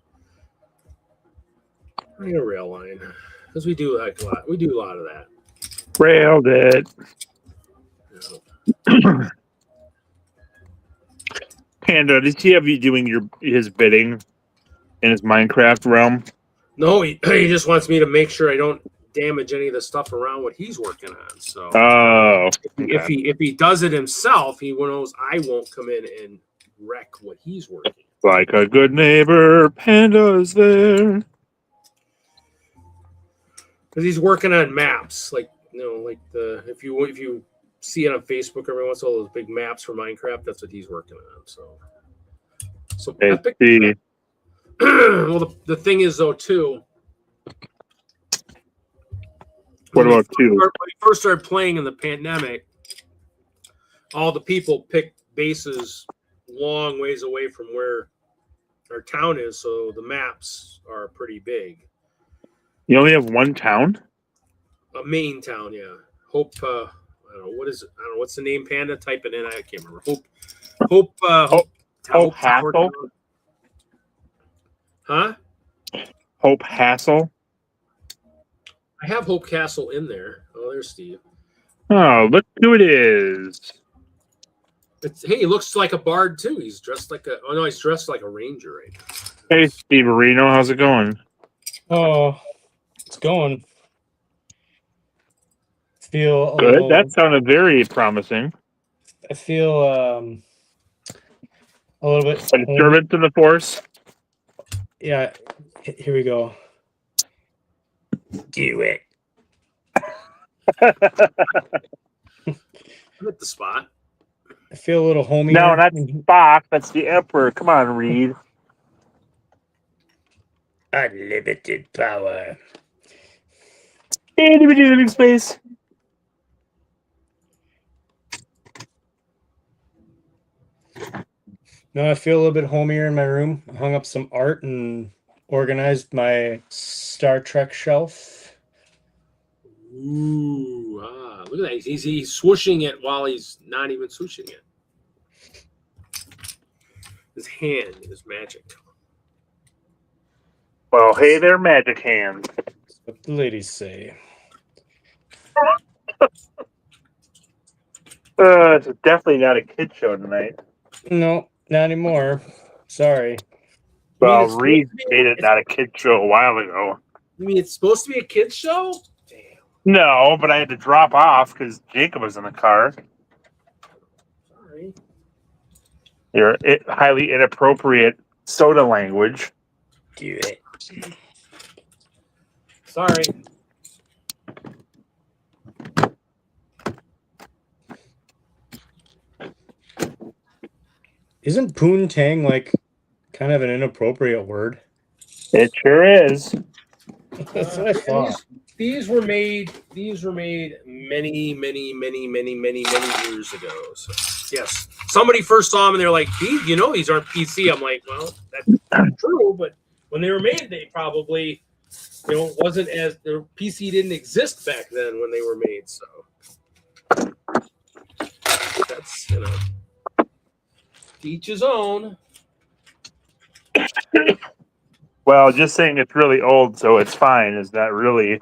a rail line because we do like a lot. We do a lot of that. Railed it. Yeah. Panda, does he have you doing his bidding in his Minecraft realm? No, he just wants me to make sure I don't damage any of the stuff around what he's working on. So, if he does it himself, he knows I won't come in and wreck what he's working. Like a good neighbor, Panda's there. Because he's working on maps, like if you see it on Facebook every once in a while, those big maps for Minecraft, that's what he's working on. So So I Let's picked, see. well, the thing is though too. What about two? When we first started playing in the pandemic, all the people picked bases long ways away from where our town is, so the maps are pretty big. You only have one town? A main town, yeah. Hope. I don't know what is it. I don't know what's the name. Panda. Type it in. I can't remember. Hope Hassel? Huh? Hope Hassel? I have Hope Castle in there. Oh, there's Steve. Oh, look who it is. Hey, he looks like a bard too. He's dressed like a. Oh no, he's dressed like a ranger right now. Hey, Steve Areno, how's it going? Oh, it's going. Feel a Good. little. That sounded very promising. I feel a little bit. A disturbance in the force? Yeah. Here we go. Do it. I'm at the spot. I feel a little homey. No, that's Spock. That's the Emperor. Come on, Reed. Unlimited power. Living space. No, I feel a little bit homier in my room. I hung up some art and organized my Star Trek shelf. Ooh, look at that. He's swooshing it while he's not even swooshing it. His hand is magic. Well, hey there, magic hands. That's what the ladies say. It's definitely not a kid show tonight. No, not anymore. Sorry. Well, it's Reed supposed to be- made it not a kid show a while ago. You mean it's supposed to be a kids show? Damn. No, but I had to drop off because Jacob was in the car. Sorry. Your highly inappropriate soda language. Do it. Sorry. Isn't poontang like kind of an inappropriate word? It sure is. That's what I thought. These were made many years ago. So yes. Somebody first saw them and they're like, these, these aren't PC. I'm like, well, that's true, but when they were made, they probably, wasn't as the PC didn't exist back then when they were made. So that's each his own. Well, just saying it's really old, so it's fine, is not really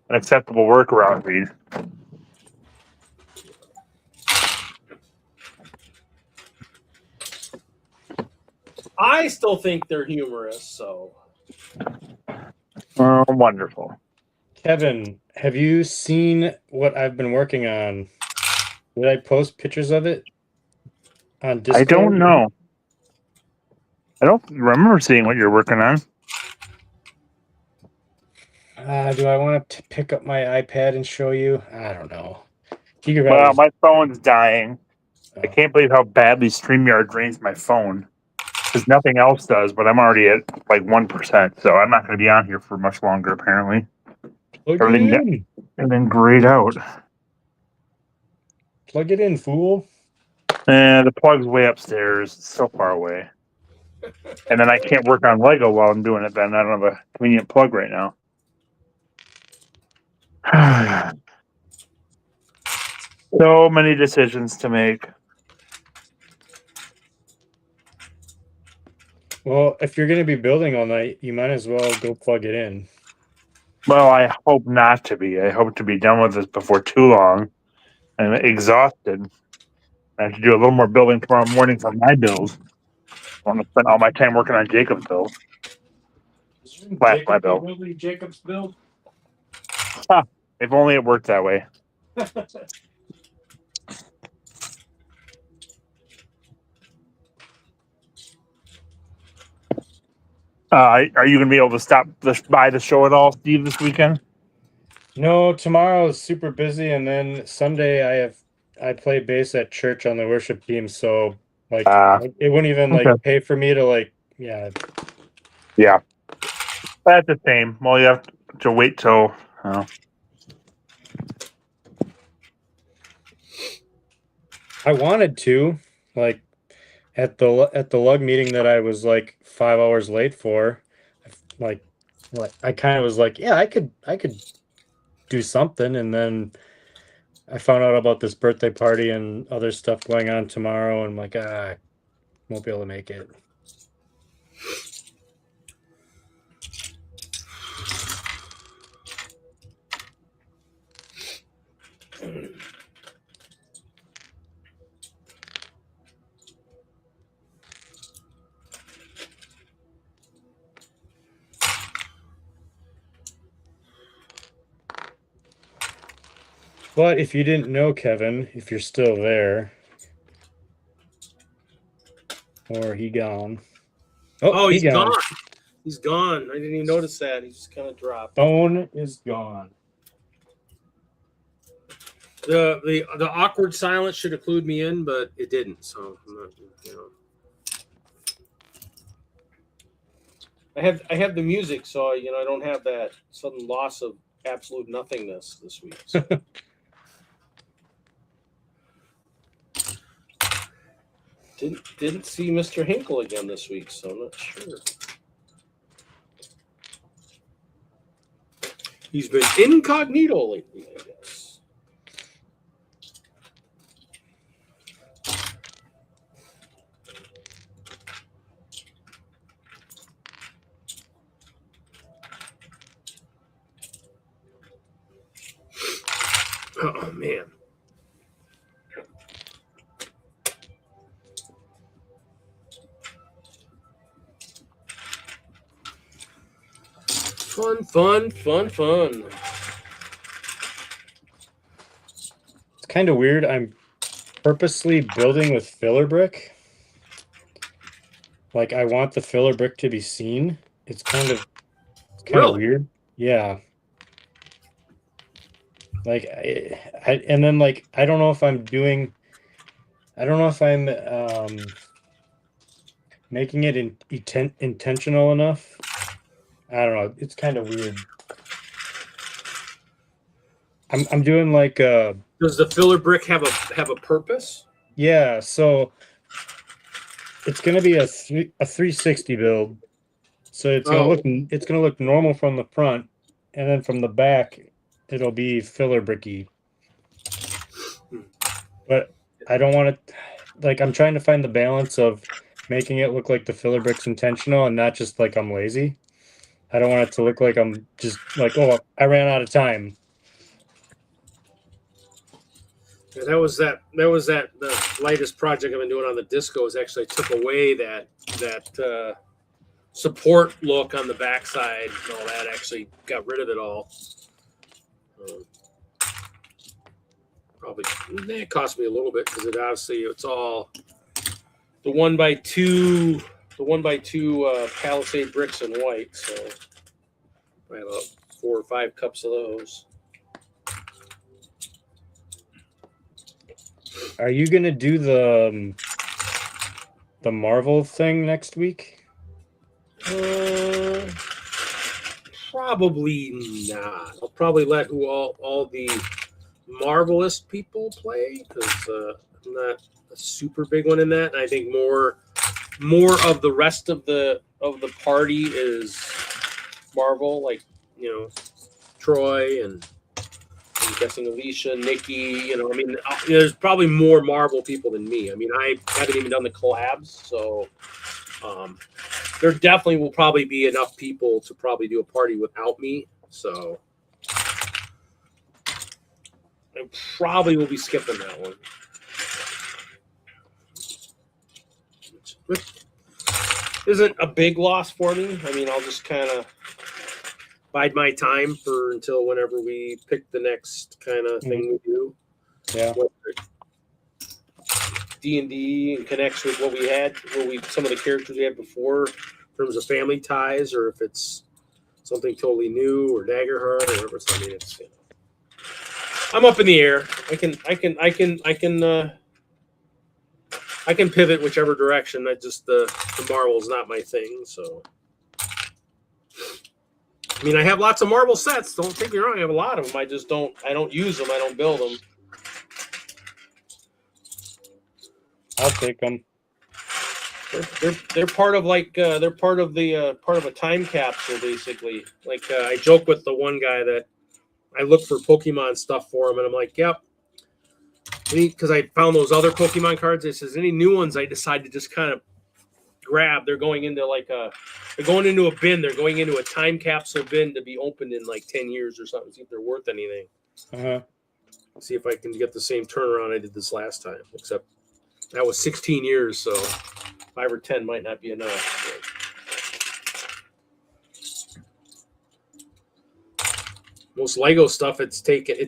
an acceptable workaround, Reed. I still think they're humorous, so. Oh, wonderful. Kevin, have you seen what I've been working on? Did I post pictures of it on Discord? I don't know. I don't remember seeing what you're working on. Do I want to pick up my iPad and show you? I don't know. You could Well, probably- my phone's dying. I can't believe how badly StreamYard drains my phone. Because nothing else does, but I'm already at like 1%, so I'm not going to be on here for much longer, apparently. Plug everything it in. And then grayed out. Plug it in, fool. And the plug's way upstairs. It's so far away. And then I can't work on Lego while I'm doing it, then I don't have a convenient plug right now. So many decisions to make. Well, if you're going to be building all night, you might as well go plug it in. Well, I hope not to be. I hope to be done with this before too long. I'm exhausted. I have to do a little more building tomorrow morning for my build. I want to spend all my time working on Jacob's build. Slash my build. Jacob's build? If only it worked that way. Are you going to be able to stop by the show at all, Steve, this weekend? No, tomorrow is super busy, and then Sunday I play bass at church on the worship team. So Like it wouldn't even like okay. pay for me to like, yeah. Yeah. That's the same. Well, you have to wait till. I wanted to, like, at the lug meeting that I was like 5 hours late for, like I kind of was like, yeah, I could do something, and then I found out about this birthday party and other stuff going on tomorrow, and I'm like, I won't be able to make it. But if you didn't know, Kevin, if you're still there, or he gone? Oh, he he's gone. He's gone. I didn't even notice that. He just kind of dropped. Phone is gone. The awkward silence should have clued me in, but it didn't. So I'm not, I have the music, so I don't have that sudden loss of absolute nothingness this week. So. Didn't see Mr. Hinkle again this week, so I'm not sure. He's been incognito lately, I guess. Oh man. Fun. It's kind of weird. I'm purposely building with filler brick. Like I want the filler brick to be seen. It's kind of Really? weird. Yeah. Like and then like I don't know if I'm making it intentional enough. I don't know. It's kind of weird. I'm doing like does the filler brick have a purpose? Yeah, so it's gonna be a 360 build. So it's gonna look normal from the front, and then from the back it'll be filler bricky. But I don't want it, like I'm trying to find the balance of making it look like the filler brick's intentional and not just like I'm lazy. I don't want it to look like I'm just like, oh, I ran out of time. Yeah, that was the lightest project I've been doing on the disco is actually I took away that support look on the backside and all that. Actually got rid of it all. Probably it cost me a little bit because it's all the 1x2 Palisade bricks in white. So I have about 4 or 5 cups of those. Are you gonna do the Marvel thing next week? Probably not. I'll probably let all the Marvelous people play because I'm not a super big one in that. And I think more of the rest of the party is Marvel, like Troy and I'm guessing Alicia, Nikki. There's probably more Marvel people than me. I mean, I haven't even done the collabs, so there definitely will probably be enough people to probably do a party without me. So I probably will be skipping that one. Which isn't a big loss for me. I mean, I'll just kind of bide my time until whenever we pick the next kind of thing we do. Yeah. D&D and connects with what we had, some of the characters we had before in terms of family ties, or if it's something totally new or Daggerheart or whatever. So, I mean, I'm up in the air. I can I can pivot whichever direction. I just the marble is not my thing. So, I mean, I have lots of marble sets. Don't take me wrong. I have a lot of them. I just don't. I don't use them. I don't build them. I'll take them. They're part of like they're part of the part of a time capsule basically. Like I joke with the one guy that I look for Pokemon stuff for him, and I'm like, yep. Because I found those other Pokemon cards. It says any new ones I decide to just kind of grab. They're going into like they're going into a bin. They're going into a time capsule bin to be opened in like 10 years or something. See if they're worth anything. See if I can get the same turnaround I did this last time. Except that was 16 years, so 5 or 10 might not be enough. Most Lego stuff, it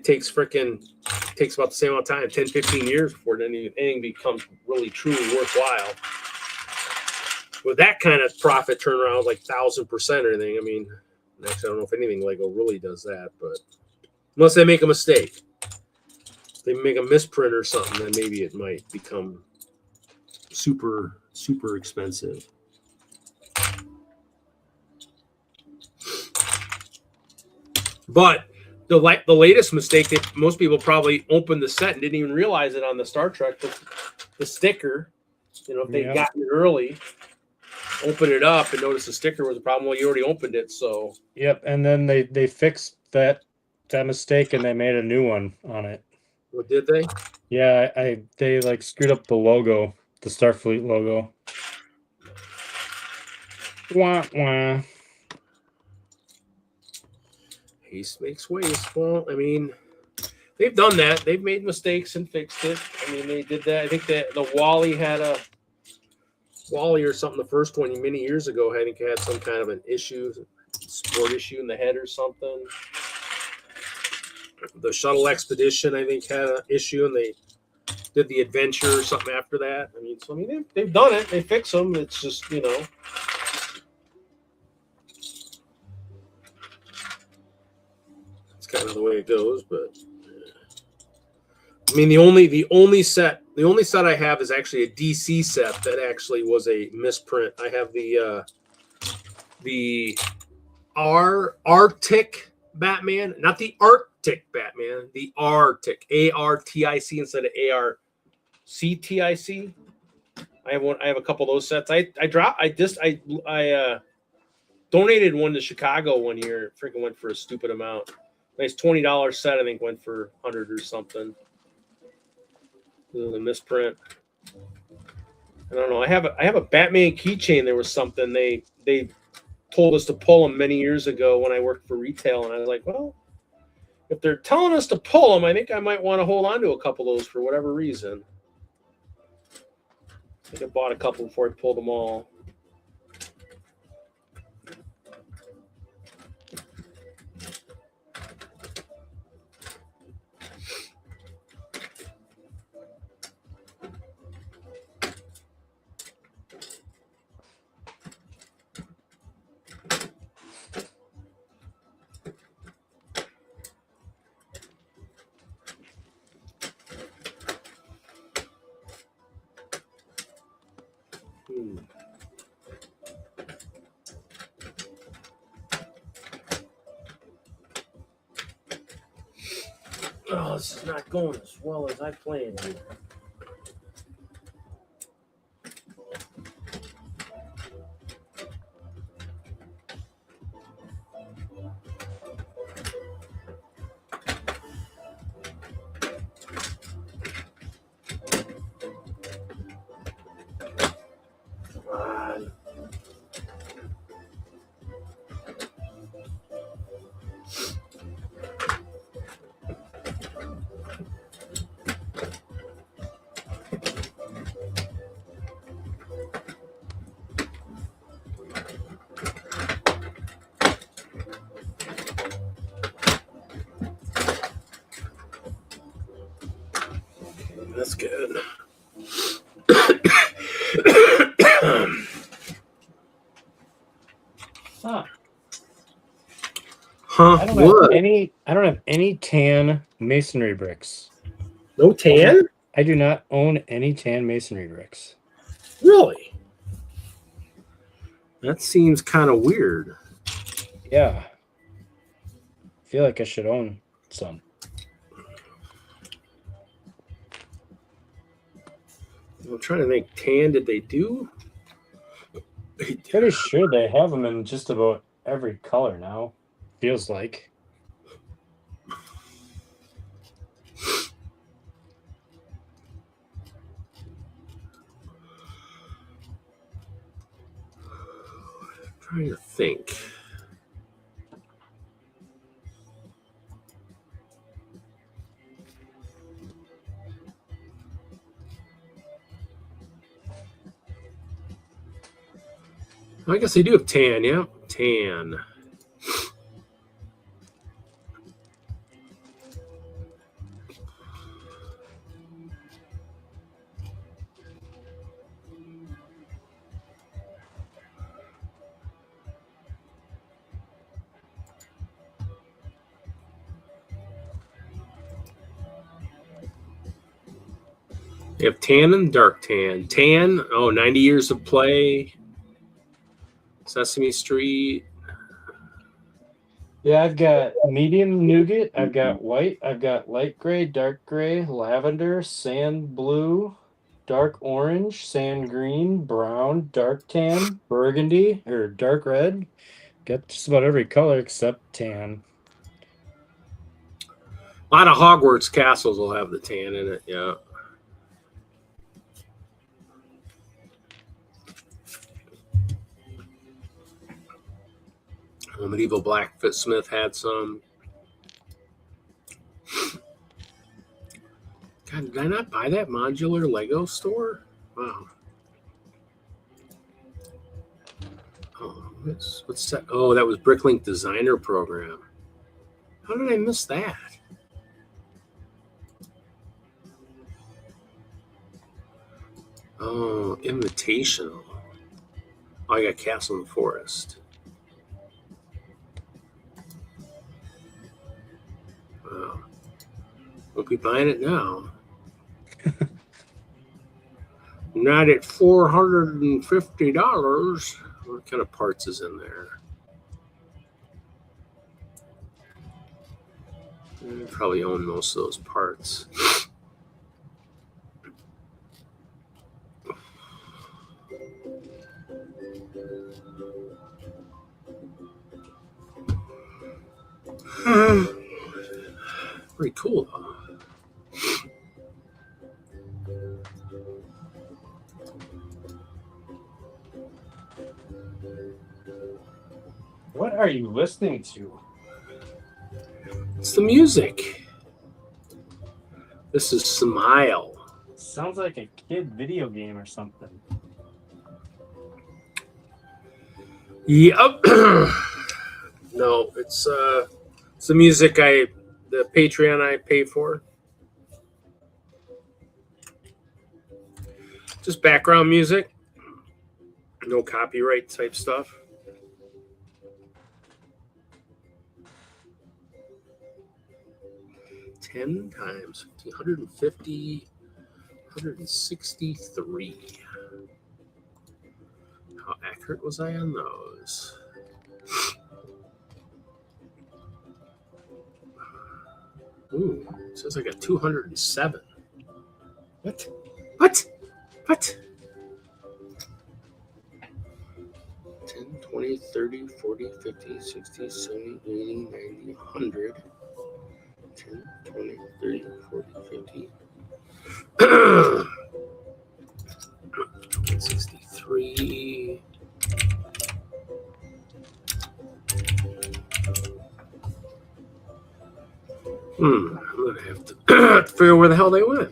takes about the same amount of time, 10, 15 years before anything becomes really truly worthwhile. With that kind of profit turnaround, like 1,000% or anything, I mean, actually, I don't know if anything Lego really does that, but unless they make a mistake, if they make a misprint or something, then maybe it might become super, super expensive. But the latest mistake that most people probably opened the set and didn't even realize it on the Star Trek, the sticker, if they'd gotten it early, open it up and notice the sticker was a problem. Well, you already opened it, so. Yep, and then they fixed that mistake and they made a new one on it. What did they? Yeah, they like screwed up the logo, the Starfleet logo. Wah wah. Haste makes waste. Well, I mean, they've done that. They've made mistakes and fixed it. I mean, they did that. I think that the Wally had a Wally or something. The first one many years ago, I think had some kind of an issue, sport issue in the head or something. The Shuttle Expedition, I think, had an issue, and they did the Adventure or something after that. I mean, they've done it. They fix them. It's just, it's kind of the way it goes. But I mean, the only set I have is actually a DC set that actually was a misprint. I have the Arctic Batman, not the Arctic Batman, the Arctic, ARTIC instead of ARCTIC. I have a couple of those sets. I donated one to Chicago one year. Freaking went for a stupid amount. Nice $20 set, I think, went for 100 or something. The misprint. I don't know. I have a Batman keychain. There was something they told us to pull them many years ago when I worked for retail, and I was like, well, if they're telling us to pull them, I think I might want to hold on to a couple of those for whatever reason. I think I bought a couple before I pulled them all. Oh, this is not going as well as I planned here. That's good. I don't have any tan masonry bricks. No tan? I do not own any tan masonry bricks. Really? That seems kind of weird. Yeah. I feel like I should own some. I'm trying to think. Tan, did they do? Pretty sure they have them in just about every color now. Feels like. Trying to think. I guess they do have tan, yeah. Tan. They have tan and dark tan. Tan, 90 years of play. Sesame Street. Yeah, I've got medium nougat, I've got white, I've got light gray, dark gray, lavender, sand blue, dark orange, sand green, brown, dark tan, burgundy, or dark red. Got just about every color except tan. A lot of Hogwarts castles will have the tan in it, yeah. Medieval Blacksmith had some. God, did I not buy that modular Lego store? Wow. Oh, what's that? Oh, that was Bricklink Designer Program. How did I miss that? Oh, Invitational. Oh, I got Castle in the Forest. Wow. Won't be buying it now. Not at $450. What kind of parts is in there? I probably own most of those parts. Pretty cool, though. What are you listening to? It's the music. This is Smile. Sounds like a kid video game or something. Yep. No, it's the music the Patreon I pay for. Just background music. No copyright type stuff. Ten times 150, 163. How accurate was I on those? Ooh, it says I got 207. What? What? What? 10, 20, 30, 40, 50, 60, 70, 80, 90, 100. 10, 20, 30, 40, 50. 63. I'm gonna have to figure out where the hell they went.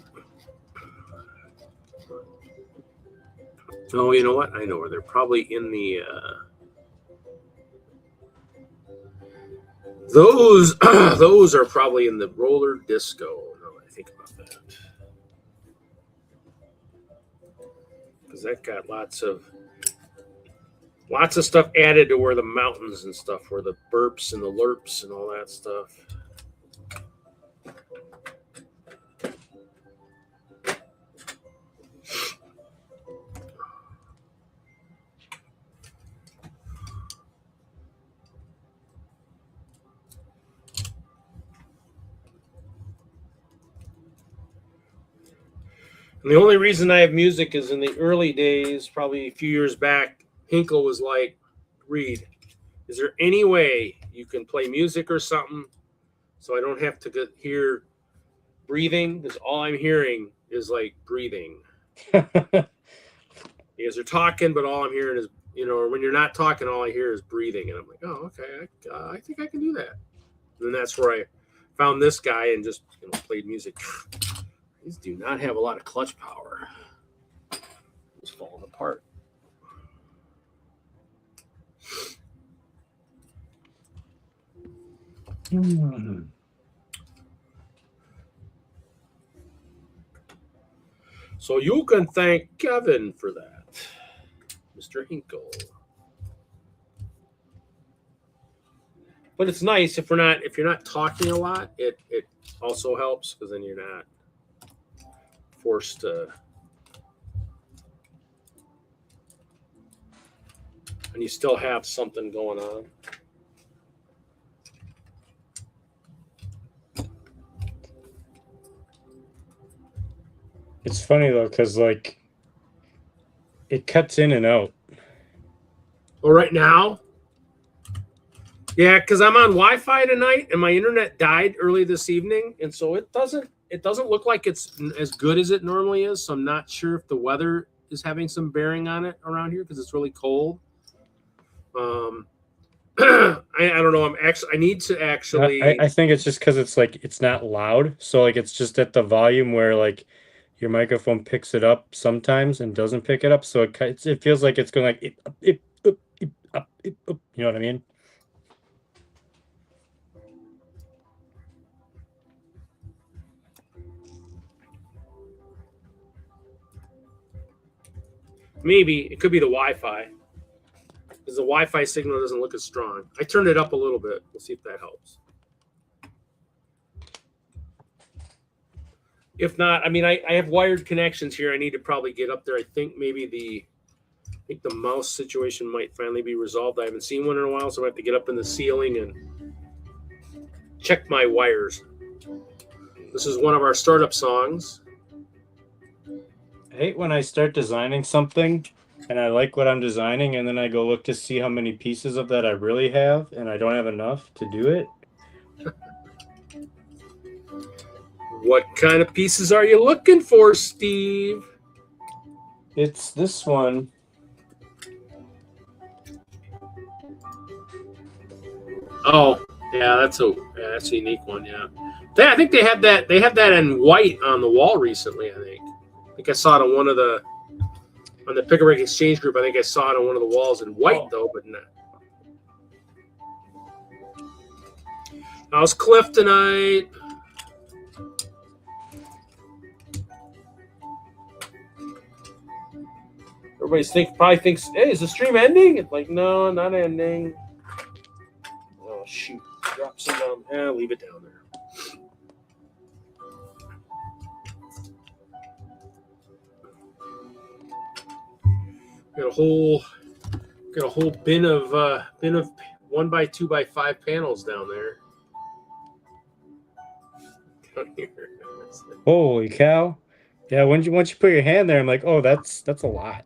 Oh, you know what? I know where they're probably in the. Those those are probably in the roller disco. Now that I think about that, because that got lots of stuff added to where the mountains and stuff, where the burps and the lurps and all that stuff. And the only reason I have music is in the early days, probably a few years back, Hinkle was like, Reed, is there any way you can play music or something so I don't have to hear breathing? Because all I'm hearing is like breathing. You guys are talking, but all I'm hearing is, or when you're not talking, all I hear is breathing. And I'm like, oh, okay, I think I can do that. And that's where I found this guy and just played music. These do not have a lot of clutch power. It's falling apart. So you can thank Kevin for that, Mr. Hinkle. But it's nice if you're not talking a lot, it also helps because then you're not forced to, and you still have something going on. It's funny though, because like it cuts in and out. Well, right now, yeah, because I'm on Wi-Fi tonight, and my internet died early this evening, and so it doesn't look like it's as good as it normally is. So I'm not sure if the weather is having some bearing on it around here because it's really cold. I don't know. I need to actually. I think it's just because it's like it's not loud, so like it's just at the volume where like your microphone picks it up sometimes and doesn't pick it up, so it feels like it's going like you know what I mean? Maybe it could be the Wi-Fi because the Wi-Fi signal doesn't look as strong. I turned it up a little bit. We'll see if that helps. If not, I mean, I have wired connections here. I need to probably get up there. I think maybe the mouse situation might finally be resolved. I haven't seen one in a while, so I have to get up in the ceiling and check my wires. This is one of our startup songs. I hate when I start designing something and I like what I'm designing and then I go look to see how many pieces of that I really have and I don't have enough to do it. What kind of pieces are you looking for, Steve? It's this one. Oh, yeah, that's a unique one. Yeah, I think they have that. They have that in white on the wall recently. I think I saw it on on the Pick a Brick Exchange group. I think I saw it on one of the walls in white though, but not. How's Cliff tonight? Everybody probably thinks, hey, is the stream ending? It's like, no, not ending. Oh, shoot. Drop some down. Leave it down there. Got a whole bin of 1x2 by 5 panels down there. Down here. Holy cow. Yeah, once you put your hand there, I'm like, oh, that's a lot.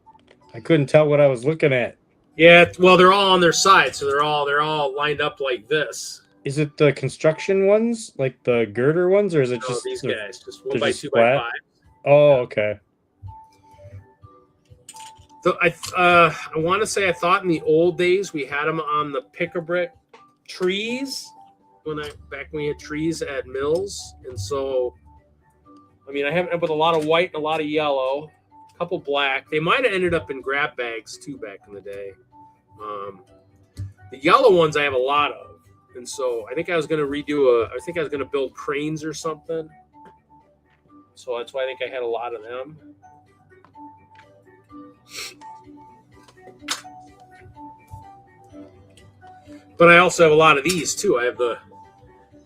I couldn't tell what I was looking at. Yeah, well, they're all on their side, so they're all lined up like this. Is it the construction ones, like the girder ones, or is it just these guys? Just they're 1x2 just by flat? 5. Oh, okay. So I want to say I thought in the old days we had them on the Pick-a-Brick trees back when we had trees at mills, and so I mean I haven't with a lot of white and a lot of yellow, a couple black. They might have ended up in grab bags too back in the day. The yellow ones I have a lot of, and so I think I was going to I think I was going to build cranes or something. So that's why I think I had a lot of them. But I also have a lot of these too. I have the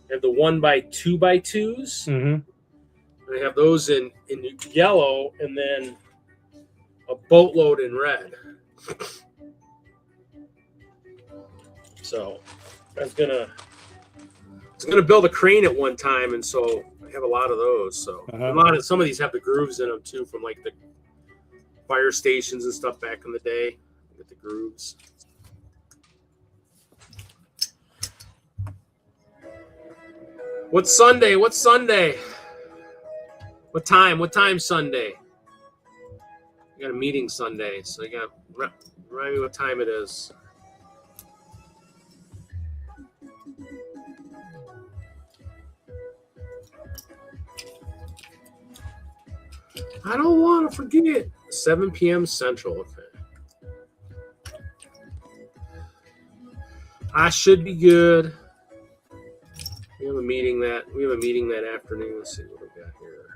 1x2 by 2s. Mm-hmm. I have those in yellow and then a boatload in red. So I was gonna build a crane at one time, and so I have a lot of those. So Uh-huh. some of these have the grooves in them too, from like the fire stations and stuff back in the day. With the grooves. What's Sunday? What's Sunday? What time? What time Sunday? I got a meeting Sunday, so you got remind me what time it is. I don't want to forget. 7 p.m. Central. Okay. I should be good. We have a meeting that afternoon. Let's see what we got here.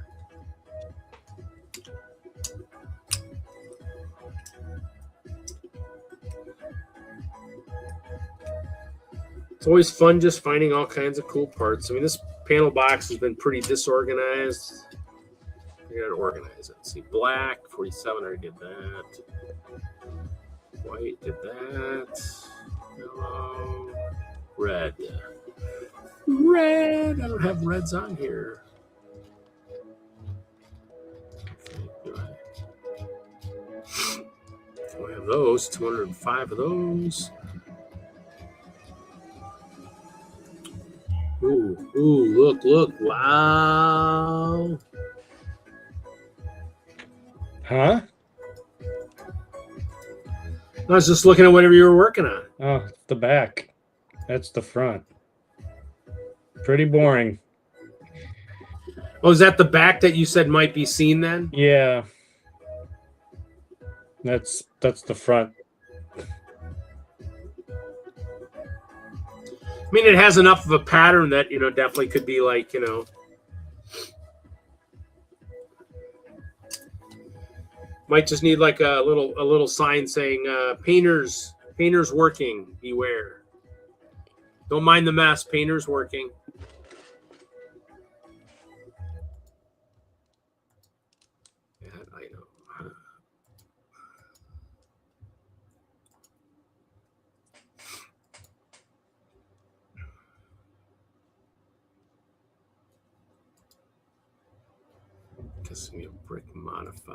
It's always fun just finding all kinds of cool parts. I mean, this panel box has been pretty disorganized. We gotta organize it. See, black 47. I already did that. White did that. Yellow, red. Red. I don't have reds on here. Do I have those? 205 of those. Ooh, look. Wow. Huh? I was just looking at whatever you were working on. Oh, it's the back. That's the front. Pretty boring. Oh, is that the back that you said might be seen then? Yeah. That's the front. I mean, it has enough of a pattern that, definitely could be like, might just need like a little sign saying, painters working, beware. Don't mind the mess, painters working. Yeah, I know. Guess we have brick modify.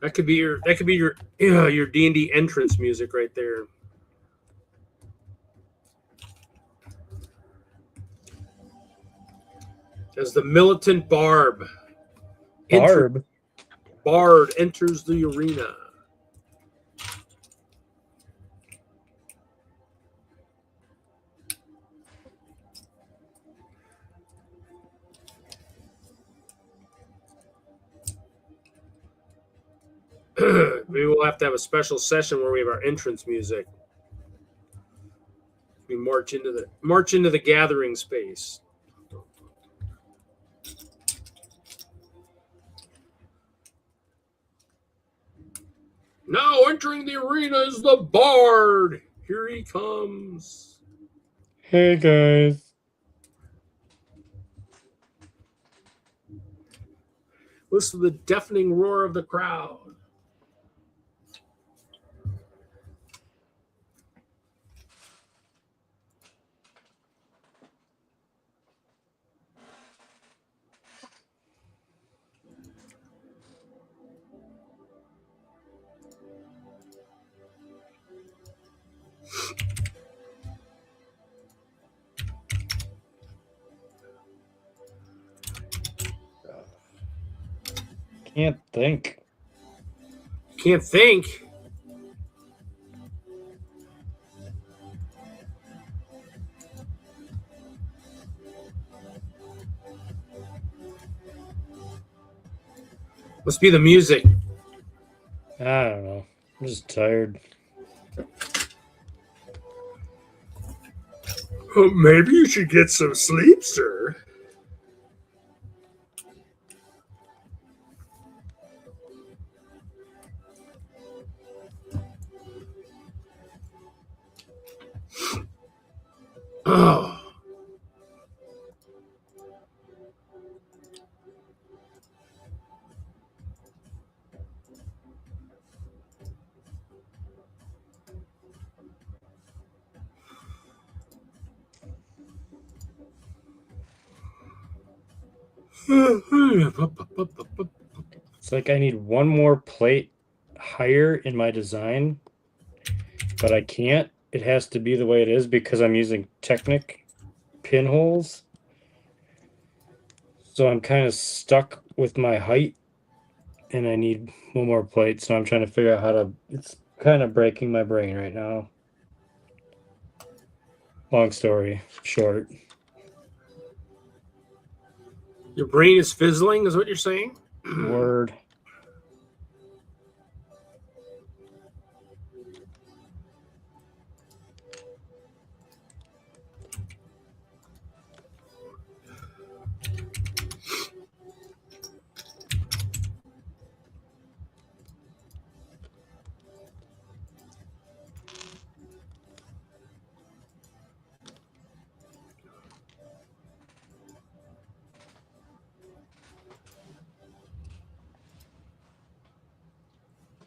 That could be your D&D entrance music right there. As the militant barb. Barb. Bard enters the arena. Maybe we'll have to have a special session where we have our entrance music. We march into the gathering space. Now entering the arena is the Bard. Here he comes. Hey guys. Listen to the deafening roar of the crowd. Can't think. Can't think. Must be the music. I don't know. I'm just tired. Maybe you should get some sleep, sir. Oh. It's like I need one more plate higher in my design, but I can't. It has to be the way it is because I'm using Technic pinholes. So I'm kind of stuck with my height and I need one more plate. So I'm trying to figure out how to, it's kind of breaking my brain right now. Long story short. Your brain is fizzling, is what you're saying? Word.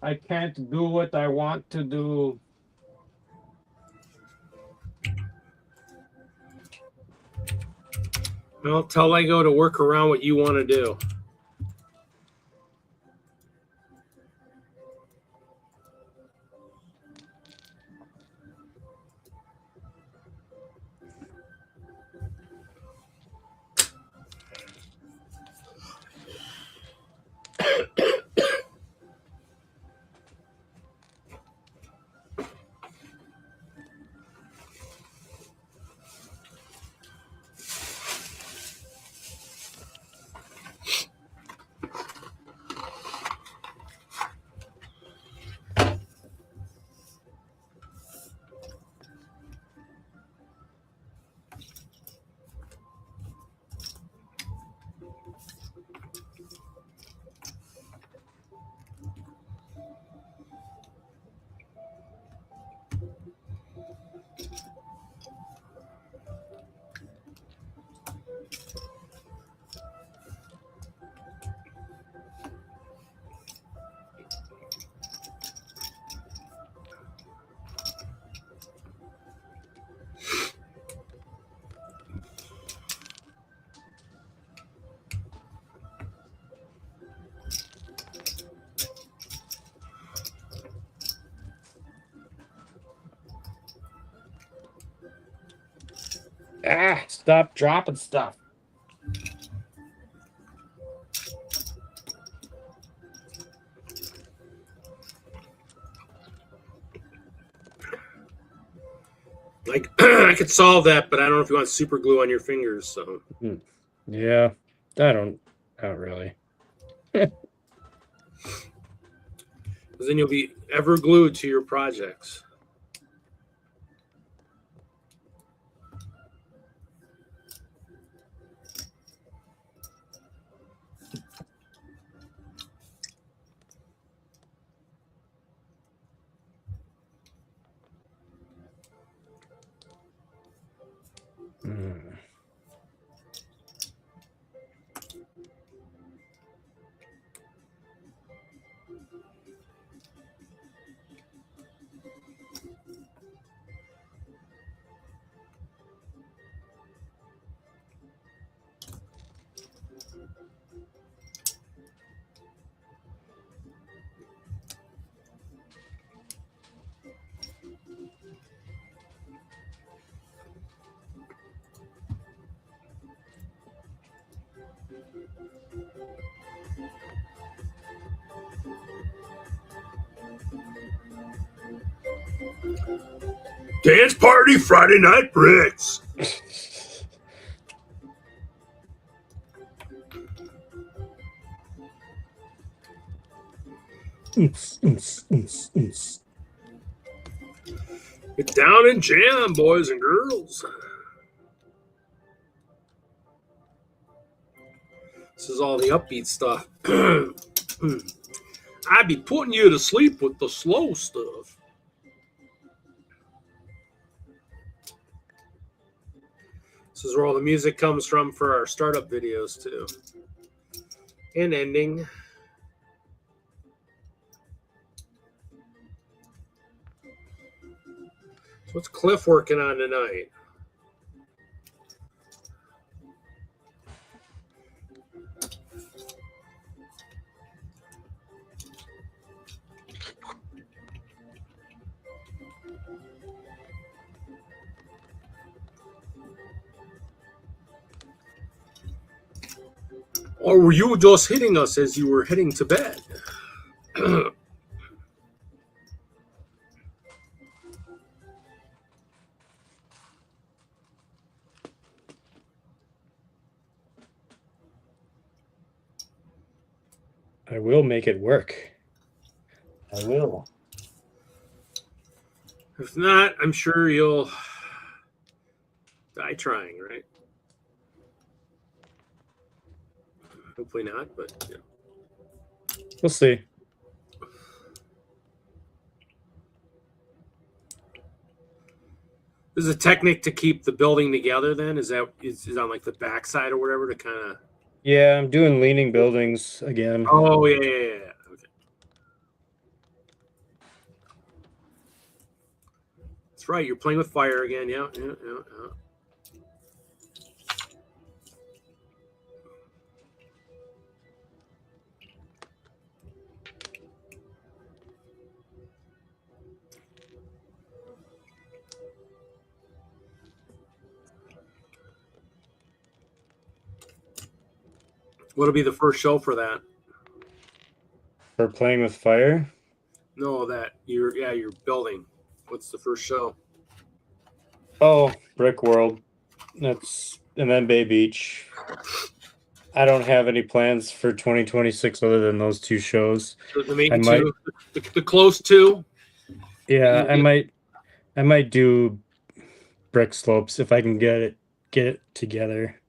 I can't do what I want to do. Well, tell Lego to work around what you want to do. Ah, stop dropping stuff. Like I could solve that, but I don't know if you want super glue on your fingers. So Yeah, not really. because then you'll be ever glued to your projects. Hmm. Dance party Friday night bricks. Get down and jam, boys and girls. This is all the upbeat stuff. I'd be putting you to sleep with the slow stuff. This is where all the music comes from for our startup videos too. And ending. So what's Cliff working on tonight? Or were you just hitting us as you were heading to bed? I will make it work. I will. If not, I'm sure you'll die trying, right? Hopefully not, but yeah. We'll see. This is a technique to keep the building together then? Is that is on like the backside or whatever to kind of. Yeah, I'm doing leaning buildings again. Oh, yeah. Okay. That's right. You're playing with fire again. Yeah. What'll be the first show for that? For playing with fire? No, that you're building. What's the first show? Oh, Brick World. And then Bay Beach. I don't have any plans for 2026 other than those two shows. The main I might, two, the close two. yeah, I might do Brick Slopes if I can get it together.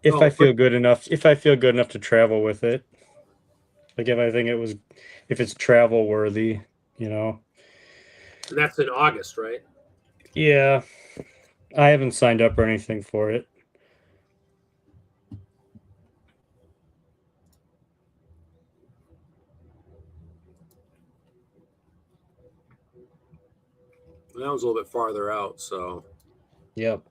If I feel good enough to travel with it. Like if it's travel worthy, you know. And that's in August, right? Yeah. I haven't signed up or anything for it. That was a little bit farther out, so. Yep.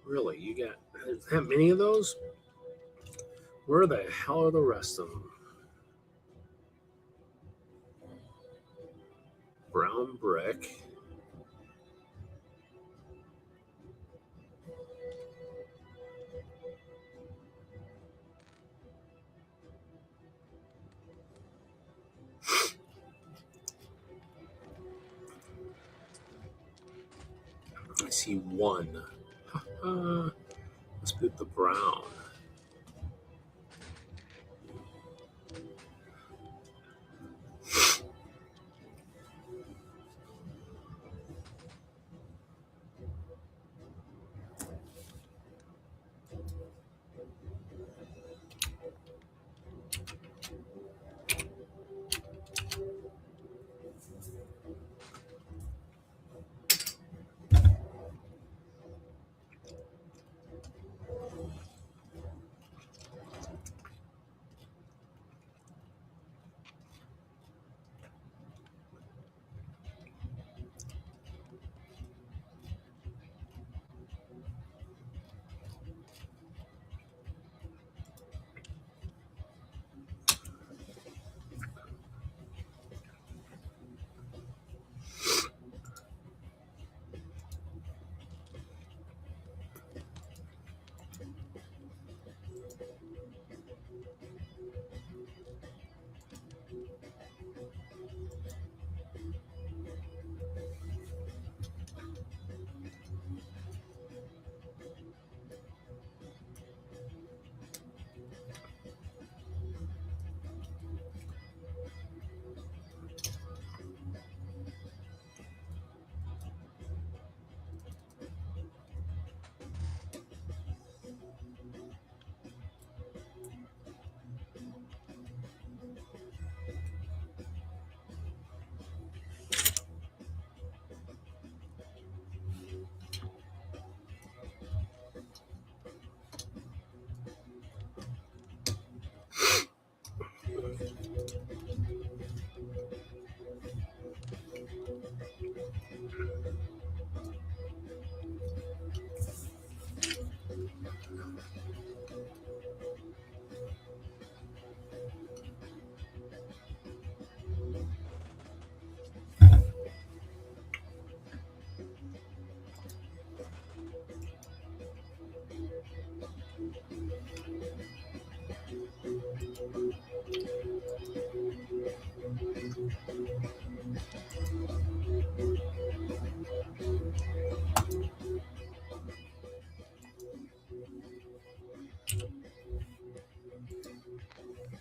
Really, you got that many of those? Where the hell are the rest of them? Brown brick. see one. Let's put the brown.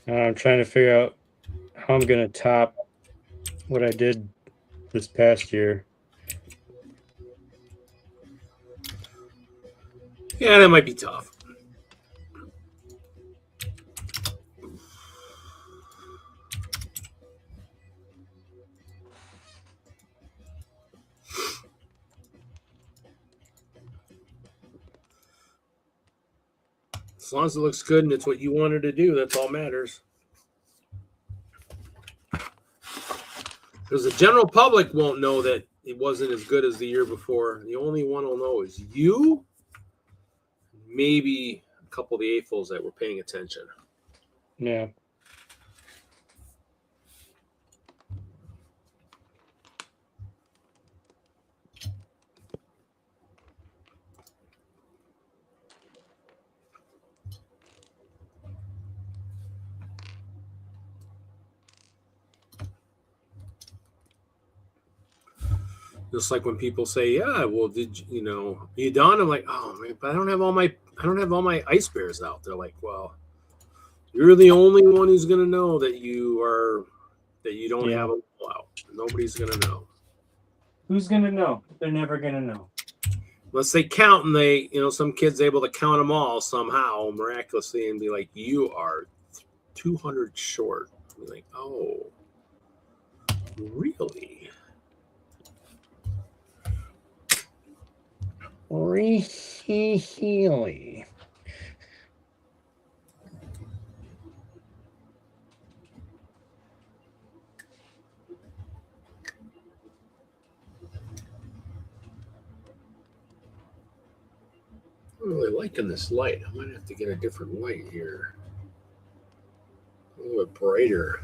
I'm trying to figure out how I'm gonna top what I did this past year. Yeah, that might be tough. As long as it looks good and it's what you wanted to do, that's all matters. Because the general public won't know that it wasn't as good as the year before. The only one will know is you, maybe a couple of the AFOLs that were paying attention. Yeah. Just like when people say, "Yeah, well, you done?" I'm like, "Oh man, but I don't have all my ice bears out." They're like, "Well, you're the only one who's gonna know that you don't Yeah. have a wall out. Nobody's gonna know Who's gonna know? They're never gonna know. unless they count and some kids able to count them all somehow miraculously and be like, you are 200 short." I'm like, oh, really? Really? I'm really liking this light. I might have to get a different light here. A little bit brighter.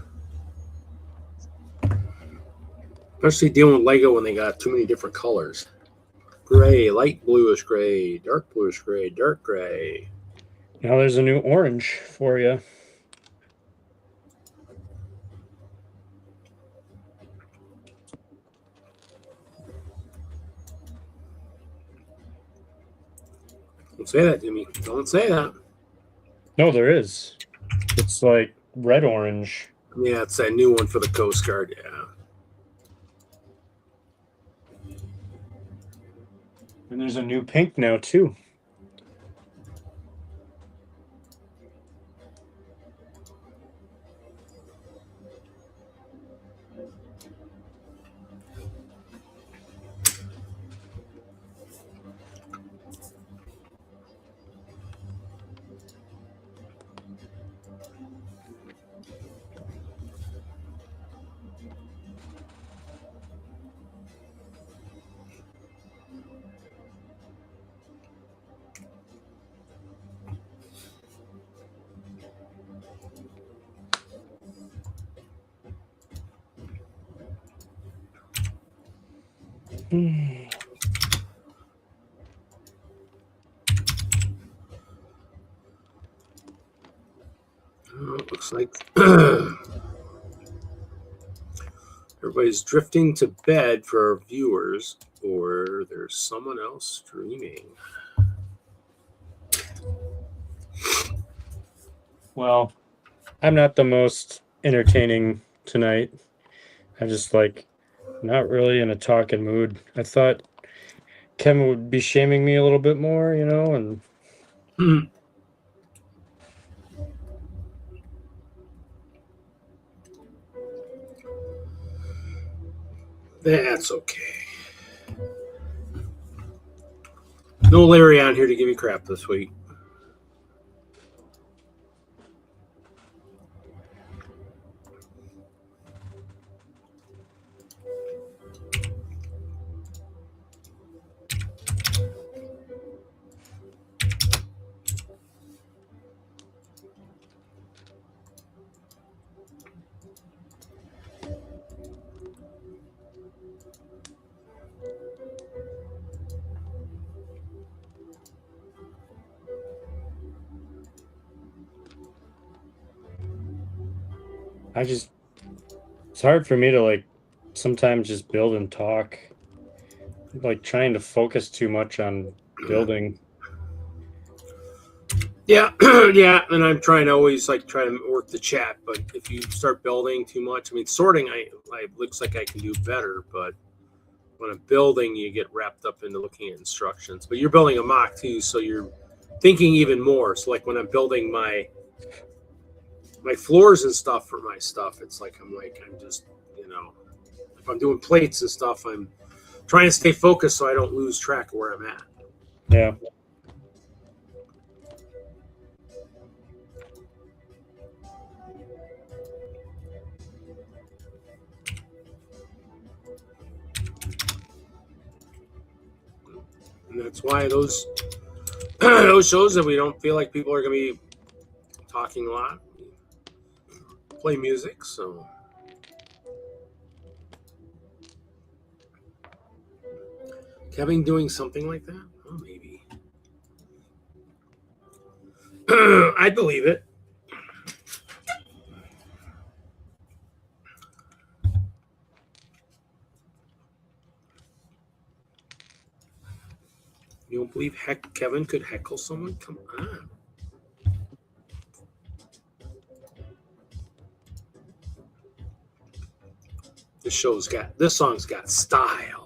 Especially dealing with Lego when they got too many different colors. Gray, light bluish gray, dark bluish gray, dark gray. Now there's a new orange for you. Don't say that, Jimmy. Don't say that. No, there is. It's like red orange. Yeah, it's that new one for the Coast Guard. Yeah. And there's a new pink now too. It looks like everybody's drifting to bed for our viewers, or there's someone else streaming. Well, I'm not the most entertaining tonight. I'm just like not really in a talking mood. I thought Kevin would be shaming me a little bit more, you know, and That's okay. No Larry on here to give you crap this week. it's hard for me to like sometimes just build and talk. Like trying to focus too much on building. Yeah, yeah, and I'm trying to always try to work the chat, but if you start building too much, I mean, sorting, I looks like I can do better, but when I'm building, you get wrapped up into looking at instructions. But you're building a mock too, so you're thinking even more. So like when I'm building my floors and stuff for my stuff, it's like I'm just, you know, if I'm doing plates and stuff, I'm trying to stay focused so I don't lose track of where I'm at. Yeah. And that's why those those shows that we don't feel like people are going to be talking a lot, play music. So Kevin doing something like that? Oh, maybe. I believe it. You don't believe Kevin could heckle someone? Come on. This song's got style.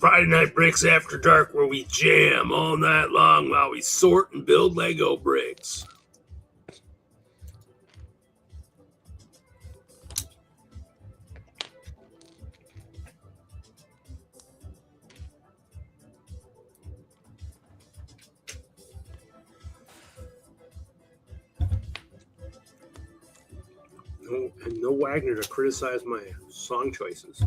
Friday Night Bricks After Dark, where we jam all night long while we sort and build Lego bricks. No Wagner to criticize my song choices.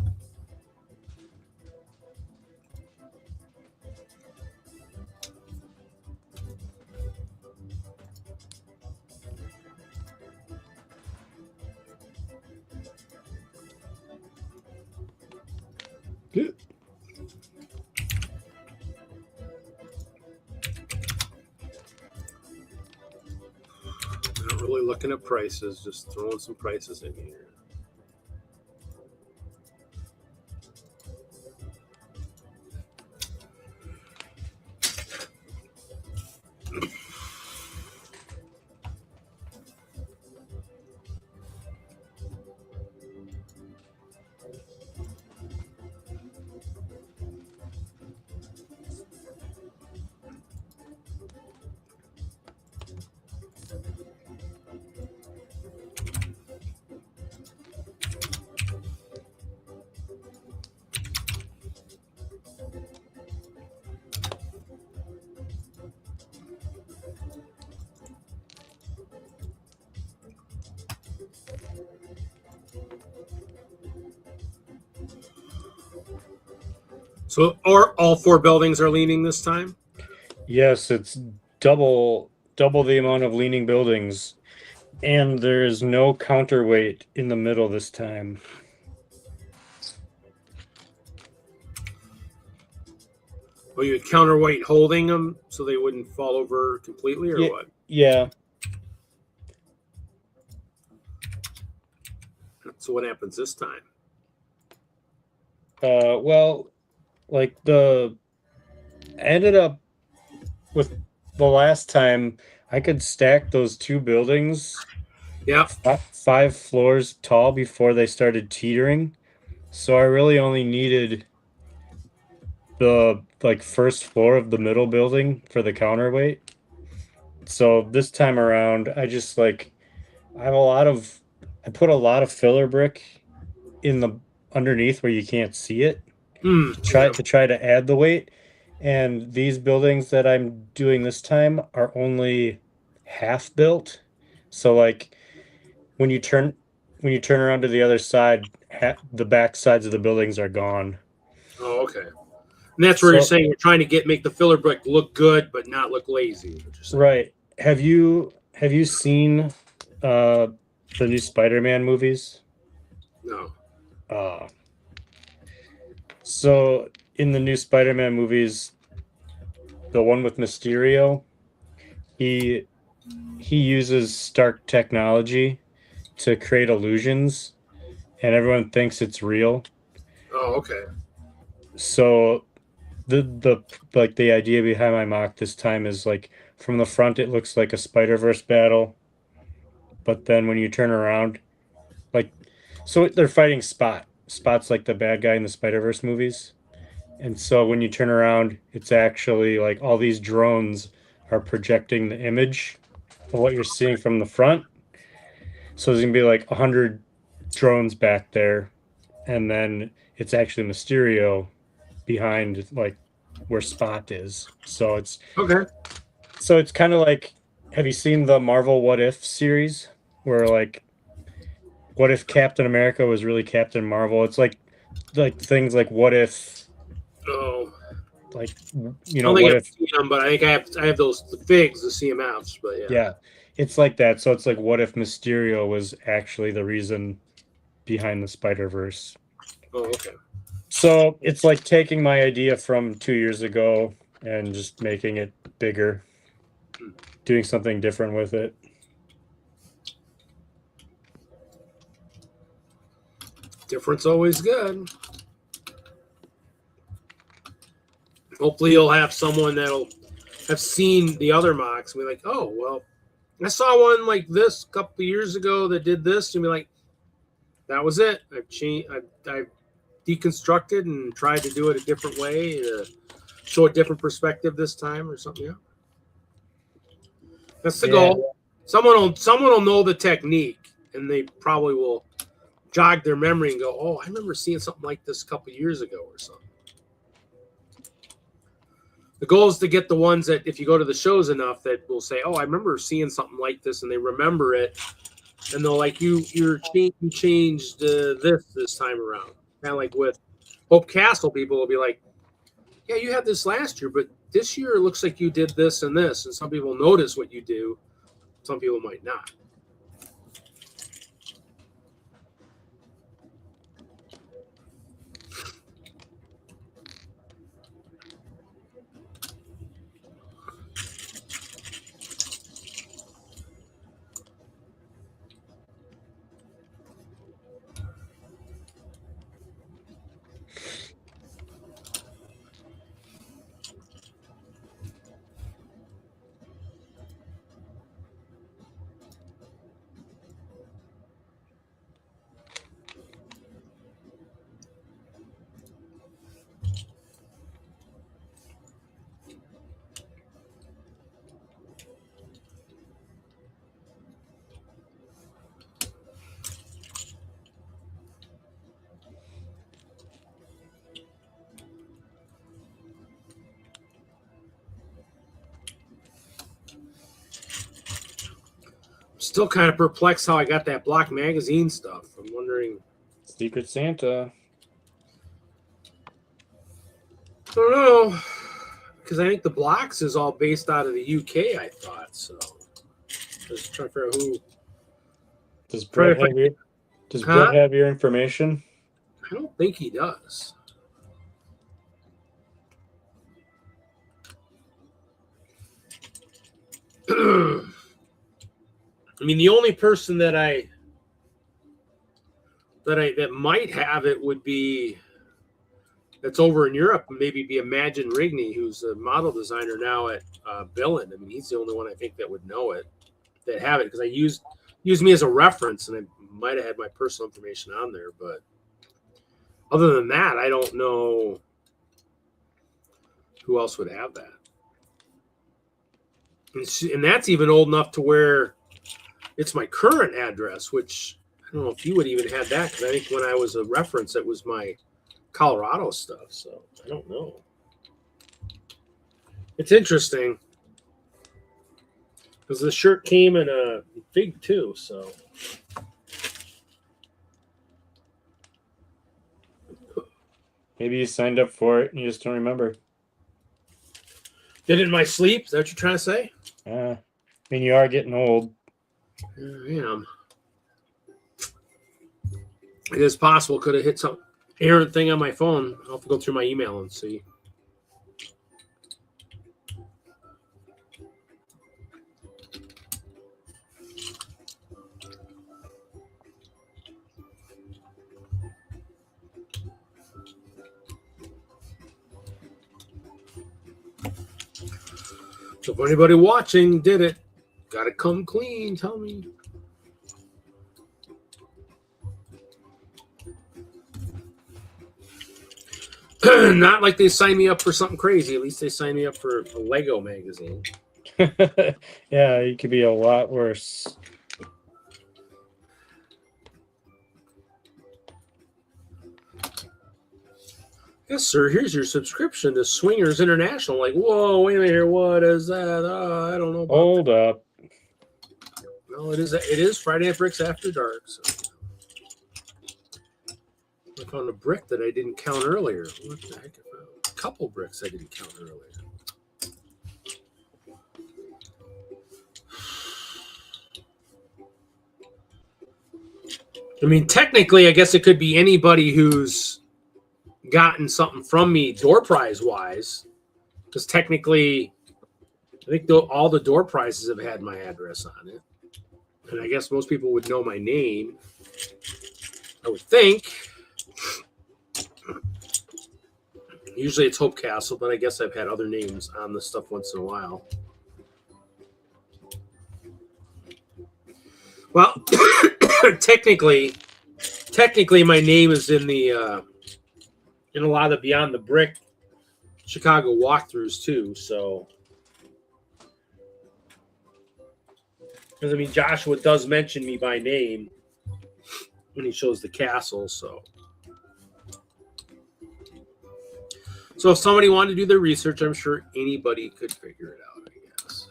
Not really looking at prices, just throwing some prices in here. So, are all four buildings are leaning this time? Yes, it's double the amount of leaning buildings, and there is no counterweight in the middle this time. Or you counterweight holding them so they wouldn't fall over completely, or Yeah. what? Yeah. So what happens this time? Well, like I ended up with the last time I could stack those two buildings Yep. 5 floors tall before they started teetering. So I really only needed the first floor of the middle building for the counterweight. So this time around, I just I put a lot of filler brick in the underneath where you can't see it to try to add the weight. And these buildings that I'm doing this time are only half built. So when you turn around to the other side, the back sides of the buildings are gone. Oh, okay. And that's where you're So- saying you're trying to make the filler brick look good but not look lazy. Is what you're saying. Right. Have you seen the new Spider-Man movies? No. So in the new Spider-Man movies, the one with Mysterio, he uses Stark technology to create illusions, and everyone thinks it's real. Oh, okay. So the idea behind my mock this time is from the front it looks like a Spider-Verse battle, but then when you turn around, so they're fighting Spot. Spot's like the bad guy in the Spider-Verse movies. And so when you turn around, it's actually all these drones are projecting the image of what you're seeing from the front. So there's gonna be 100 drones back there, and then it's actually Mysterio behind where Spot is. So it's Okay. kind of have you seen the Marvel What If series where what if Captain America was really Captain Marvel? It's like things like what if Oh, you I know don't think what I've if seen them, but I think I have the figs, the CMFs. But yeah. yeah, it's like that. So it's what if Mysterio was actually the reason behind the Spider-Verse. Oh, okay. So it's taking my idea from 2 years ago and just making it bigger, doing something different with it. Difference always good. Hopefully, you'll have someone that'll have seen the other mocks and be like, "Oh, well, I saw one like this a couple of years ago that did this," and be like, "That was it. I've changed. I've deconstructed and tried to do it a different way to show a different perspective this time, or something." Yeah, that's the goal. Someone will know the technique, and they probably will jog their memory and go, "Oh, I remember seeing something like this a couple of years ago, or something." The goal is to get the ones that, if you go to the shows enough, that will say, "Oh, I remember seeing something like this," and they remember it, and they'll you changed this time around. Kind of like with Hope Castle, people will be like, "Yeah, you had this last year, but this year it looks like you did this and this." And some people notice what you do, some people might not. still kind of perplexed how I got that Block magazine stuff. I'm wondering. Secret Santa. I don't know, because I think the Blocks is all based out of the UK. I thought so. Just trying to figure out who. Does Brett have your, Brett have your information? I don't think he does. I mean, the only person that might have it would be that's over in Europe, maybe be Imagine Rigney, who's a model designer now at Billund. I mean, he's the only one I think that would know it, that have it, because I used me as a reference, and I might have had my personal information on there. But other than that, I don't know who else would have that. And that's even old enough to where it's my current address, which I don't know if you would even have that, because I think when I was a reference, it was my Colorado stuff. So I don't know. It's interesting because the shirt came in a fig too. So Maybe you signed up for it and you just don't remember. did it in my sleep. Is that what you're trying to say? I mean, you are getting old. I am. It is possible. Could have hit some errant thing on my phone. I'll have to go through my email and see. So if anybody watching did it, gotta come clean. Tell me. Not like they signed me up for something crazy. At least they signed me up for a Lego magazine. Yeah, it could be a lot worse. Yes, sir. Here's your subscription to Swingers International. Like, whoa, wait a minute here. What is that? I don't know. About Hold up. No, it is Friday at Bricks After Dark. So I found a brick that I didn't count earlier. What the heck? I found a couple bricks I didn't count earlier. I mean, technically, I guess it could be anybody who's gotten something from me door prize wise, because technically, I think all the door prizes have had my address on it, and I guess most people would know my name. I would think. Usually it's Hope Castle, but I guess I've had other names on this stuff once in a while. Well, technically, my name is in the in a lot of the Beyond the Brick Chicago walkthroughs too. So, because I mean, Joshua does mention me by name when he shows the castle. So if somebody wanted to do their research, I'm sure anybody could figure it out, I guess.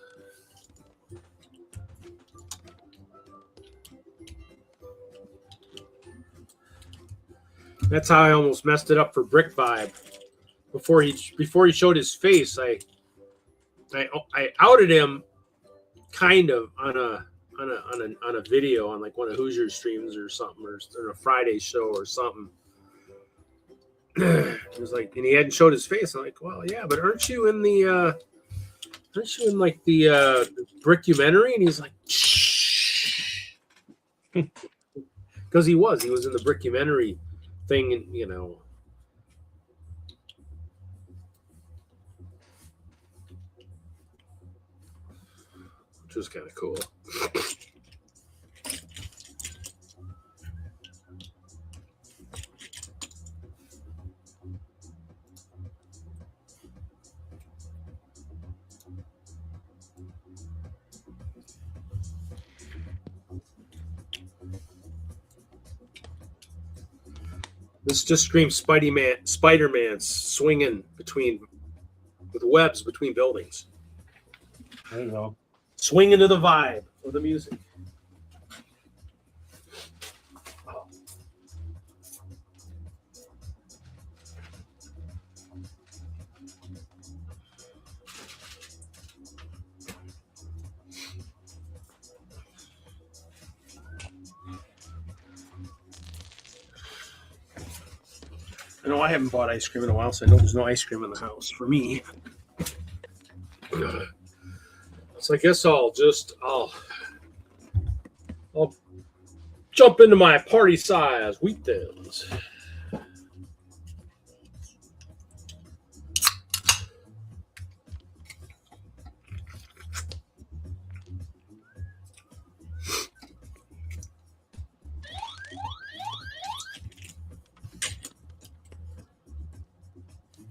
That's how I almost messed it up for Brick Vibe. Before he showed his face, I outed him kind of on a video on like one of Hoosier streams or something, or a Friday show or something. It was like, and he hadn't showed his face. I'm like, well, yeah, but aren't you in the Brickumentary? And he's like, shh, because he was in the Brickumentary thing, and you know, which was kind of cool. This just screams Spider-Man swinging with webs between buildings. I don't know. Swing into the vibe of the music. I know I haven't bought ice cream in a while, so I know there's no ice cream in the house for me. So I guess I'll jump into my party size wheat thins.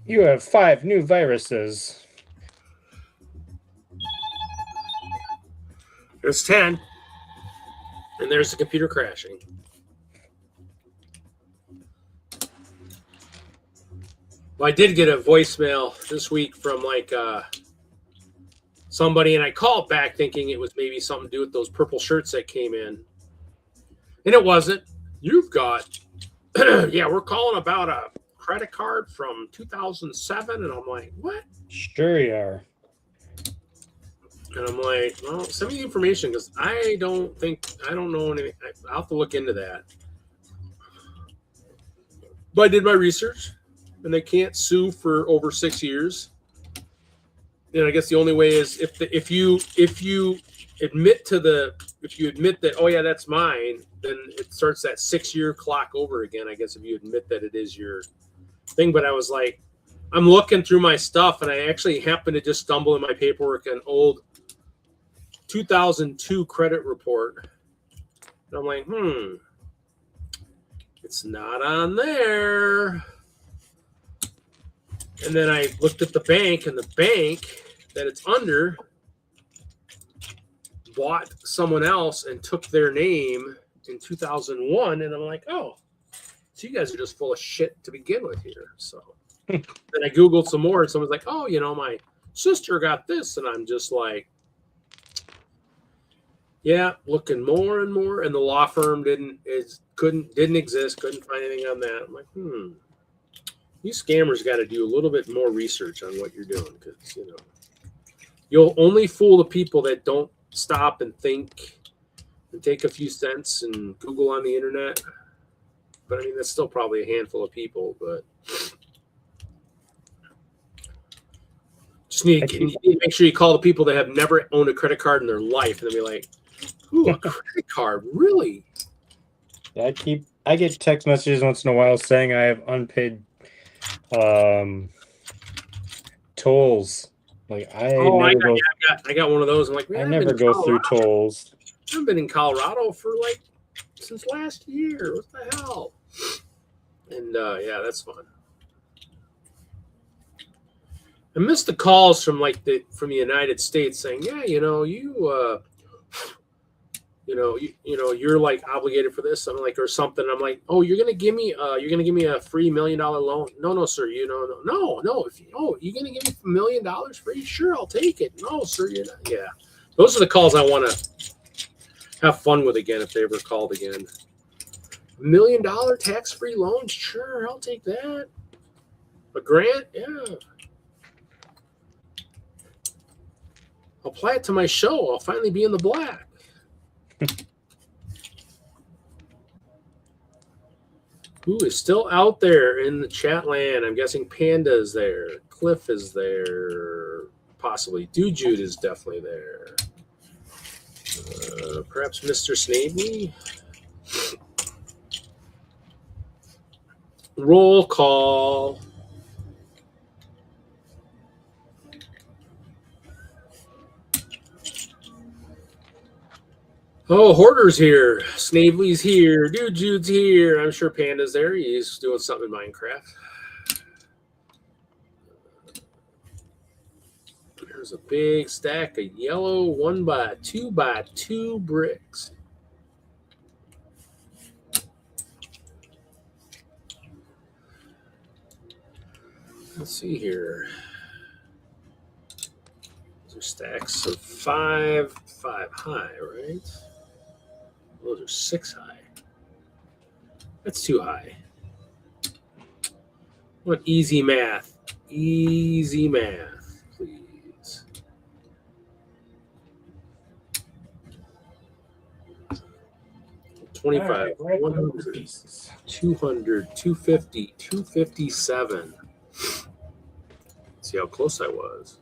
You have 5 new viruses. There's 10. And there's the computer crashing. Well, I did get a voicemail this week from like somebody, and I called back thinking it was maybe something to do with those purple shirts that came in. And it wasn't. You've got, yeah, we're calling about a credit card from 2007. And I'm like, what? Sure you are. And I'm like, well, send me the information because I don't know anything. I'll have to look into that. But I did my research, and they can't sue for over 6 years. And I guess the only way is if you admit that, oh yeah, that's mine, then it starts that 6-year clock over again. I guess if you admit that it is your thing. But I was like, I'm looking through my stuff, and I actually happened to just stumble in my paperwork an old 2002 credit report. And I'm like, it's not on there. And then I looked at the bank, and the bank that it's under bought someone else and took their name in 2001. And I'm like, oh, so you guys are just full of shit to begin with here. So then I Googled some more, and someone's like, oh, my sister got this. And I'm just like, yeah, looking more and more. And the law firm didn't exist, couldn't find anything on that. I'm like, you scammers got to do a little bit more research on what you're doing, because you'll only fool the people that don't stop and think and take a few cents and Google on the internet. But I mean, that's still probably a handful of people. But just need to make sure you call the people that have never owned a credit card in their life, and they'll be like, "Ooh, a credit card, really?" I get text messages once in a while saying I have unpaid tolls. Like I got one of those. I'm like, I never go through tolls. I've been in Colorado for like since last year. What the hell? And yeah, that's fun. I missed the calls from from the United States saying, yeah, you're like obligated for this. I'm like, or something. I'm like, oh, you're gonna give me a free $1 million loan? No, sir. No. If you're gonna give me $1 million free? Sure, I'll take it. No, sir, you're not. Yeah, those are the calls I want to have fun with again if they ever called again. $1 million tax-free loans? Sure, I'll take that. A grant? Yeah. I'll apply it to my show. I'll finally be in the black. Who is still out there in the chat land? I'm guessing Panda is there. Cliff is there. Possibly. Dujude is definitely there. Perhaps Mr. Snavely. Roll call. Oh, Hoarder's here. Snavely's here. Dude, Jude's here. I'm sure Panda's there. He's doing something in Minecraft. There's a big stack of yellow 1x2x2 bricks. Let's see here. Those are stacks of 5 high, right? Those are 6 high. That's too high. What easy math? Easy math, please. 125, All right, we're at 100, pieces. 200, 250, 257. See how close I was.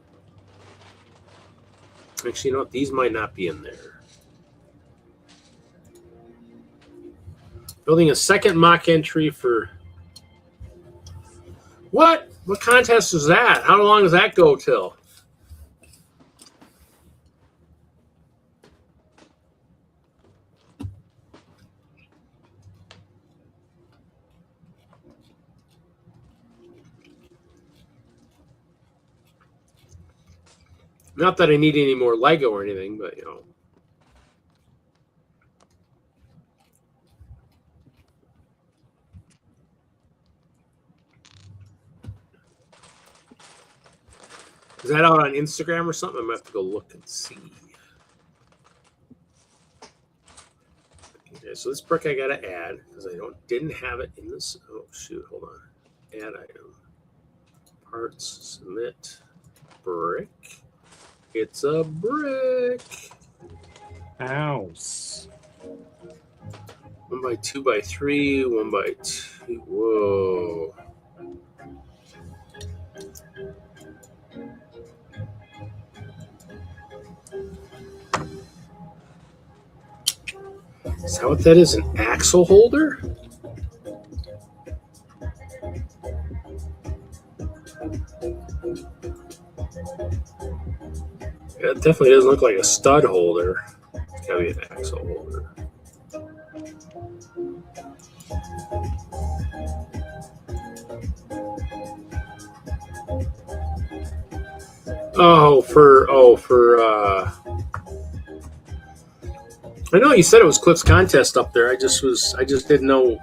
Actually, you know what? These might not be in there. Building a second mock entry for what? What contest is that? How long does that go till? Not that I need any more Lego or anything, but you know. Is that out on Instagram or something? I'm gonna have to go look and see. Okay, so this brick I gotta add because I didn't have it in this. Oh shoot, hold on. Add item. Parts, submit, brick. It's a brick. House. 1 by 2 by 3, 1 by 2. Whoa. Is that what that is? An axle holder? Yeah, it definitely doesn't look like a stud holder. It's gotta be an axle holder. I know you said it was Cliff's contest up there. I just didn't know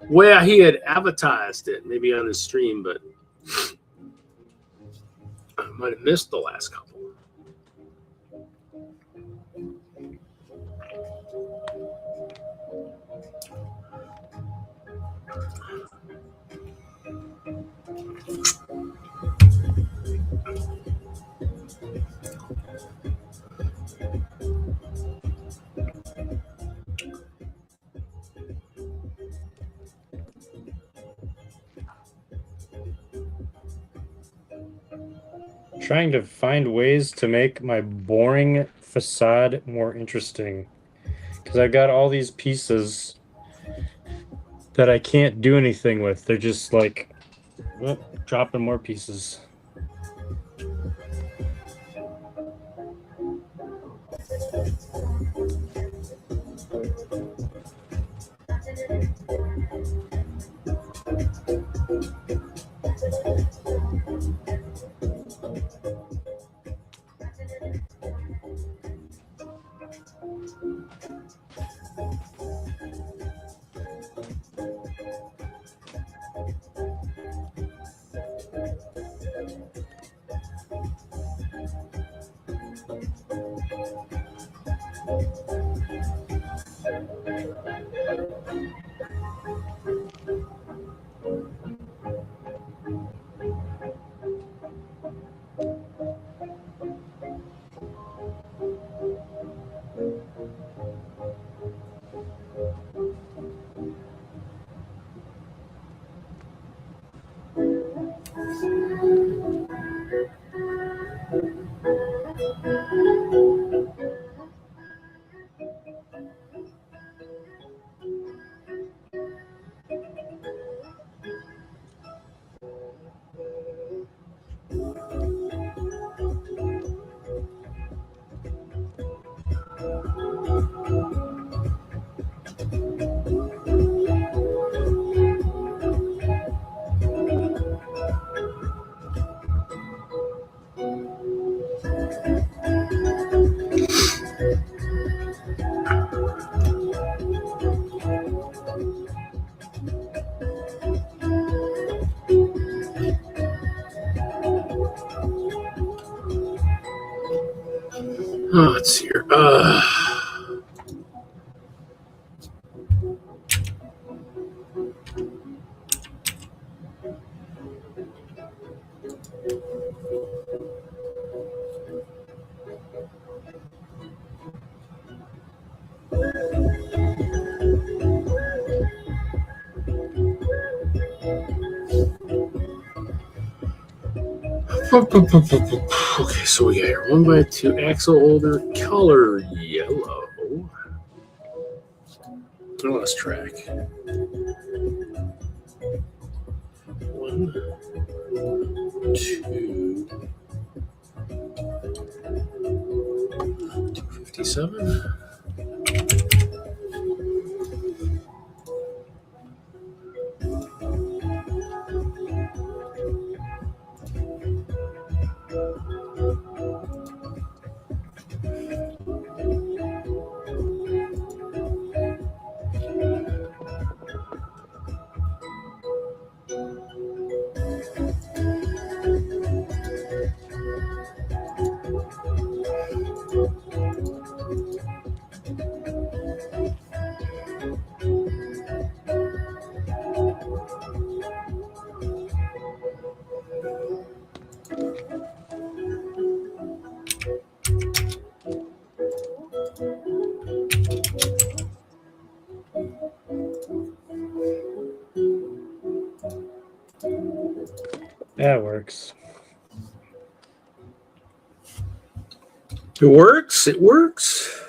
where he had advertised it, maybe on his stream, but I might have missed the last couple. Trying to find ways to make my boring facade more interesting. Because I've got all these pieces that I can't do anything with. They're just like dropping more pieces. Oh, let's see here. Okay, so we got here 1x2 axle holder, color yellow. I lost track. 1, 2, 257. That works. It works. It works.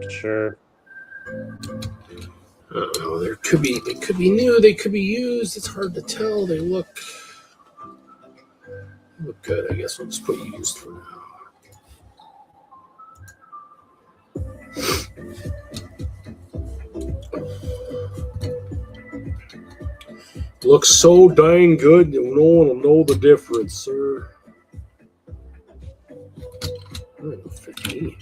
Sure. I don't know. They could be new. They could be used. It's hard to tell. They look good. I guess we'll just put used for now. Looks so dang good that no one will know the difference, sir. 15.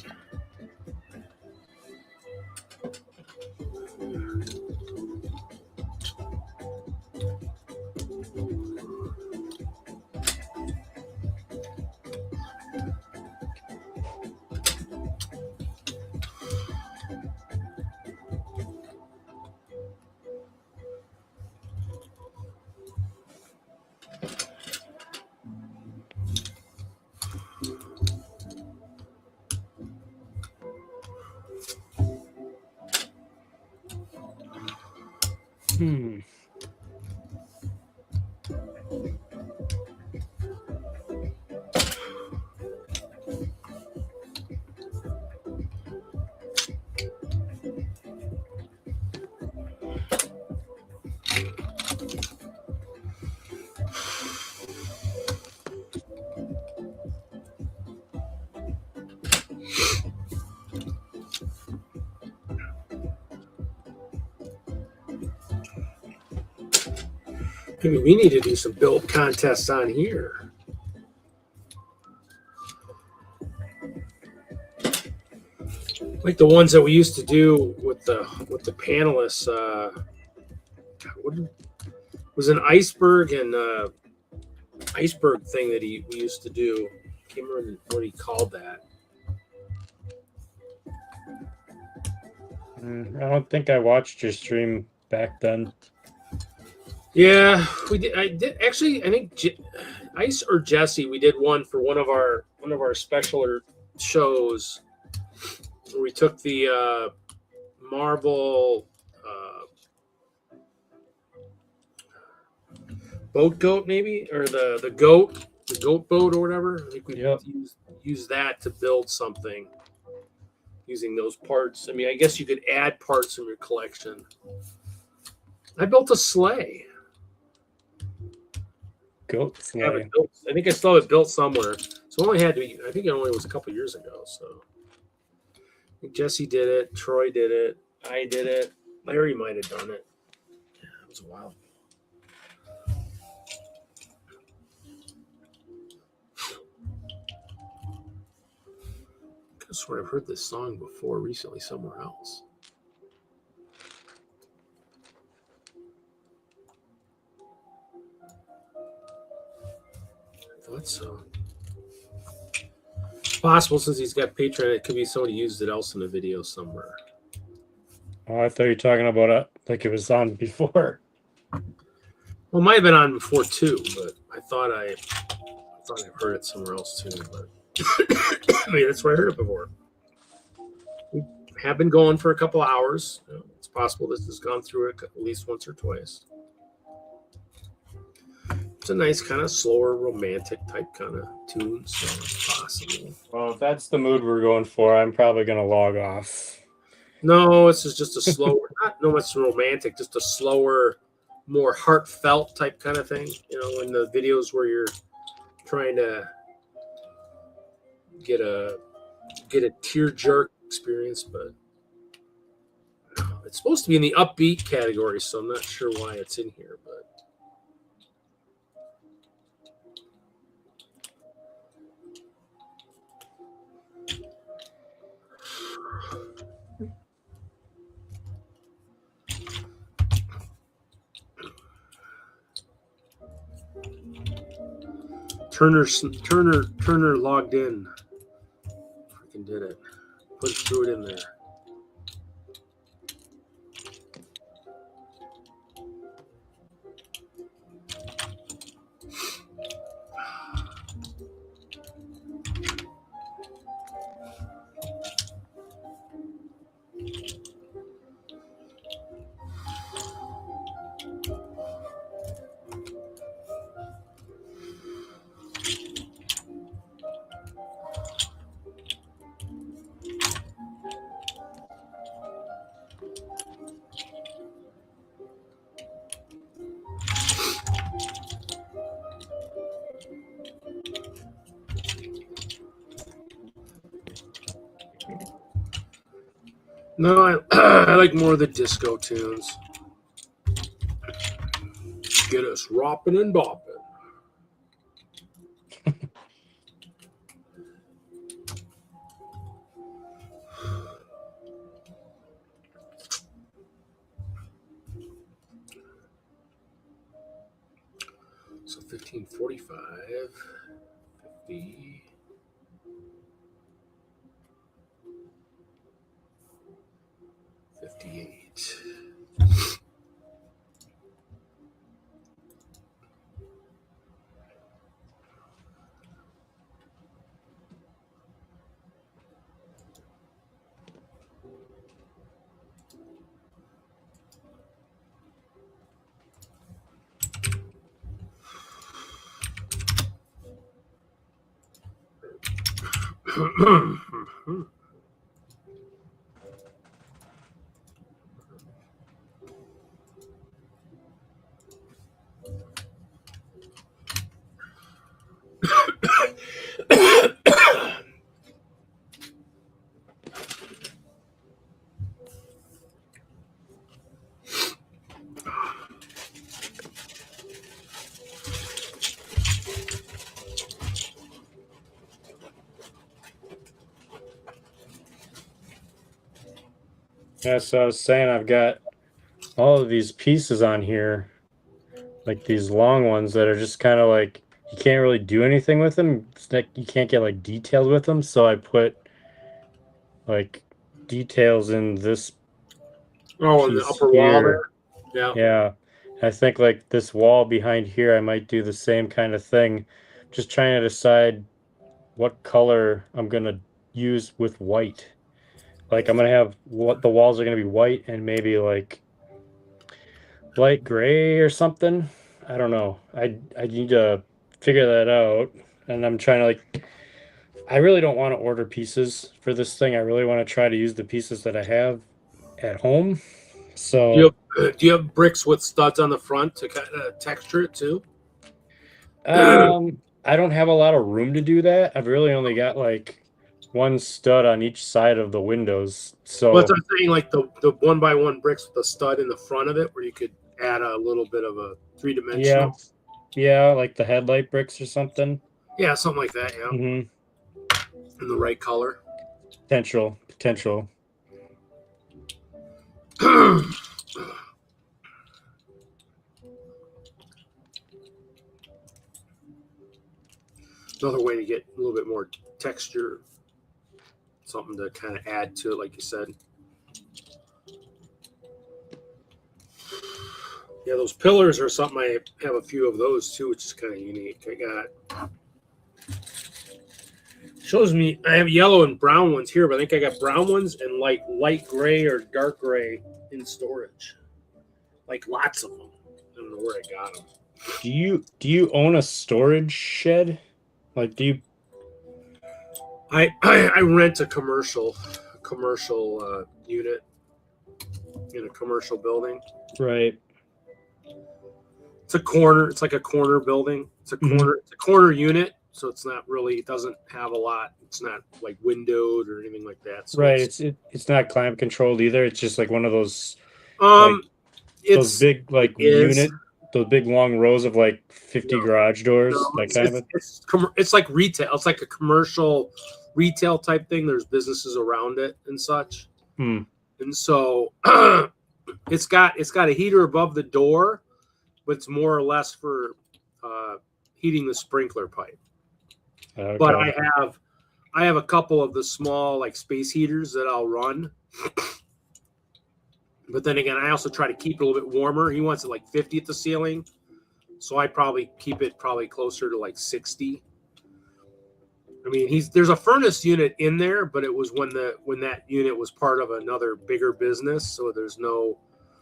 Hmm. Maybe we need to do some build contests on here. Like the ones that we used to do with the panelists. What was an iceberg and iceberg thing that we used to do. I can't remember what he called that. I don't think I watched your stream back then. Yeah, we did. I did actually. I think Ice or Jesse. We did one for one of our special shows where we took the Marvel boat goat maybe, or the goat boat or whatever. I think we used that to build something using those parts. I mean, I guess you could add parts from your collection. I built a sleigh. Goat sleigh. I think I still have it built somewhere. So it only had to be. I think it only was a couple years ago. So I think Jesse did it. Troy did it. I did it. Larry might have done it. Yeah, it was a while ago. I swear I've heard this song before recently somewhere else. I thought so. It's possible since he's got Patreon, it could be somebody used it else in a video somewhere. Oh, I thought you were talking about it like it was on before. Well, it might have been on before too, but I thought I've heard it somewhere else too. But I mean, that's where I heard it before. We have been going for a couple hours. It's possible this has gone through it at least once or twice. It's a nice kind of slower, romantic type kind of tune, so it's possible. Well, if that's the mood we're going for, I'm probably gonna log off. No, this is just a slower, not no much romantic, just a slower, more heartfelt type kind of thing. You know, in the videos where you're trying to get a tear jerk experience, but it's supposed to be in the upbeat category, so I'm not sure why it's in here, but. Turner logged in. Freaking did it. Threw it in there. No, I like more of the disco tunes. Get us ropping and bopping. So 1545, 50. 58. Yeah, so I was saying I've got all of these pieces on here, like these long ones that are just kind of like you can't really do anything with them. It's like you can't get like details with them. So I put like details in this Oh, in the piece upper wall here. there. Yeah. Yeah. I think like this wall behind here, I might do the same kind of thing. Just trying to decide what color I'm gonna use with white. Like I'm gonna have what the walls are gonna be white and maybe like light gray or something. I don't know. I need to figure that out. And I'm trying to like I really don't want to order pieces for this thing. I really want to try to use the pieces that I have at home. So Do you have bricks with studs on the front to kind of texture it too? I don't have a lot of room to do that. I've really only got like one stud on each side of the windows. So Well, I'm saying like the 1x1 bricks with the stud in the front of it, where you could add a little bit of a three-dimensional. yeah, like the headlight bricks or something. Yeah, something like that. Yeah, in the right color. Potential. Another way to get a little bit more texture, something to kind of add to it, like you said. Yeah, those pillars are something. I have a few of those too, which is kind of unique. I got shows me I have yellow and brown ones here, but I think I got brown ones and like light gray or dark gray in storage. Like lots of them. I don't know where I got them. Do you own a storage shed? Like, do you? I rent a commercial unit in a commercial building. Right. It's a corner. It's like a corner building. It's a corner. It's a corner unit, so it's not really. It doesn't have a lot. It's not like windowed or anything like that. So Right. It's not climate controlled either. It's just like one of those it's those big like is. unit, those big long rows of like 50 garage doors. No, That kind of. it's like retail. It's like a commercial retail type thing. There's businesses around it and such. And so it's got a heater above the door, but it's more or less for heating the sprinkler pipe. Okay. But I have a couple of the small like space heaters that I'll run. But then again, I also try to keep it a little bit warmer. He wants it like 50 at the ceiling, so I probably keep it probably closer to like 60. I mean, there's a furnace unit in there, but it was when that unit was part of another bigger business, so there's no.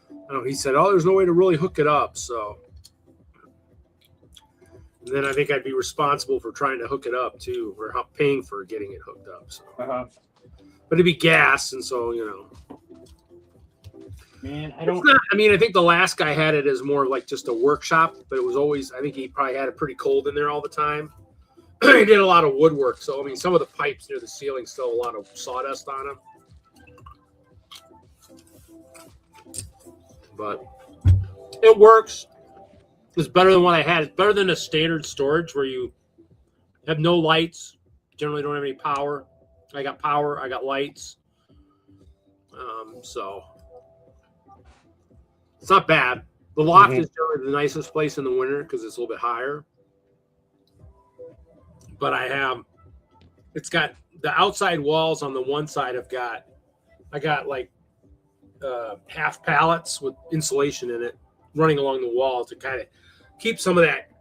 I don't know, he said, "Oh, there's no way to really hook it up." So, and then I think I'd be responsible for trying to hook it up too, or paying for getting it hooked up. So, but it'd be gas, and so Man, I think the last guy had it as more like just a workshop, but it was always. I think he probably had it pretty cold in there all the time. He did a lot of woodwork, so I mean, some of the pipes near the ceiling still a lot of sawdust on them. But it works. It's better than what I had. It's better than a standard storage where you have no lights, generally don't have any power. I got power, I got lights. So it's not bad. The loft is generally the nicest place in the winter because it's a little bit higher. But it's got the outside walls on the one side I got like half pallets with insulation in it running along the wall to kind of keep some of that,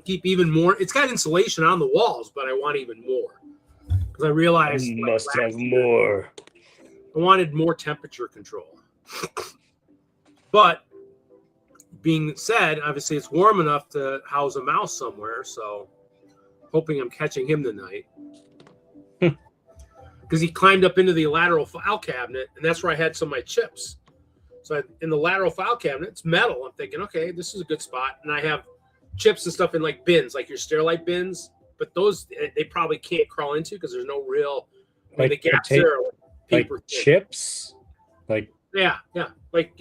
keep even more. It's got insulation on the walls, but I want even more because I realized must have more. I wanted more temperature control. But being said, obviously it's warm enough to house a mouse somewhere, so hoping I'm catching him tonight. Because he climbed up into the lateral file cabinet, and that's where I had some of my chips. So in the lateral file cabinet, it's metal. I'm thinking, okay, this is a good spot. And I have chips and stuff in like bins, like your Sterilite bins. But those, they probably can't crawl into because there's no real, the gaps there are paper like chips? Like yeah. Like,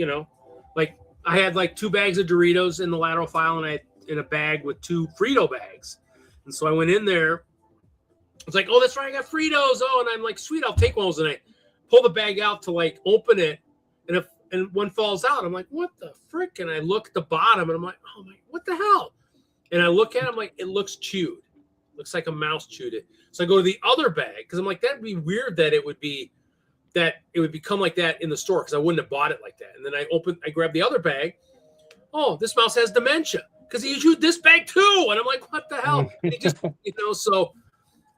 like I had like 2 bags of Doritos in the lateral file, and I had in a bag with 2 Frito bags. And so I went in there. It's like, oh, that's right, I got Fritos. Oh, and I'm like, sweet, I'll take one of those. And I pull the bag out to like open it, and one falls out. I'm like, what the frick? And I look at the bottom, and I'm like, oh my, what the hell? And I look at it, I'm like, it looks chewed. Looks like a mouse chewed it. So I go to the other bag because I'm like, that'd be weird that it would become like that in the store because I wouldn't have bought it like that. And then I grab the other bag. Oh, this mouse has dementia because he chewed this bag too. And I'm like, what the hell? And he just,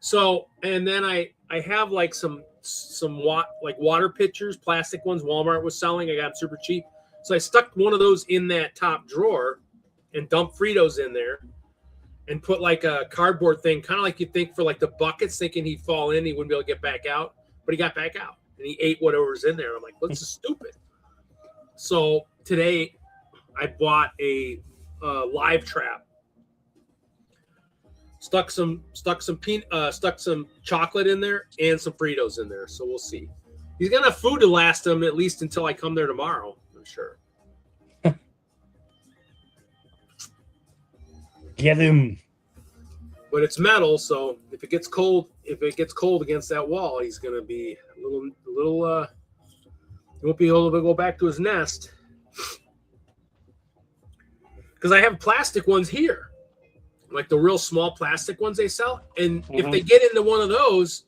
so, and then I have like some water pitchers, plastic ones Walmart was selling. I got them super cheap. So I stuck one of those in that top drawer and dumped Fritos in there and put like a cardboard thing, kind of like you think for like the buckets, thinking he'd fall in, he wouldn't be able to get back out, but he got back out and he ate whatever was in there. I'm like, well, this is stupid. So today I bought a live trap. Stuck some chocolate in there and some Fritos in there. So we'll see. He's gonna have food to last him at least until I come there tomorrow, I'm sure. Get him. But it's metal, so if it gets cold against that wall, he's gonna be a little he won't be able to go back to his nest. Because I have plastic ones here. Like the real small plastic ones they sell. And if they get into one of those,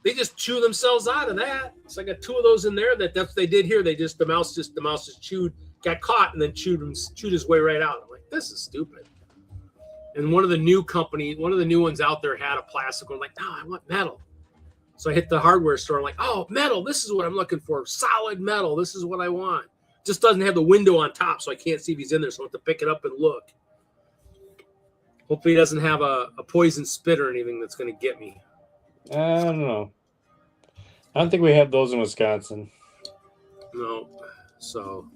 they just chew themselves out of that. So I got 2 of those in there. That's what they did here. The mouse just chewed, got caught, and then chewed his way right out. I'm like, this is stupid. And one of the new ones out there had a plastic one. I'm like, no, I want metal. So I hit the hardware store. I'm like, oh, metal. This is what I'm looking for. Solid metal. This is what I want. Just doesn't have the window on top, so I can't see if he's in there. So I have to pick it up and look. Hopefully he doesn't have a poison spit or anything that's going to get me. I don't know. I don't think we have those in Wisconsin. No. So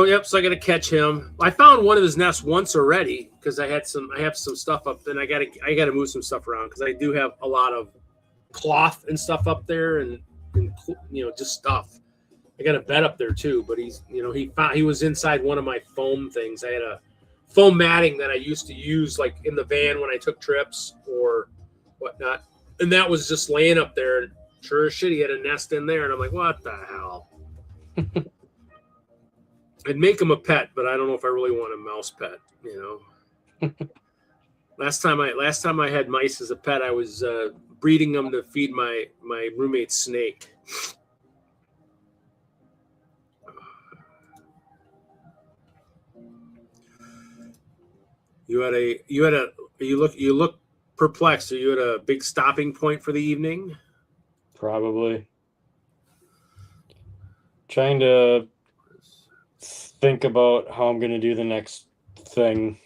yep, so I got to catch him. I found one of his nests once already because I have some stuff up, and I got to move some stuff around because I do have a lot of cloth and stuff up there, and just stuff. I got a bed up there too, but he was inside one of my foam things. I had a foam matting that I used to use like in the van when I took trips or whatnot, and that was just laying up there. And sure as shit, he had a nest in there, and I'm like, what the hell? I'd make him a pet, but I don't know if I really want a mouse pet. Last time I had mice as a pet, I was breeding them to feed my roommate's snake. You look perplexed. Are you at a big stopping point for the evening? Probably. Trying to think about how I'm going to do the next thing.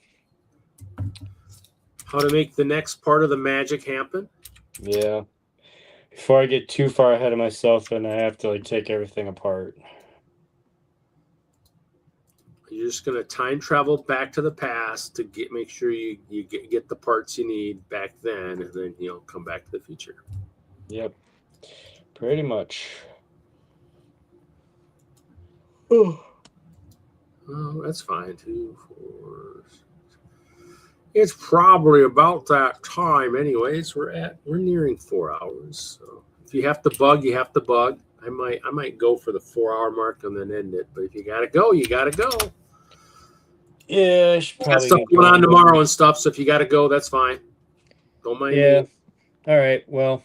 How to make the next part of the magic happen? Yeah. Before I get too far ahead of myself and I have to take everything apart. You're just going to time travel back to the past to make sure you get the parts you need back then, and then come back to the future. Yep. Pretty much. Oh, that's fine. 2, 4, 6. It's probably about that time anyways. We're nearing 4 hours. So if you have to bug, you have to bug. I might go for the 4-hour mark and then end it. But if you gotta go, you gotta go. Yeah, I should Got probably stuff get going on going. tomorrow and stuff. So if you gotta go, that's fine. Don't mind Yeah. me. All right. Well,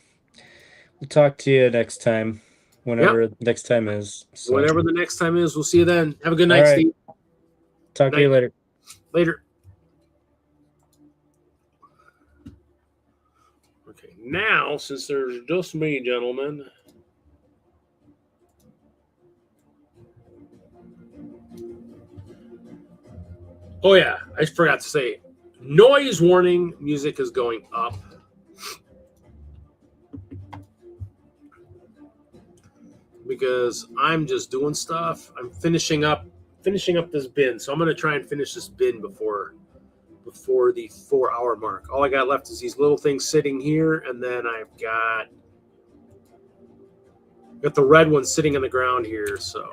we'll talk to you next time. Whenever next time is. So. Whenever the next time is, we'll see you then. Have a good night, All right. Steve. Talk to you later. Later. Okay, now, since there's just me, gentlemen. Oh, yeah, I forgot to say, noise warning music is going up. Because I'm just doing stuff. I'm finishing up this bin. So I'm going to try and finish this bin before the 4-hour mark. All I got left is these little things sitting here, and then I've got the red one sitting on the ground here. So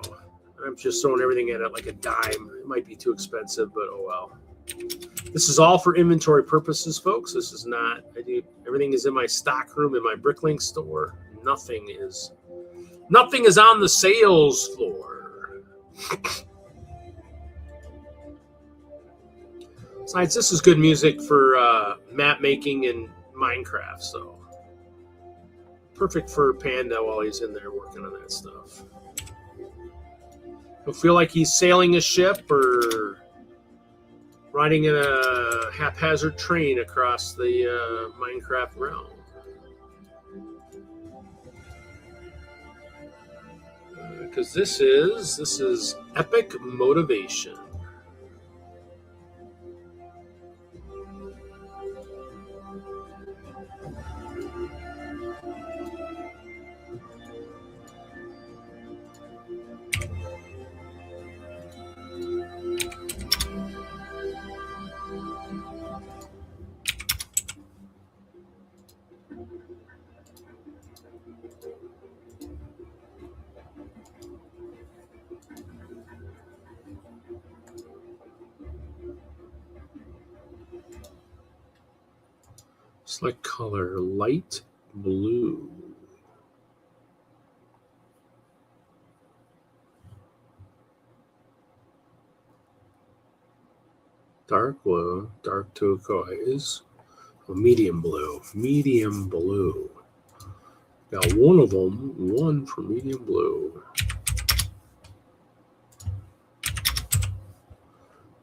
I'm just throwing everything at it like a dime. It might be too expensive, but oh well. This is all for inventory purposes, folks. This is not. Everything is in my stock room in my Bricklink store. Nothing is on the sales floor. Besides, this is good music for map making and Minecraft, so perfect for Panda while he's in there working on that stuff. He'll feel like he's sailing a ship or riding in a haphazard train across the Minecraft realm. Because this is epic motivation. Select color, light blue. Dark blue, dark turquoise, medium blue, medium blue. Got one of them, one for medium blue.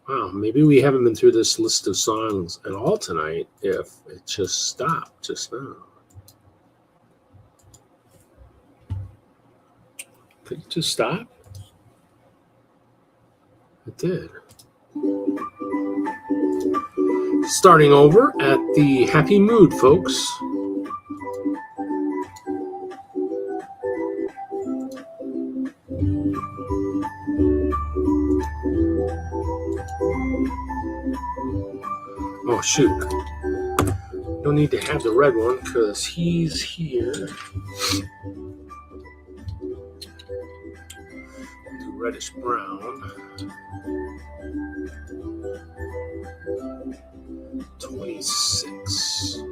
Wow, maybe we haven't been through this list of songs at all tonight if it just stopped just now. Did it just stop? It did. Starting over at the happy mood, folks. Oh, shoot. Don't need to have the red one because he's here. Do reddish brown. 26.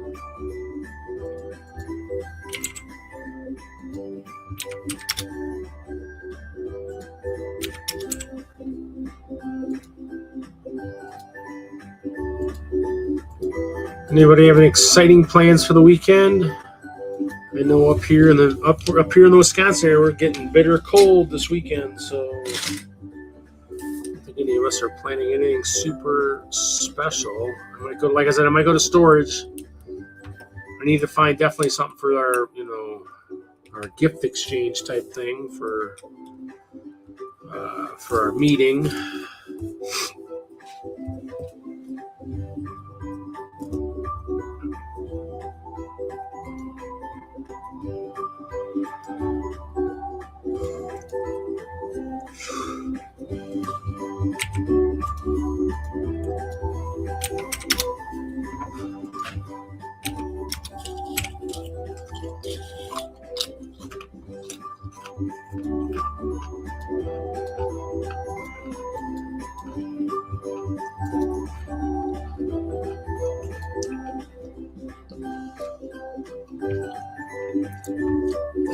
Anybody have any exciting plans for the weekend? I know up here in the Wisconsin area, we're getting bitter cold this weekend, so I don't think any of us are planning anything super special. I might go, like I said, I might go to storage. I need to find definitely something for our, our gift exchange type thing for our meeting.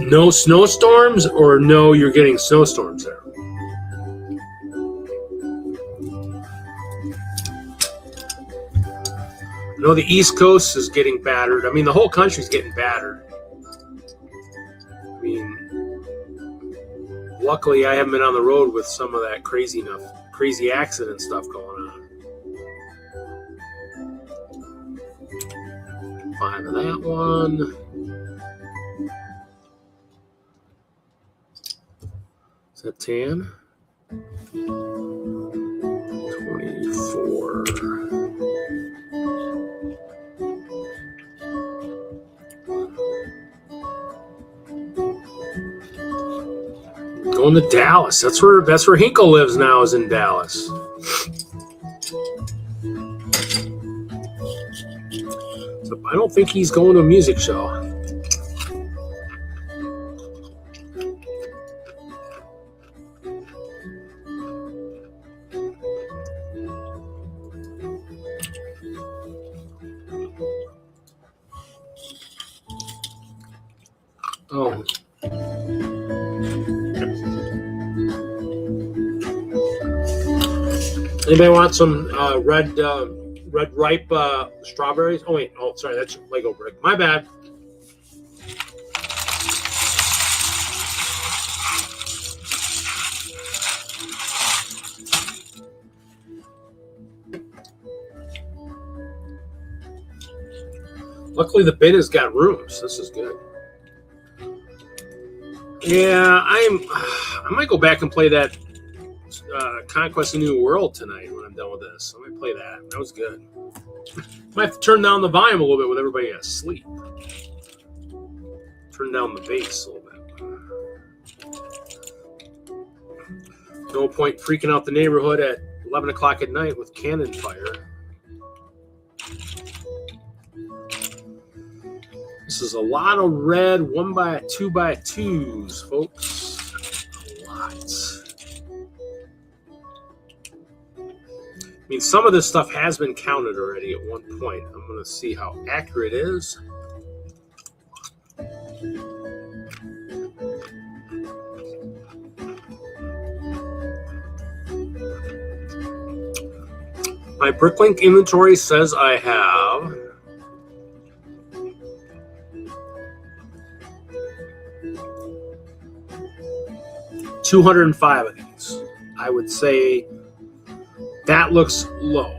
No snowstorms, or no, you're getting snowstorms there? I know the East Coast is getting battered. I mean, the whole country's getting battered. I mean, luckily I haven't been on the road with some of that crazy accident stuff going on. 5 of that one. Is that 10? 24. Going to Dallas. That's where Hinkle lives now, is in Dallas. So I don't think he's going to a music show. Oh. Anybody want some red ripe strawberries? Oh wait, sorry, that's Lego brick. My bad. Luckily, the bin has got rooms. This is good. Yeah, I might go back and play that Conquest of New World tonight when I'm done with this. I might play that. That was good. Might have to turn down the volume a little bit with everybody asleep. Turn down the bass a little bit. No point freaking out the neighborhood at 11 o'clock at night with cannon fire. This is a lot of red 1x2x2s, folks. A lot. I mean, some of this stuff has been counted already at one point. I'm going to see how accurate it is. My Bricklink inventory says I have 205 of these. I would say that looks low.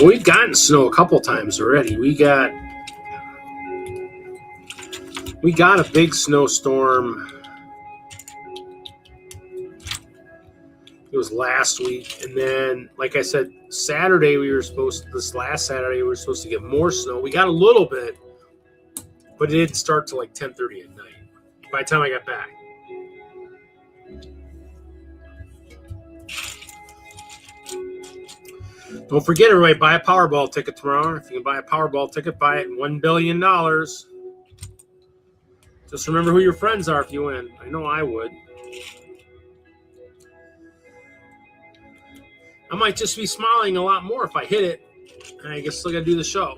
We've gotten snow a couple times already. We got a big snowstorm. It was last week, and then, like I said, this last Saturday we were supposed to get more snow. We got a little bit, but it didn't start till like 10:30 at night. By the time I got back. Don't forget, everybody, buy a Powerball ticket tomorrow. If you can buy a Powerball ticket, buy it. $1 billion. Just remember who your friends are if you win. I know I would. I might just be smiling a lot more if I hit it. And I guess still got to do the show.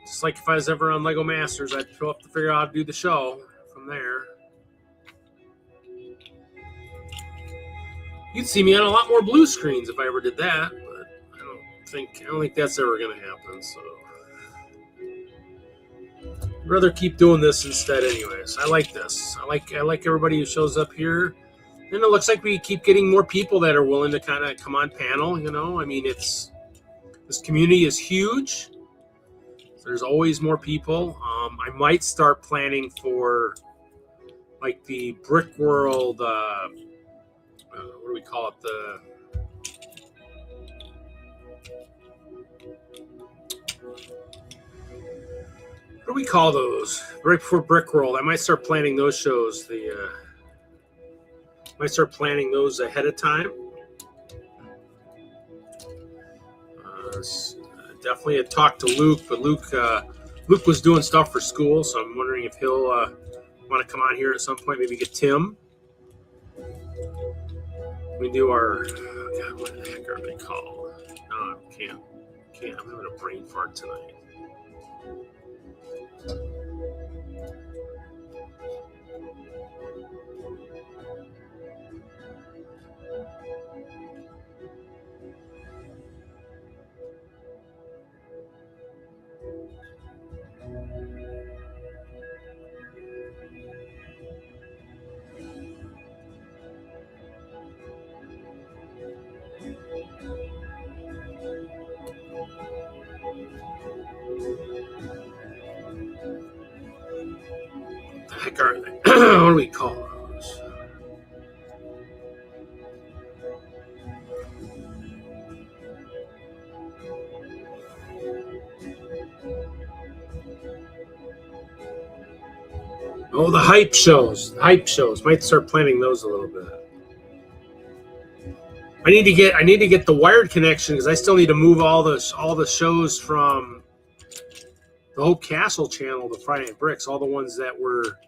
Just like if I was ever on Lego Masters, I'd have to figure out how to do the show from there. You'd see me on a lot more blue screens if I ever did that, but I don't think that's ever going to happen. So I'd rather keep doing this instead, anyways. I like this. I like everybody who shows up here, and it looks like we keep getting more people that are willing to kind of come on panel. You know, I mean, this community is huge. There's always more people. I might start planning for like the Brick World. What do we call it? What do we call those? Right before Brick World, I might start planning those shows. Might start planning those ahead of time. Definitely had talked to Luke, but Luke was doing stuff for school, so I'm wondering if he'll want to come on here at some point. Maybe get Tim. We do our, God, what the heck are they called? No, I can't. I'm having a brain fart tonight. What the heck are they? What do we call those? Oh, the hype shows. Might start planning those a little bit. I need to get the wired connection because I still need to move all the shows from the Hope Castle channel to Friday Night Bricks, all the ones that were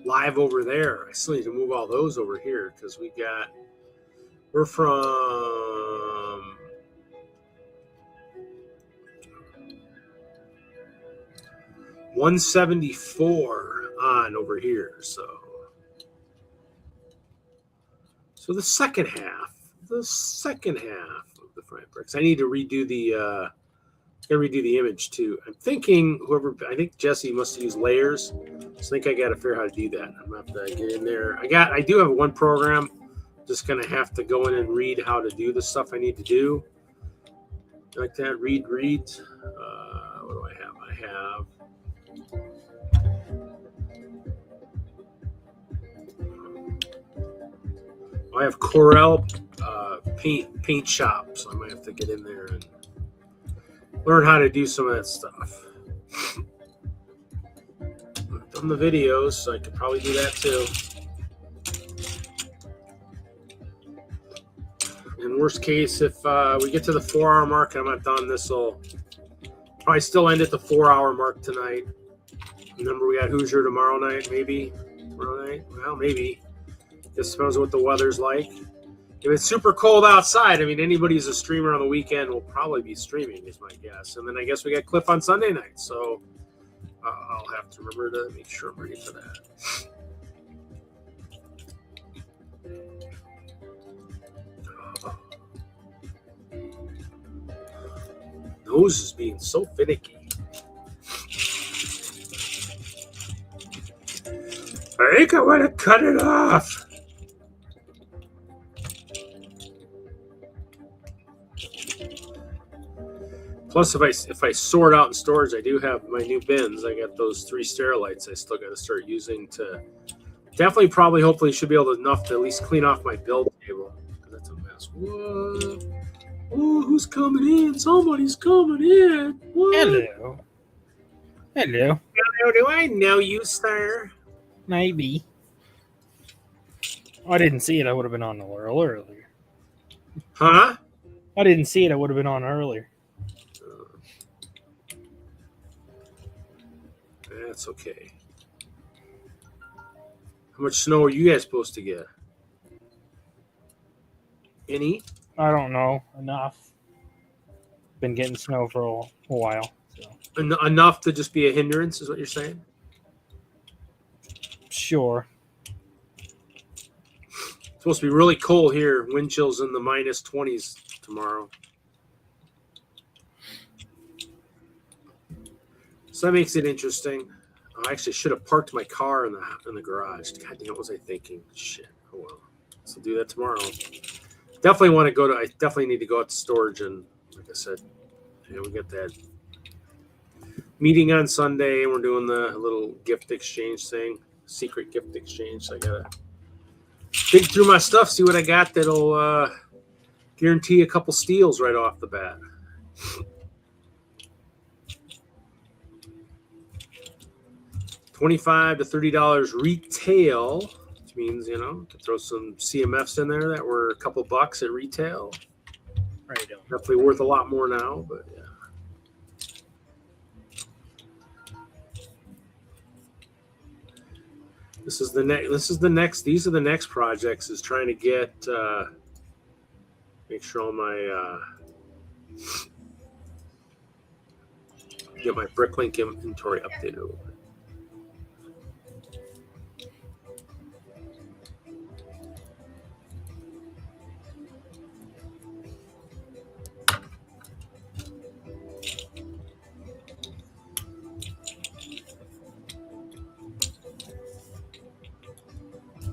live over there. I still need to move all those over here because we're from 174 on over here. So the second half of the Friday Night Bricks. I need to redo the image too. I'm thinking I think Jesse must use layers. I think I got to figure out how to do that. I'm gonna have to get in there. I do have one program. Just gonna have to go in and read how to do the stuff I need to do. Like that, read. What do I have? I have Corel paint shop, so I might have to get in there and learn how to do some of that stuff. I've done the videos, so I could probably do that too. In worst case, if we get to the 4-hour mark and I'm not done, this will probably still end at the 4-hour mark tonight. Remember, we got Hoosier tomorrow night, maybe. Tomorrow night? Well, maybe. Just depends what the weather's like. If it's super cold outside, I mean, anybody who's a streamer on the weekend will probably be streaming, is my guess. And then I guess we got Cliff on Sunday night, so I'll have to remember to make sure I'm ready for that. Nose is being so finicky. I think I want to cut it off. Plus, if I sort out in storage, I do have my new bins. I got those 3 Sterilites. I still got to start using to definitely, probably, hopefully, should be able to enough to at least clean off my build table. That's a mess. What? Oh, who's coming in? Somebody's coming in. What? Hello. Hello. Hello, do I know you, sir? Maybe. I didn't see it. I would have been on a little earlier. Huh? I didn't see it. I would have been on earlier. That's okay. How much snow are you guys supposed to get? Any? I don't know. Enough. Been getting snow for a while. So. Enough to just be a hindrance, is what you're saying? Sure. It's supposed to be really cold here. Wind chills in the minus 20s tomorrow. So that makes it interesting. I actually should have parked my car in the garage. God damn, what was I thinking? Shit. Oh well. So do that tomorrow. Definitely want to go to. I definitely need to go out to storage, and like I said, we got that meeting on Sunday, and we're doing the little gift exchange thing, secret gift exchange. So I gotta dig through my stuff, see what I got that'll guarantee a couple steals right off the bat. $25 to $30 retail, which means, to throw some CMFs in there that were a couple bucks at retail. Right. Definitely worth a lot more now, but yeah. These are the next projects, is trying to get make sure all my get my Bricklink inventory updated a little bit.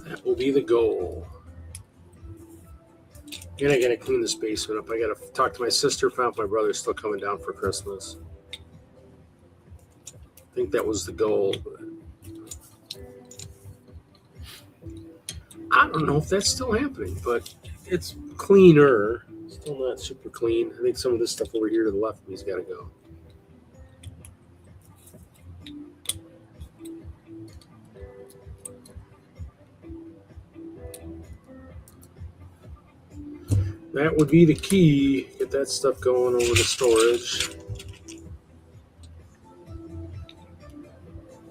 That will be the goal. And I gotta clean this basement up. I gotta talk to my sister, found out my brother's still coming down for Christmas. I think that was the goal. But I don't know if that's still happening, but it's cleaner. Still not super clean. I think some of this stuff over here to the left of me's gotta go. That would be the key. Get that stuff going over to storage.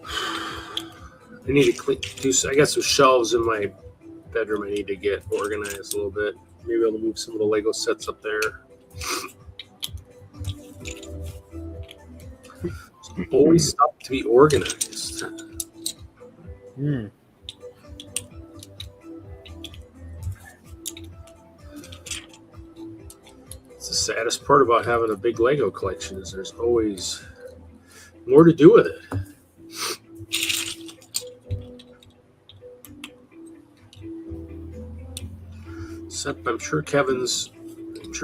I need to I got some shelves in my bedroom I need to get organized a little bit. Maybe I'll move some of the Lego sets up there. Always stuff to be organized. The saddest part about having a big Lego collection is there's always more to do with it. Except I'm sure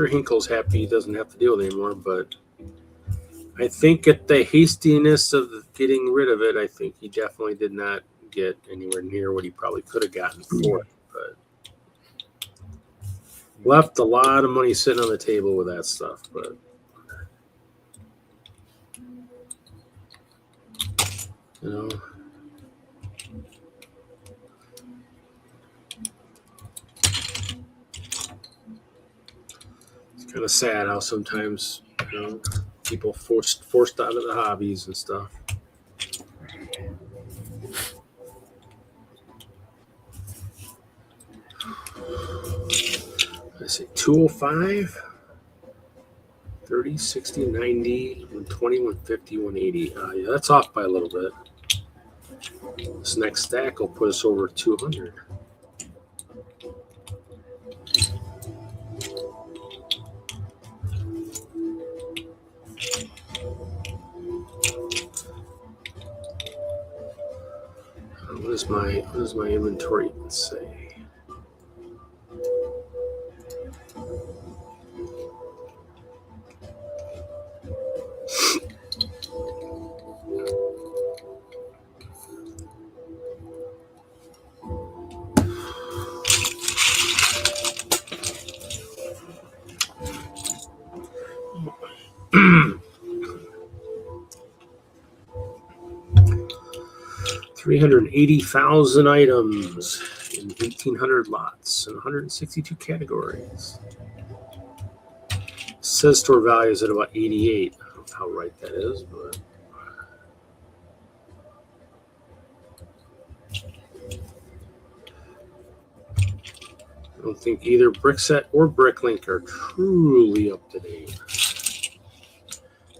Hinkle's happy he doesn't have to deal with it anymore, but I think at the hastiness of getting rid of it, I think he definitely did not get anywhere near what he probably could have gotten for it. But left a lot of money sitting on the table with that stuff, but it's kind of sad how sometimes people forced out of the hobbies and stuff. I say 205, 30, 60, 90, 120, 150, 180. Yeah, that's off by a little bit. This next stack will put us over 200. What does my inventory say? $380,000 items in 1,800 lots and 162 categories. Says store value is at about 88. I don't know how right that is, but I don't think either Brickset or Bricklink are truly up to date.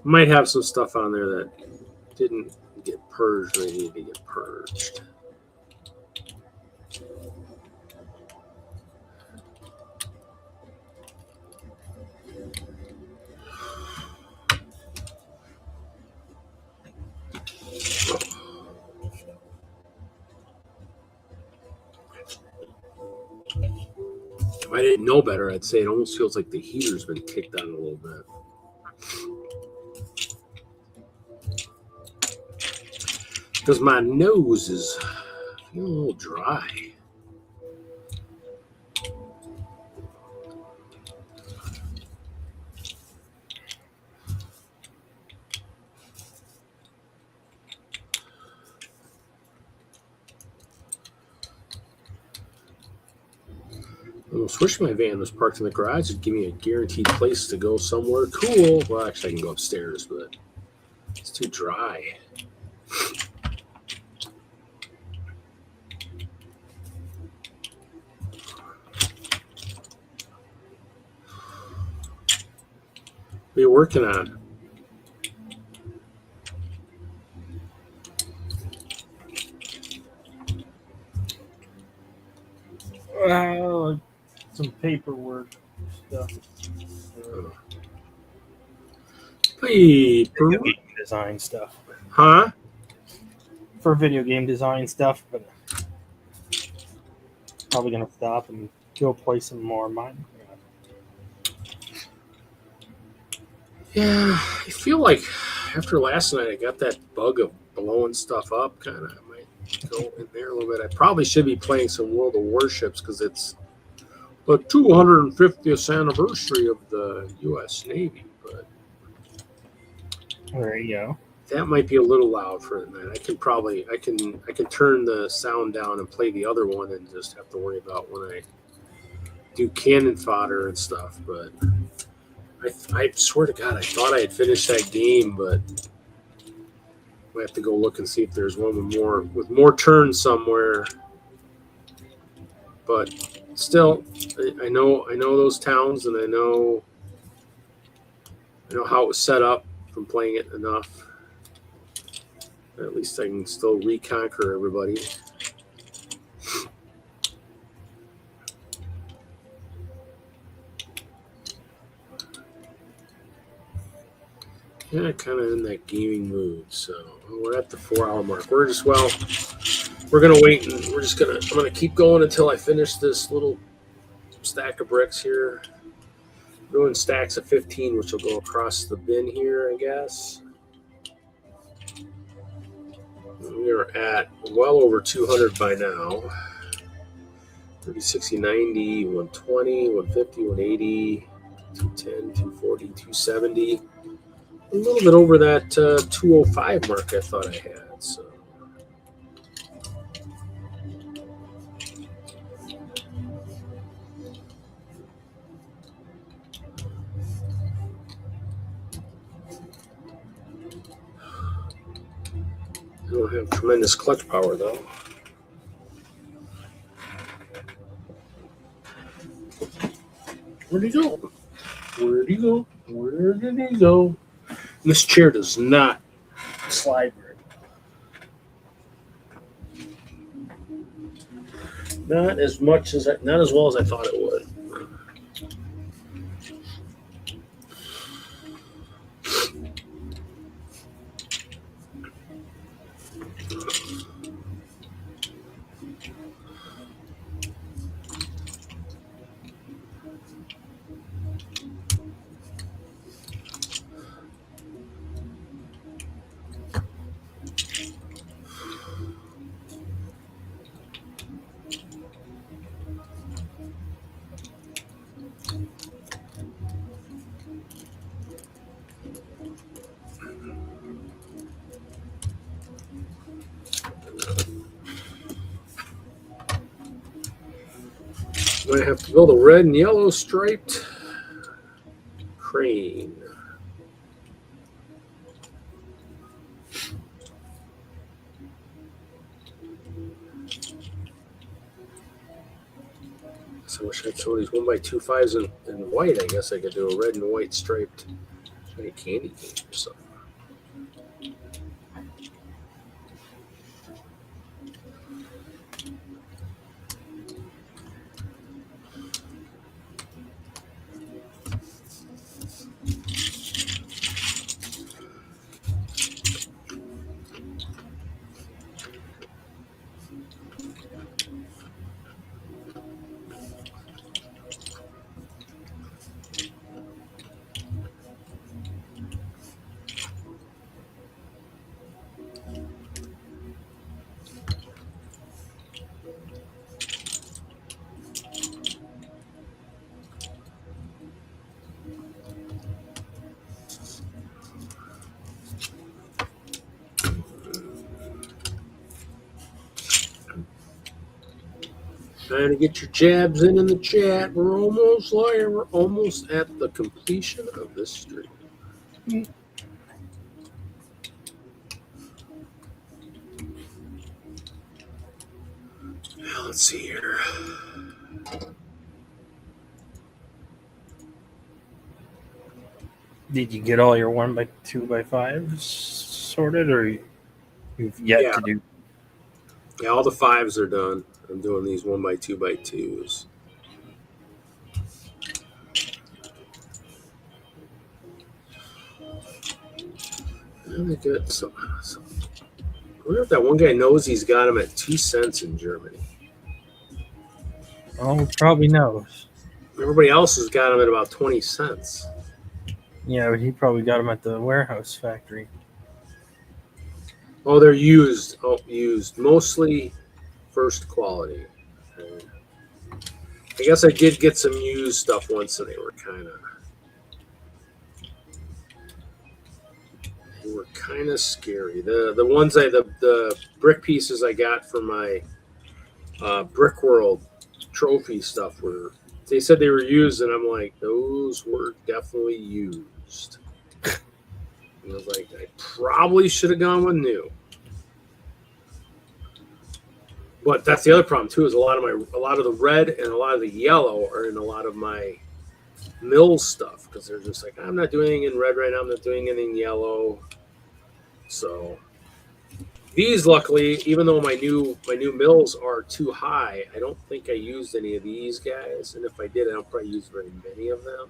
Might have some stuff on there that didn't get purged or they need to get purged. If I didn't know better, I'd say it almost feels like the heater's been kicked on a little bit. Because my nose is feeling a little dry. I almost wish my van was parked in the garage. It'd give me a guaranteed place to go somewhere cool. Well, actually, I can go upstairs, but it's too dry. What are you working on? Some paperwork stuff. Paper. Video game design stuff. Huh? For video game design stuff, but probably gonna stop and go play some more Minecraft. Yeah, I feel like after last night, I got that bug of blowing stuff up. Kind of, I might go in there a little bit. I probably should be playing some World of Warships because it's the 250th anniversary of the U.S. Navy. But There you go. that might be a little loud for the night. I can turn the sound down and play the other one and just have to worry about when I do cannon fodder and stuff. But I swear to God, I thought I had finished that game, but I have to go look and see if there's one with more turns somewhere. But still, I know those towns, and I know how it was set up from playing it enough. At least I can still reconquer everybody. Yeah, kind of in that gaming mood. So we're at the 4-hour mark. We're gonna wait, and I'm gonna keep going until I finish this little stack of bricks here. Doing stacks of 15, which will go across the bin here, I guess. We are at well over 200 by now. 30, 60, 90, 120, 150, 180, 210, 240, 270. A little bit over that 205 mark I thought I had. So. I don't have tremendous clutch power though. Where'd he go? Where'd he go? Where did he go? This chair does not slide very well. Not as well as I thought it would. Might have to build a red and yellow striped crane. So I wish I had some of these 1x25s in white. I guess I could do a red and white striped shiny candy cane or something. Trying to get your jabs in the chat. We're almost at the completion of this stream. Now, let's see here. Did you get all your 1x2x5s sorted, or you've yet to do? Yeah, all the 5s are done. I'm doing these 1x2x2s. Really good. So, I wonder if that one guy knows he's got them at 2 cents in Germany. Oh, probably knows. Everybody else has got them at about 20 cents. Yeah, but he probably got them at the warehouse factory. Oh, they're used. Oh, used. Mostly first quality. I guess I did get some used stuff once, and they were kind of scary. The ones the brick pieces I got for my Brick World trophy stuff they said they were used, and I'm like, those were definitely used. And I was like, I probably should have gone with new. But that's the other problem too, is a lot of the red and a lot of the yellow are in a lot of my mill stuff, because they're just like, I'm not doing anything in red right now, I'm not doing anything in yellow. So these, luckily, even though my new mills are too high, I don't think I used any of these guys. And if I did, I don't probably use very many of them.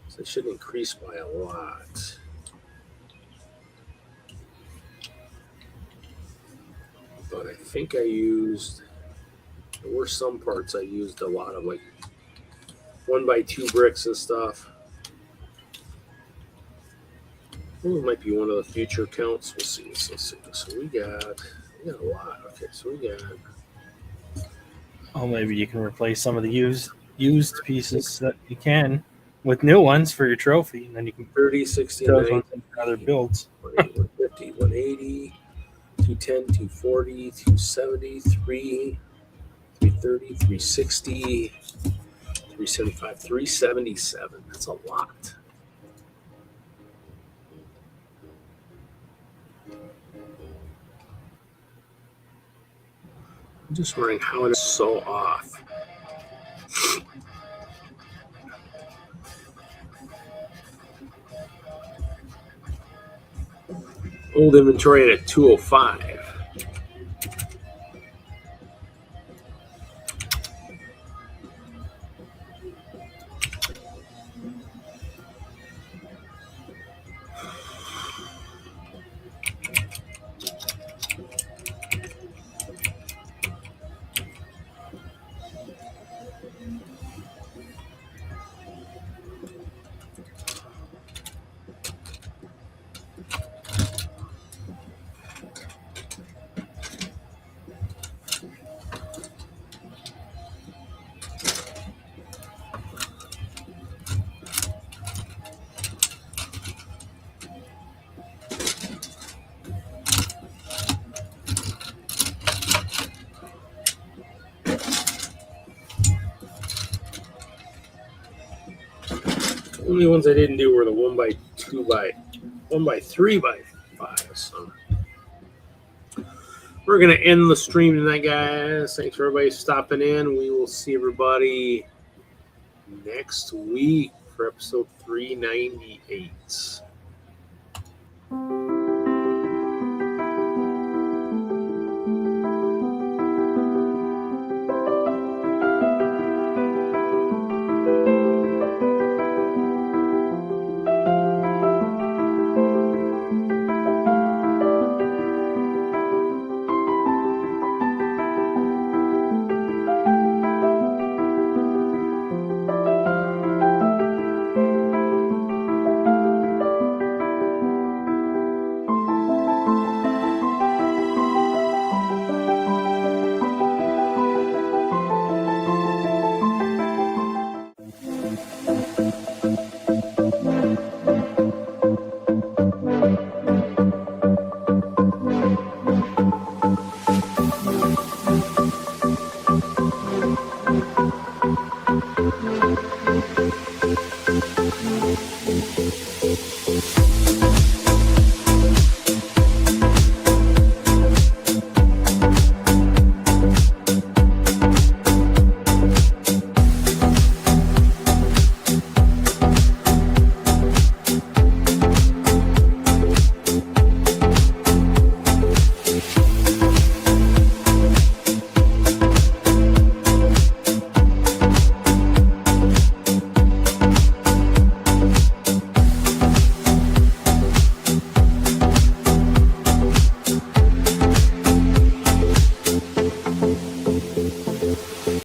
So it should increase by a lot. But I think there were some parts I used a lot of, like 1x2 bricks and stuff. It might be one of the future counts. We'll see. Let's see. So we got a lot. Okay, so we got. Oh, maybe you can replace some of the used pieces that you can with new ones for your trophy, and then you can 30, 60, those ones into other builds. 150, 180, 210, 240, 270, 330, 360, 375, 377. That's a lot. I'm just wondering how it is so off. Old inventory at 205. Only ones I didn't do were the 1x3x5. So we're gonna end the stream tonight, guys. Thanks for everybody stopping in. We will see everybody next week for episode 398.